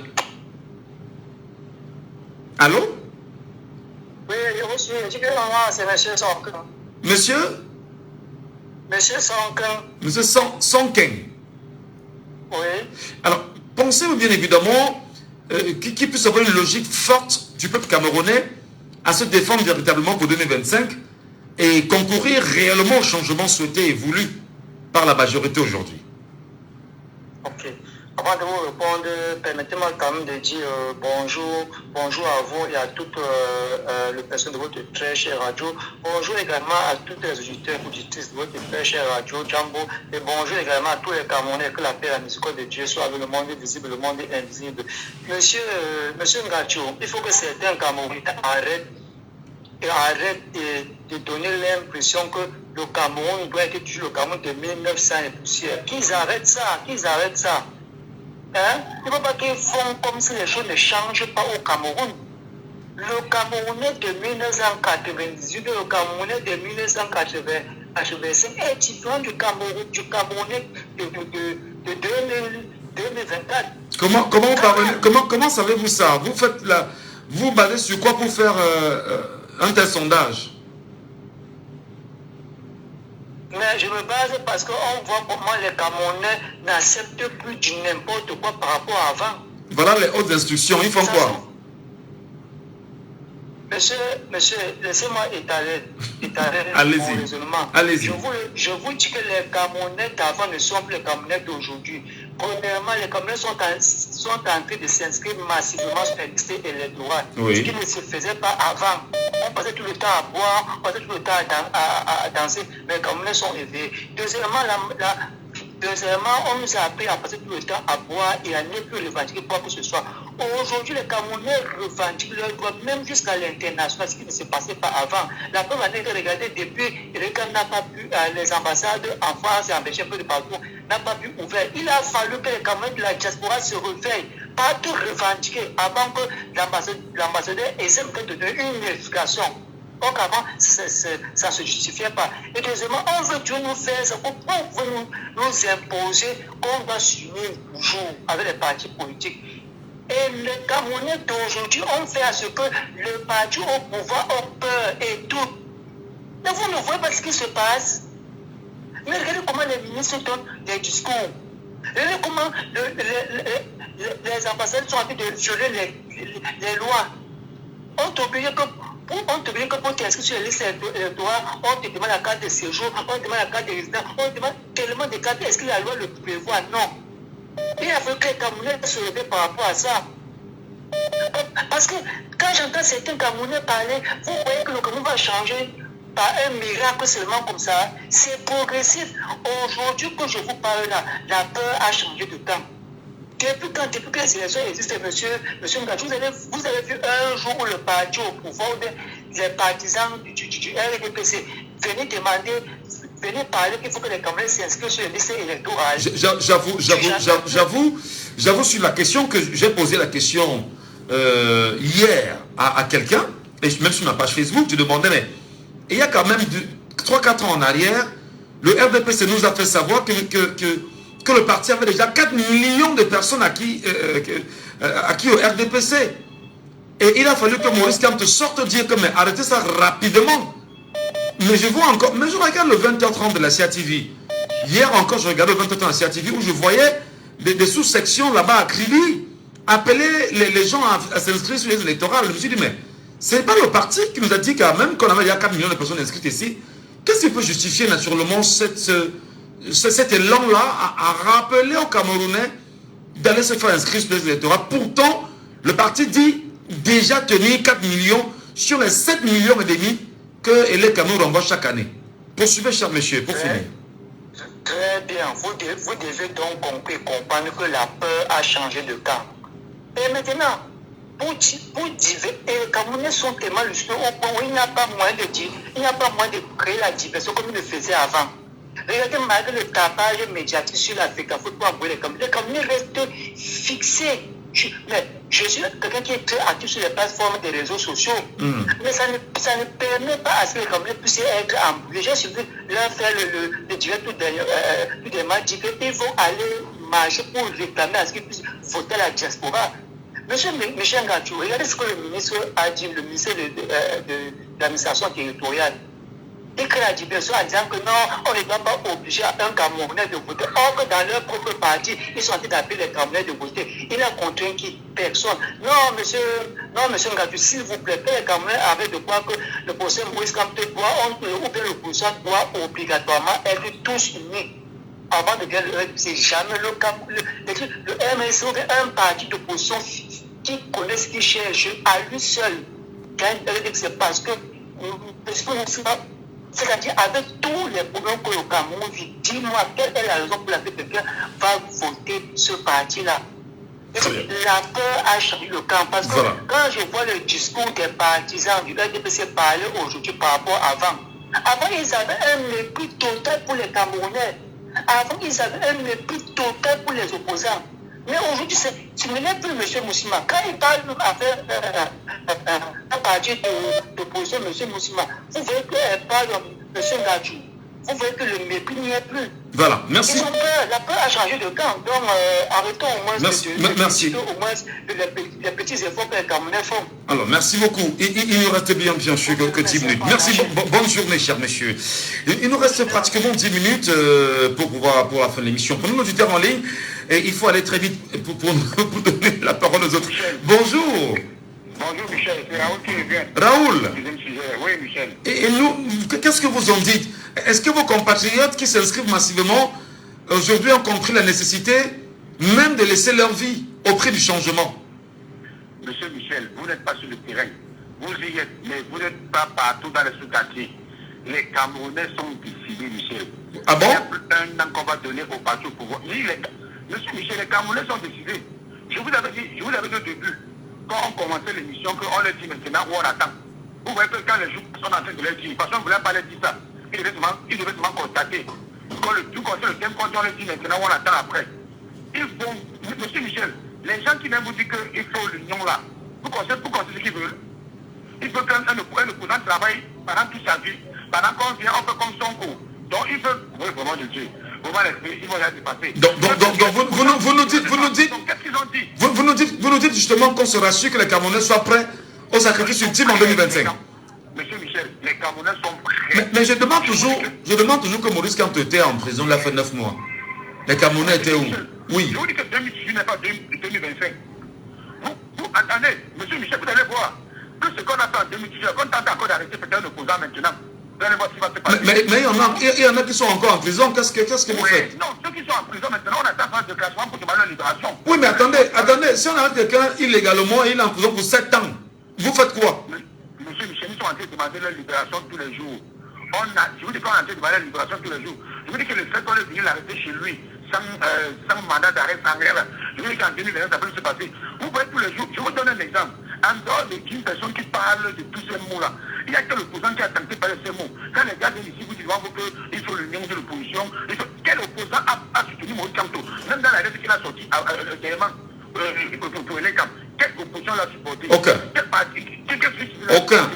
Allô? Oui, c'est monsieur Sonkin. Monsieur? Monsieur Sonkin. Monsieur Sonkin. Oui. Alors, pensez-vous bien évidemment qu'il puisse avoir une logique forte du peuple camerounais à se défendre véritablement pour 2025 et concourir réellement au changement souhaité et voulu par la majorité aujourd'hui. Ok. Avant de vous répondre, permettez-moi quand même de dire bonjour à vous et à toute le personnel de votre très chère radio. Bonjour également à tous les auditeurs et auditrices de votre très chère radio, Djambo. Et bonjour également à tous les Camerounais, que la paix et la miséricorde de Dieu soit avec le monde visible, le monde invisible. Monsieur Ngacho, il faut que certains Camerounais arrêtent de donner l'impression que le Cameroun doit être toujours le Cameroun de 1900 et poussière. Qu'ils arrêtent ça. Hein? Il ne faut pas qu'ils font comme si les choses ne changent pas au Cameroun. Le Camerounais de 1998, le Camerounais de 1985 est différent du Camerounais de 2024. Comment savez-vous ça? Vous basez sur quoi pour faire un tel sondage? Mais je me base parce qu'on voit comment les Camerounais n'acceptent plus du n'importe quoi par rapport à avant. Voilà les hautes instructions, ils font quoi? Monsieur, laissez-moi étaler mon raisonnement. Allez-y. Je vous dis que les Camerounais d'avant ne sont plus les Camerounais d'aujourd'hui. Premièrement, les Camerounais sont en train de s'inscrire massivement sur les listes électorales. Oui. Ce qui ne se faisait pas avant. On passait tout le temps à boire, on passait tout le temps à danser, mais les Camerounais sont éveillés. Deuxièmement, on nous a appris à passer tout le temps à boire et à ne plus revendiquer quoi que ce soit. Aujourd'hui, les Camerounais revendiquent leurs droits, même jusqu'à l'international, ce qui ne se passait pas avant. La preuve en est que, regardez, depuis, n'a pas pu, les ambassades en France et en Belgique, un peu de partout, n'a pas pu ouvrir. Il a fallu que les Camerounais de la diaspora se réveillent, pas tout revendiquer, avant que l'ambassadeur essaie de donner une explication. Donc avant, ça ne se justifiait pas. Et deuxièmement, on veut toujours nous faire ça. Pourquoi on veut nous imposer qu'on doit s'unir toujours avec les partis politiques? Et les Camerounais d'aujourd'hui ont fait à ce que le parti au pouvoir a peur et tout. Mais vous ne voyez pas ce qui se passe. Mais regardez comment les ministres donnent des discours. Regardez comment les ambassadeurs sont en train de violer les lois. On t'oblige que pour t'inscrire sur les listes électorales, on te demande la carte de séjour, on te demande la carte de résidence, on te demande tellement de cartes. Est-ce que la loi le prévoit? Non. Il a fallu que les Camerounais se réveillent par rapport à ça. Parce que quand j'entends certains Camerounais parler, vous voyez que le Cameroun va changer par un miracle seulement comme ça. C'est progressif. Aujourd'hui que je vous parle là, la peur a changé de temps. Depuis que les élections existent, monsieur Ngacho, vous avez vu un jour où le parti au pouvoir, les partisans du RDPC venaient parler qu'il faut que les Camerounais s'inscrivent sur les listes électorales. J'avoue sur la question que j'ai posé la question hier à quelqu'un, et même sur ma page Facebook, je demandais, mais il y a quand même 3-4 ans en arrière, le RDPC nous a fait savoir que le parti avait déjà 4 millions de personnes acquis au RDPC. Et il a fallu que Maurice Kamto sorte dire que mais arrêtez ça rapidement. Mais je vois encore, mais je regarde le 20h30 de la CATV. Hier encore, je regardais le 20h30 de la CATV où je voyais des sous-sections là-bas à Kribi appeler les gens à s'inscrire sur les électorales. Je me suis dit, mais ce n'est pas le parti qui nous a dit quand même qu'on avait déjà 4 millions de personnes inscrites ici. Qu'est-ce qui peut justifier naturellement cet élan-là à rappeler aux Camerounais d'aller se faire inscrire sur les électorats? Pourtant, le parti dit déjà tenir 4 millions sur les 7 millions et demi que les Cameroun renvoient chaque année. Poursuivez, cher monsieur, pour finir. Très bien. Vous devez donc comprendre que la peur a changé de camp. Et maintenant, les Camerounais sont tellement lucides au point où il n'y a pas moyen de créer la diversion comme ils le faisaient avant. Regardez, malgré le tapage médiatique sur l'Afrique, les Camerounais restent fixés. Je suis quelqu'un qui est très actif sur les plateformes des réseaux sociaux, mais ça ne permet pas à ce que les Camerounais puissent être embrouillés. J'ai suivi leur faire le direct tout dernièrement, dit qu'ils vont aller marcher pour réclamer à ce qu'ils puissent voter à la diaspora. Monsieur Ngacho, regardez ce que le ministre a dit, le ministre de l'administration territoriale. Et que la diversion en disant que non, on ne doit pas obliger un Camerounais de voter. Or que dans leur propre parti, ils sont en train d'appeler les Camerounais de voter. Il n'a contraint qui? Personne. Non, monsieur Ngacho, s'il vous plaît, que les Camerounais avaient de quoi que le procès Maurice Kamto doit, ou bien le procès doit obligatoirement être tous unis. avant de devenir le c'est jamais le cas. Le MSC est un parti d'opposition qui connaît ce qu'il cherche à lui seul. C'est parce que c'est-à-dire avec tous les problèmes que le Cameroun vit, dis-moi quelle est la raison pour laquelle quelqu'un va voter ce parti-là. La peur a changé le camp parce que quand je vois le discours des partisans du RDPC parler aujourd'hui par rapport à avant, ils avaient un mépris total pour les Camerounais. Avant, ils avaient un mépris total pour les opposants. Mais aujourd'hui, tu ne l'es plus, M. Moussima. Quand il parle avec un parti d'opposition, M. Moussima, vous voyez qu'elle parle de M. Gadjou. Vous voyez que le mépris n'y est plus. Voilà, merci. Ils ont peur, la peur a changé de camp. Donc, arrêtons au moins merci. Au moins les petits efforts que les Camerounais font. Alors, merci beaucoup. Il nous reste bien sûr que 10 minutes. Merci, bonne journée, cher monsieur. Il nous reste pratiquement 10 minutes pour la fin de l'émission. Pour nos auditeurs en ligne, et il faut aller très vite pour donner la parole aux autres. Bonjour. Bonjour Michel, c'est Raoul qui vient. Raoul. Oui, Michel. Et nous, qu'est-ce que vous en dites? Est-ce que vos compatriotes qui s'inscrivent massivement aujourd'hui ont compris la nécessité même de laisser leur vie au prix du changement? Monsieur Michel, vous n'êtes pas sur le terrain. Vous y êtes, mais vous n'êtes pas partout dans les sous-quartiers. Les Camerounais sont décidés, Michel. Ah bon? Il y a plus d'un an qu'on va donner au parti au pouvoir. Monsieur Michel, les Camerounais sont décidés. Je vous avais dit au début, quand on commençait l'émission, qu'on leur dit maintenant où on attend. Vous voyez que quand les gens sont en train de leur dire, parce qu'on ne voulait pas leur dire ça, ils devaient seulement constater. Quand le thème, quand on leur dit maintenant où on attend après. Monsieur Michel, les gens qui viennent vous dire qu'il faut l'union là, vous constatez ce qu'ils veulent. Ils veulent qu'un opposant travaille pendant toute sa vie, pendant qu'on vient, on fait comme son cours. Donc ils veulent, oui, vraiment de Dieu. Ils vont la dépasser. Donc vous nous dites justement qu'on se rassure que les Camerounais soient prêts au sacrifice ultime en 2025. Monsieur Michel, les Camerounais sont prêts. Mais je demande toujours que Maurice Kamto était en prison, il a fait 9 mois. Les Camerounais étaient où? Oui. Je vous dis que 2018 n'est pas 2025. Vous attendez, monsieur Michel, vous allez voir que ce qu'on a fait en 2018, qu'on tente encore d'arrêter peut-être un opposant maintenant. Mais il y en a qui sont encore en prison. Qu'est-ce que vous faites? Non, ceux qui sont en prison maintenant, on attend un déclassement pour demander la libération. Oui, mais attendez, si on arrête quelqu'un illégalement et il est en prison pour 7 ans, vous faites quoi? Monsieur Michel, ils sont en train de demander leur libération tous les jours. Je vous dis qu'on est en train de demander la libération tous les jours. Je vous dis que le fait qu'on est venu l'arrêter chez lui, sans mandat d'arrêt, sans rien, je vous dis qu'en 2020, ça peut se passer. Vous voyez tous les jours, je vous donne un exemple. En dehors d'une personne qui parle de tous ces mots-là, il n'y a que l'opposant qui a tenté de parler de ces mots. Quand les gars viennent ici, vous dites qu'il faut l'union de l'opposition. Quel opposant a soutenu Maurice Kamto? Même dans la lettre qu'il a sortie pour les camps, quelle opposition l'a supporté? Aucun. Quel parti? Aucun.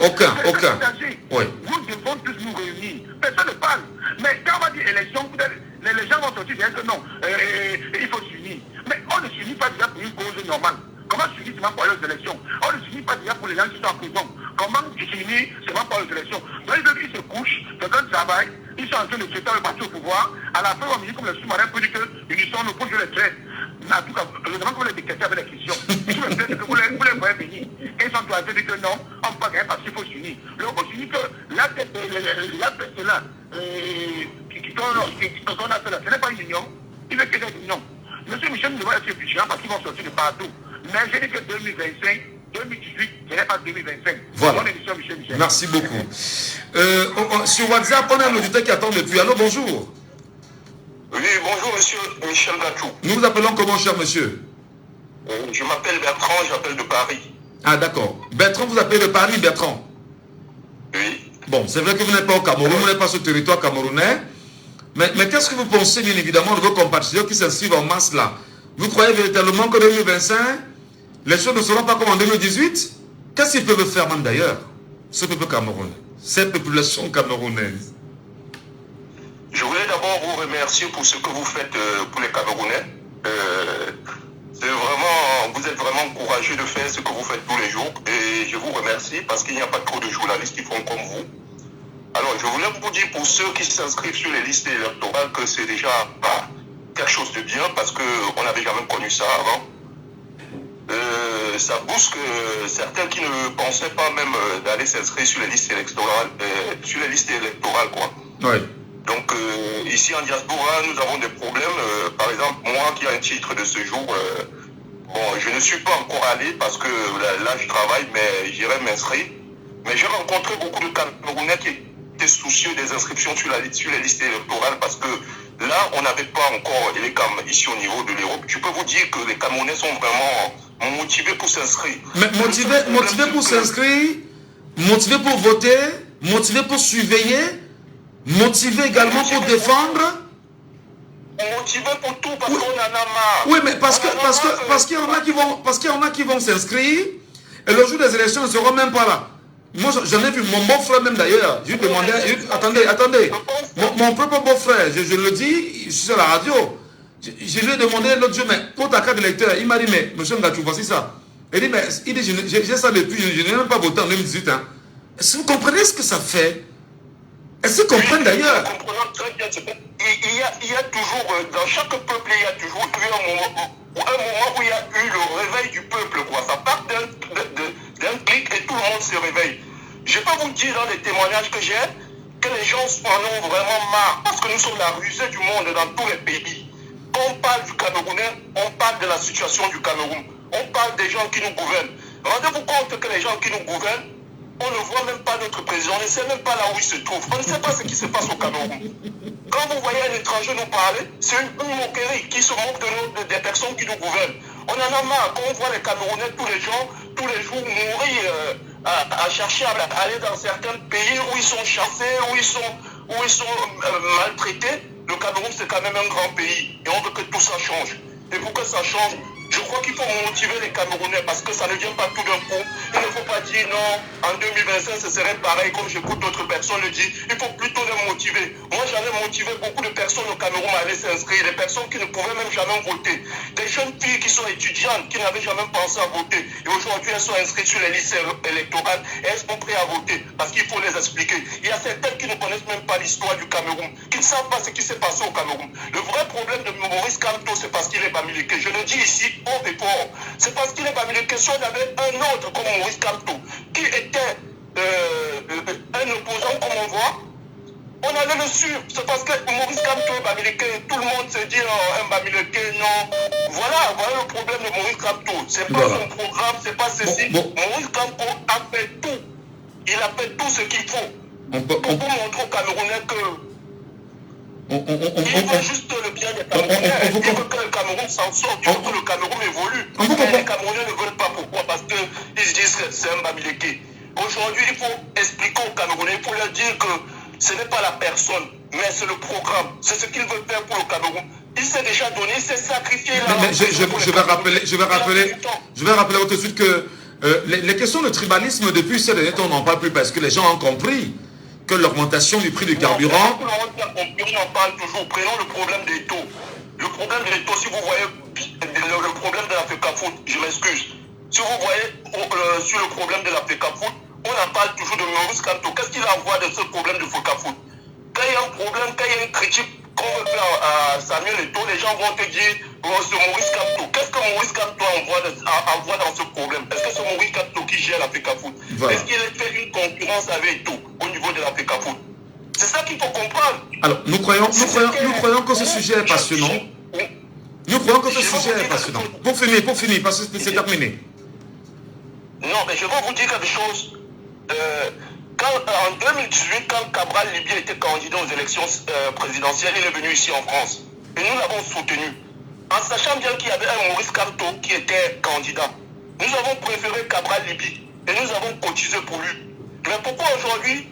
Oui. Nous devons tous nous réunir. Personne ne parle. Mais quand on va dire élection, les gens vont sortir dire que non, il faut s'unir. Mais on ne s'unit pas déjà pour une cause normale. Comment s'unir seulement pour les élections? On ne s'unit pas déjà pour les gens qui sont en prison. Comment s'unir seulement pour les élections? Donc ils se couchent, quelqu'un travaille, ils sont en train de souhaiter le parti au pouvoir. À la fin, on me dit comme le sous-marin peut dire que l'unison nous pose les traits. En tout cas, je demande que vous les décaissez avec les questions. Si vous me que vous les voyez venir, et ils sont tous à dire que non, on ne peut pas gagner parce qu'il faut s'unir. Le faut s'unir que la tête c'est là, qu'on a fait là, ce n'est pas une union, il veut que c'est une union. Monsieur Michel devrait être vigilant parce qu'ils vont sortir de partout. Mais j'ai dit que 2025, 2018, ce n'est pas 2025. Voilà. Émission, Michel. Merci beaucoup. Sur WhatsApp, on a un auditeur qui attend depuis. Allô, bonjour. Oui, bonjour, monsieur Michel Gadjou. Nous vous appelons comment, cher monsieur? Je m'appelle Bertrand, j'appelle de Paris. Ah, d'accord. Bertrand, vous appelez de Paris, Bertrand? Oui. Bon, c'est vrai que vous n'êtes pas au Cameroun, vous n'êtes pas sur le territoire camerounais. Mais qu'est-ce que vous pensez, bien évidemment, de vos compatriotes qui s'inscrivent en masse là? Vous croyez véritablement que 2025, les choses ne seront pas comme en 2018? Qu'est-ce qu'ils peuvent faire, même d'ailleurs, ce peuple camerounais, cette population camerounaise? Je voulais d'abord vous remercier pour ce que vous faites pour les Camerounais. Vous êtes vraiment courageux de faire ce que vous faites tous les jours. Et je vous remercie parce qu'il n'y a pas trop de journalistes qui font comme vous. Alors, je voulais vous dire pour ceux qui s'inscrivent sur les listes électorales que c'est déjà quelque chose de bien parce qu'on n'avait jamais connu ça avant. Ça bousque certains qui ne pensaient pas même d'aller s'inscrire sur les listes électorales, quoi. Oui. Donc, que ici en diaspora, nous avons des problèmes. Par exemple, moi qui ai un titre de séjour, bon, je ne suis pas encore allé parce que là je travaille, mais j'irai m'inscrire. Mais j'ai rencontré beaucoup de Camerounais qui étaient soucieux des inscriptions sur les listes électorales parce que là, on n'avait pas encore les CAM ici au niveau de l'Europe. Je peux vous dire que les Camerounais sont vraiment motivés pour s'inscrire. Mais motivés pour s'inscrire, motivés pour voter, motivés pour surveiller, motivés également pour défendre. Motivés pour tout parce qu'on en a marre. Oui, mais parce qu'il y en a qui vont s'inscrire et le jour des élections, ils ne seront même pas là. Moi, j'en ai vu, mon beau-frère même d'ailleurs, je lui demandais, attendez, mon propre beau-frère, je le dis, je suis sur la radio, je lui ai demandé l'autre jour, mais pour ta carte d'électeur, il m'a dit, mais monsieur Ngatou, voici ça. Il dit, j'ai ça depuis, je n'ai même pas voté en 2018. Hein. Est-ce que vous comprenez ce que ça fait? Est-ce qu'ils comprennent d'ailleurs? Il y a toujours, dans chaque peuple, il y a toujours eu un moment où il y a eu le réveil du peuple, quoi. Ça part d'un clic et tout le monde se réveille. Je peux vous dire dans les témoignages que j'ai, que les gens en ont vraiment marre, parce que nous sommes la rusée du monde dans tous les pays. Quand on parle du Camerounais, on parle de la situation du Cameroun. On parle des gens qui nous gouvernent. Rendez-vous compte que les gens qui nous gouvernent, on ne voit même pas notre président, on ne sait même pas là où il se trouve. On ne sait pas ce qui se passe au Cameroun. Quand vous voyez un étranger nous parler, c'est une moquerie qui se moque des personnes qui nous gouvernent. On en a marre quand on voit les Camerounais tous les jours mourir à chercher à aller dans certains pays où ils sont chassés, où ils sont maltraités. Le Cameroun, c'est quand même un grand pays et on veut que tout ça change. Et pour que ça change, je crois qu'il faut motiver les Camerounais parce que ça ne vient pas tout d'un coup. Il ne faut pas dire non, en 2025 ce serait pareil comme j'écoute d'autres personnes le dire. Il faut plutôt les motiver. Moi j'avais motivé beaucoup de personnes au Cameroun à aller s'inscrire, des personnes qui ne pouvaient même jamais voter. Des jeunes filles qui sont étudiantes, qui n'avaient jamais pensé à voter. Et aujourd'hui elles sont inscrites sur les listes électorales et elles sont prêtes à voter parce qu'il faut les expliquer. Il y a certaines qui ne connaissent même pas l'histoire du Cameroun, qui ne savent pas ce qui s'est passé au Cameroun. Le vrai problème de Maurice Kamto, c'est parce qu'il est bamileke. Je le dis ici haut et fort. C'est parce qu'il est bamileke. Si on avait un autre comme Maurice Kamto, qui était un opposant comme on voit, on allait le suivre. C'est parce que Maurice Kamto est bamileke. Tout le monde se dit un bamileke, non. Voilà le problème de Maurice Kamto. C'est pas son programme, c'est pas ceci. Maurice Kamto a fait tout. Il a fait tout ce qu'il faut. Pour montrer aux Camerounais que il veut juste le bien des Camerounais. Il veut que le Cameroun s'en sorte, il veut que le Cameroun évolue. Mais les Camerounais ne veulent pas. Pourquoi? Parce qu'ils se disent que c'est un bamileke. Aujourd'hui, il faut expliquer aux Camerounais, il faut leur dire que ce n'est pas la personne, mais c'est le programme. C'est ce qu'il veut faire pour le Cameroun. Il s'est déjà donné, il s'est sacrifié. Je vais rappeler tout de suite que les questions de tribalisme, depuis ces derniers temps, on n'en parle plus parce que les gens ont compris que l'augmentation du prix du carburant... On en parle toujours. Prenons le problème des taux. Le problème des taux, si vous voyez le problème de la FECAFOOT, je m'excuse. Si vous voyez sur le problème de la FECAFOOT, on en parle toujours de Maurice Kamto. Qu'est-ce qu'il envoie de ce problème de FECAFOOT? Quand il y a un problème, quand il y a une critique qu'on veut faire à Samuel Eto'o, les gens vont te dire c'est Maurice Kamto. Qu'est-ce que Maurice Kamto envoie dans ce problème? Est-ce que c'est Maurice Kamto qui gère la FECAFOOT? Est-ce qu'il fait une concurrence avec Eto'o au niveau de la FECAFOOT? C'est ça qu'il faut comprendre. Alors, nous croyons que ce sujet est passionnant. Nous croyons que ce sujet est passionnant. Pour finir, parce que c'est terminé. Non, mais je vais vous dire quelque chose. En 2018, quand Cabral Libye était candidat aux élections présidentielles, il est venu ici en France. Et nous l'avons soutenu. En sachant bien qu'il y avait un Maurice Kamto qui était candidat. Nous avons préféré Cabral Libye. Et nous avons cotisé pour lui. Mais pourquoi aujourd'hui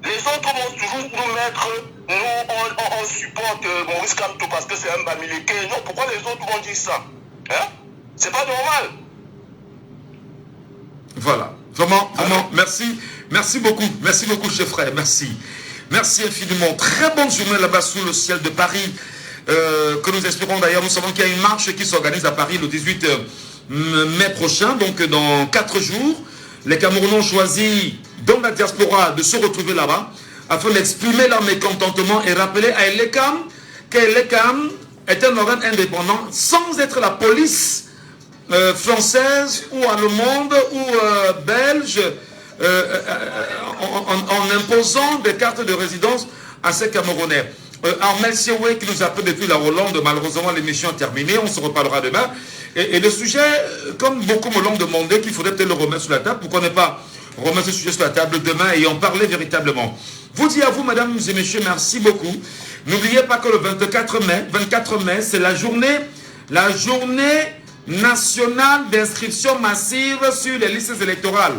les autres vont toujours nous mettre, on supporte Maurice Kamto parce que c'est un bamileke. Non, pourquoi les autres vont dire ça? Hein? C'est pas normal. Voilà. Vraiment, merci beaucoup, chef frère, merci infiniment. Très bonne journée là-bas sous le ciel de Paris, que nous espérons d'ailleurs. Nous savons qu'il y a une marche qui s'organise à Paris le 18 mai prochain, donc dans 4 jours. Les Camerounais ont choisi dans la diaspora de se retrouver là-bas afin d'exprimer leur mécontentement et rappeler à Elekam qu'Elekam est un organe indépendant sans être la police française ou allemande ou belge en imposant des cartes de résidence à ces Camerounais. Armel Sioué qui nous appelle depuis la Hollande, malheureusement l'émission est terminée, on se reparlera demain. Et le sujet, comme beaucoup me l'ont demandé, qu'il faudrait peut-être le remettre sur la table, pourquoi ne pas remettre ce sujet sur la table demain et en parler véritablement. Vous dis à vous, mesdames et messieurs, merci beaucoup. N'oubliez pas que le 24 mai, c'est la journée nationale d'inscription massive sur les listes électorales.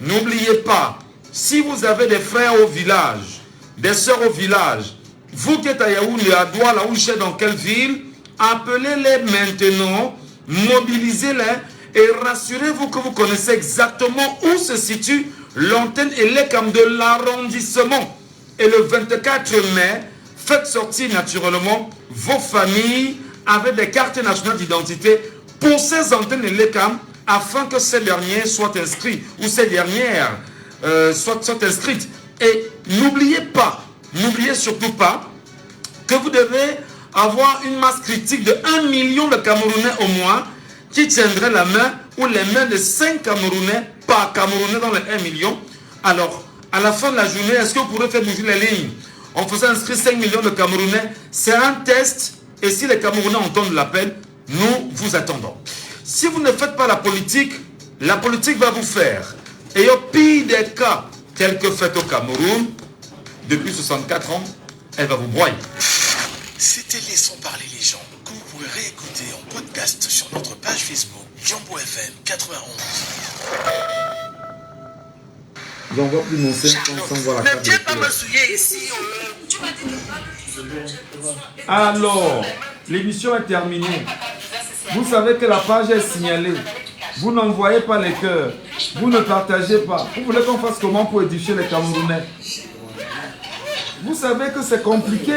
N'oubliez pas, si vous avez des frères au village, des sœurs au village, vous qui êtes à Yaoundé, à Douala, ou je sais dans quelle ville, appelez-les maintenant, mobilisez-les et rassurez-vous que vous connaissez exactement où se situe l'antenne Elecam de l'arrondissement. Et le 24 mai, faites sortir naturellement vos familles avec des cartes nationales d'identité pour ces antennes Elecam afin que ces derniers soient inscrits ou ces dernières soient inscrites. Et n'oubliez pas, n'oubliez surtout pas que vous devez avoir une masse critique de 1 million de Camerounais au moins qui tiendrait la main ou les mains de 5 Camerounais par Camerounais dans les 1 million. Alors, à la fin de la journée, est-ce que vous pourrez faire bouger les lignes en faisant inscrire 5 millions de Camerounais? C'est un test et si les Camerounais entendent l'appel, nous vous attendons. Si vous ne faites pas la politique va vous faire. Et au pire des cas, tel que fait au Cameroun, depuis 64 ans, elle va vous broyer. C'était Laissons parler les gens, que vous pouvez réécouter en podcast sur notre page Facebook Jambo FM 91. J'envoie plus mon sein sans voir la carte. Ne viens pas me souiller ici. Alors, l'émission est terminée. Vous savez que la page est signalée. Vous n'envoyez pas les cœurs. Vous ne partagez pas. Vous voulez qu'on fasse comment pour édifier les Camerounais? Vous savez que c'est compliqué.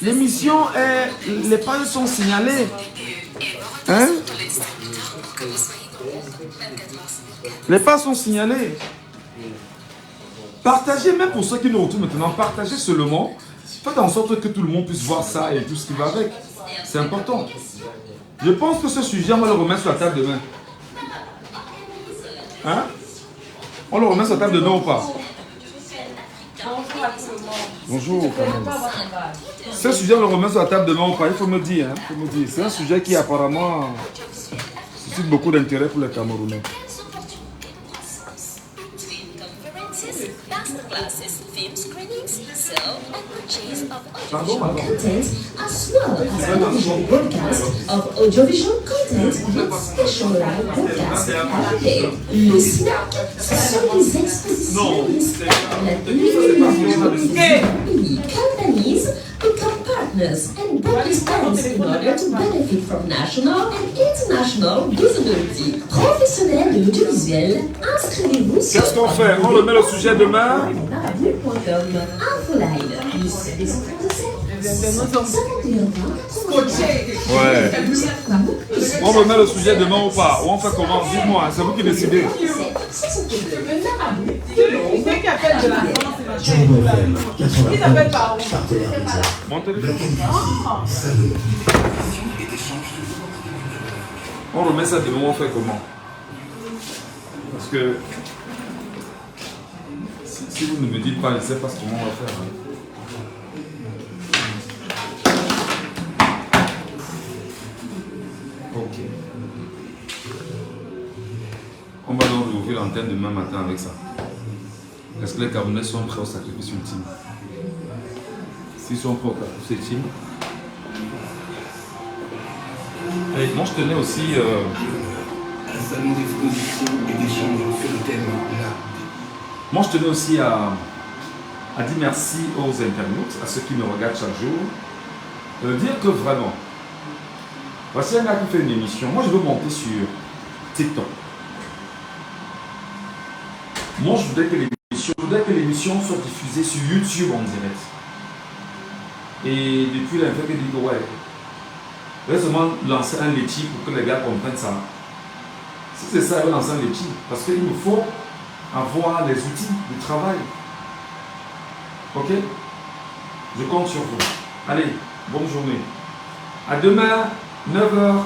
L'émission est... Les pages sont signalées. Hein? Les pages sont signalées. Partagez, même pour ceux qui nous retrouvent maintenant, partagez seulement. Faites en sorte que tout le monde puisse voir ça et tout ce qui va avec. C'est important. Je pense que ce sujet, on va le remettre sur la table demain. Hein? On le remet sur la table demain ou pas? Bonjour, quand même. Ce sujet, on le remet sur la table demain ou pas? Il faut me dire. Hein? C'est un sujet qui apparemment suscite beaucoup d'intérêt pour les Camerounais. Pardon, content as well as television broadcast of audiovisual content with special live broadcast every day. Listen up, ce sont des expositions companies become partners and participants in order to benefit from national and international visibility. Professionnels de l'audiovisuel, inscrivez-vous sur... Qu'est-ce qu'on fait? On remet le sujet demain. Ouais. On remet le sujet demain ou pas? Ou on fait comment? Dites-moi, c'est vous qui décidez. Mon téléphone. On remet ça demain, on fait comment? Parce que si vous ne me dites pas, je ne sais pas comment on va faire. Hein. Ok. On va donc ouvrir l'antenne demain matin avec ça. Est-ce que les Camerounais sont prêts au sacrifice ultime? S'ils sont prêts au sacrifice ultime. Et moi je tenais aussi... Moi je tenais aussi à dire merci aux internautes, à ceux qui me regardent chaque jour. Dire que vraiment, voici un gars qui fait une émission. Moi je veux monter sur TikTok. Moi je voudrais que l'émission soit diffusée sur YouTube en direct. Et depuis là, il fait que dire ouais. Je vais seulement lancer un laitier pour que les gars comprennent ça. Si c'est ça, je vais lancer un laitier. Parce qu'il nous faut avoir les outils de travail. Ok? Je compte sur vous. Allez, bonne journée. À demain, 9h.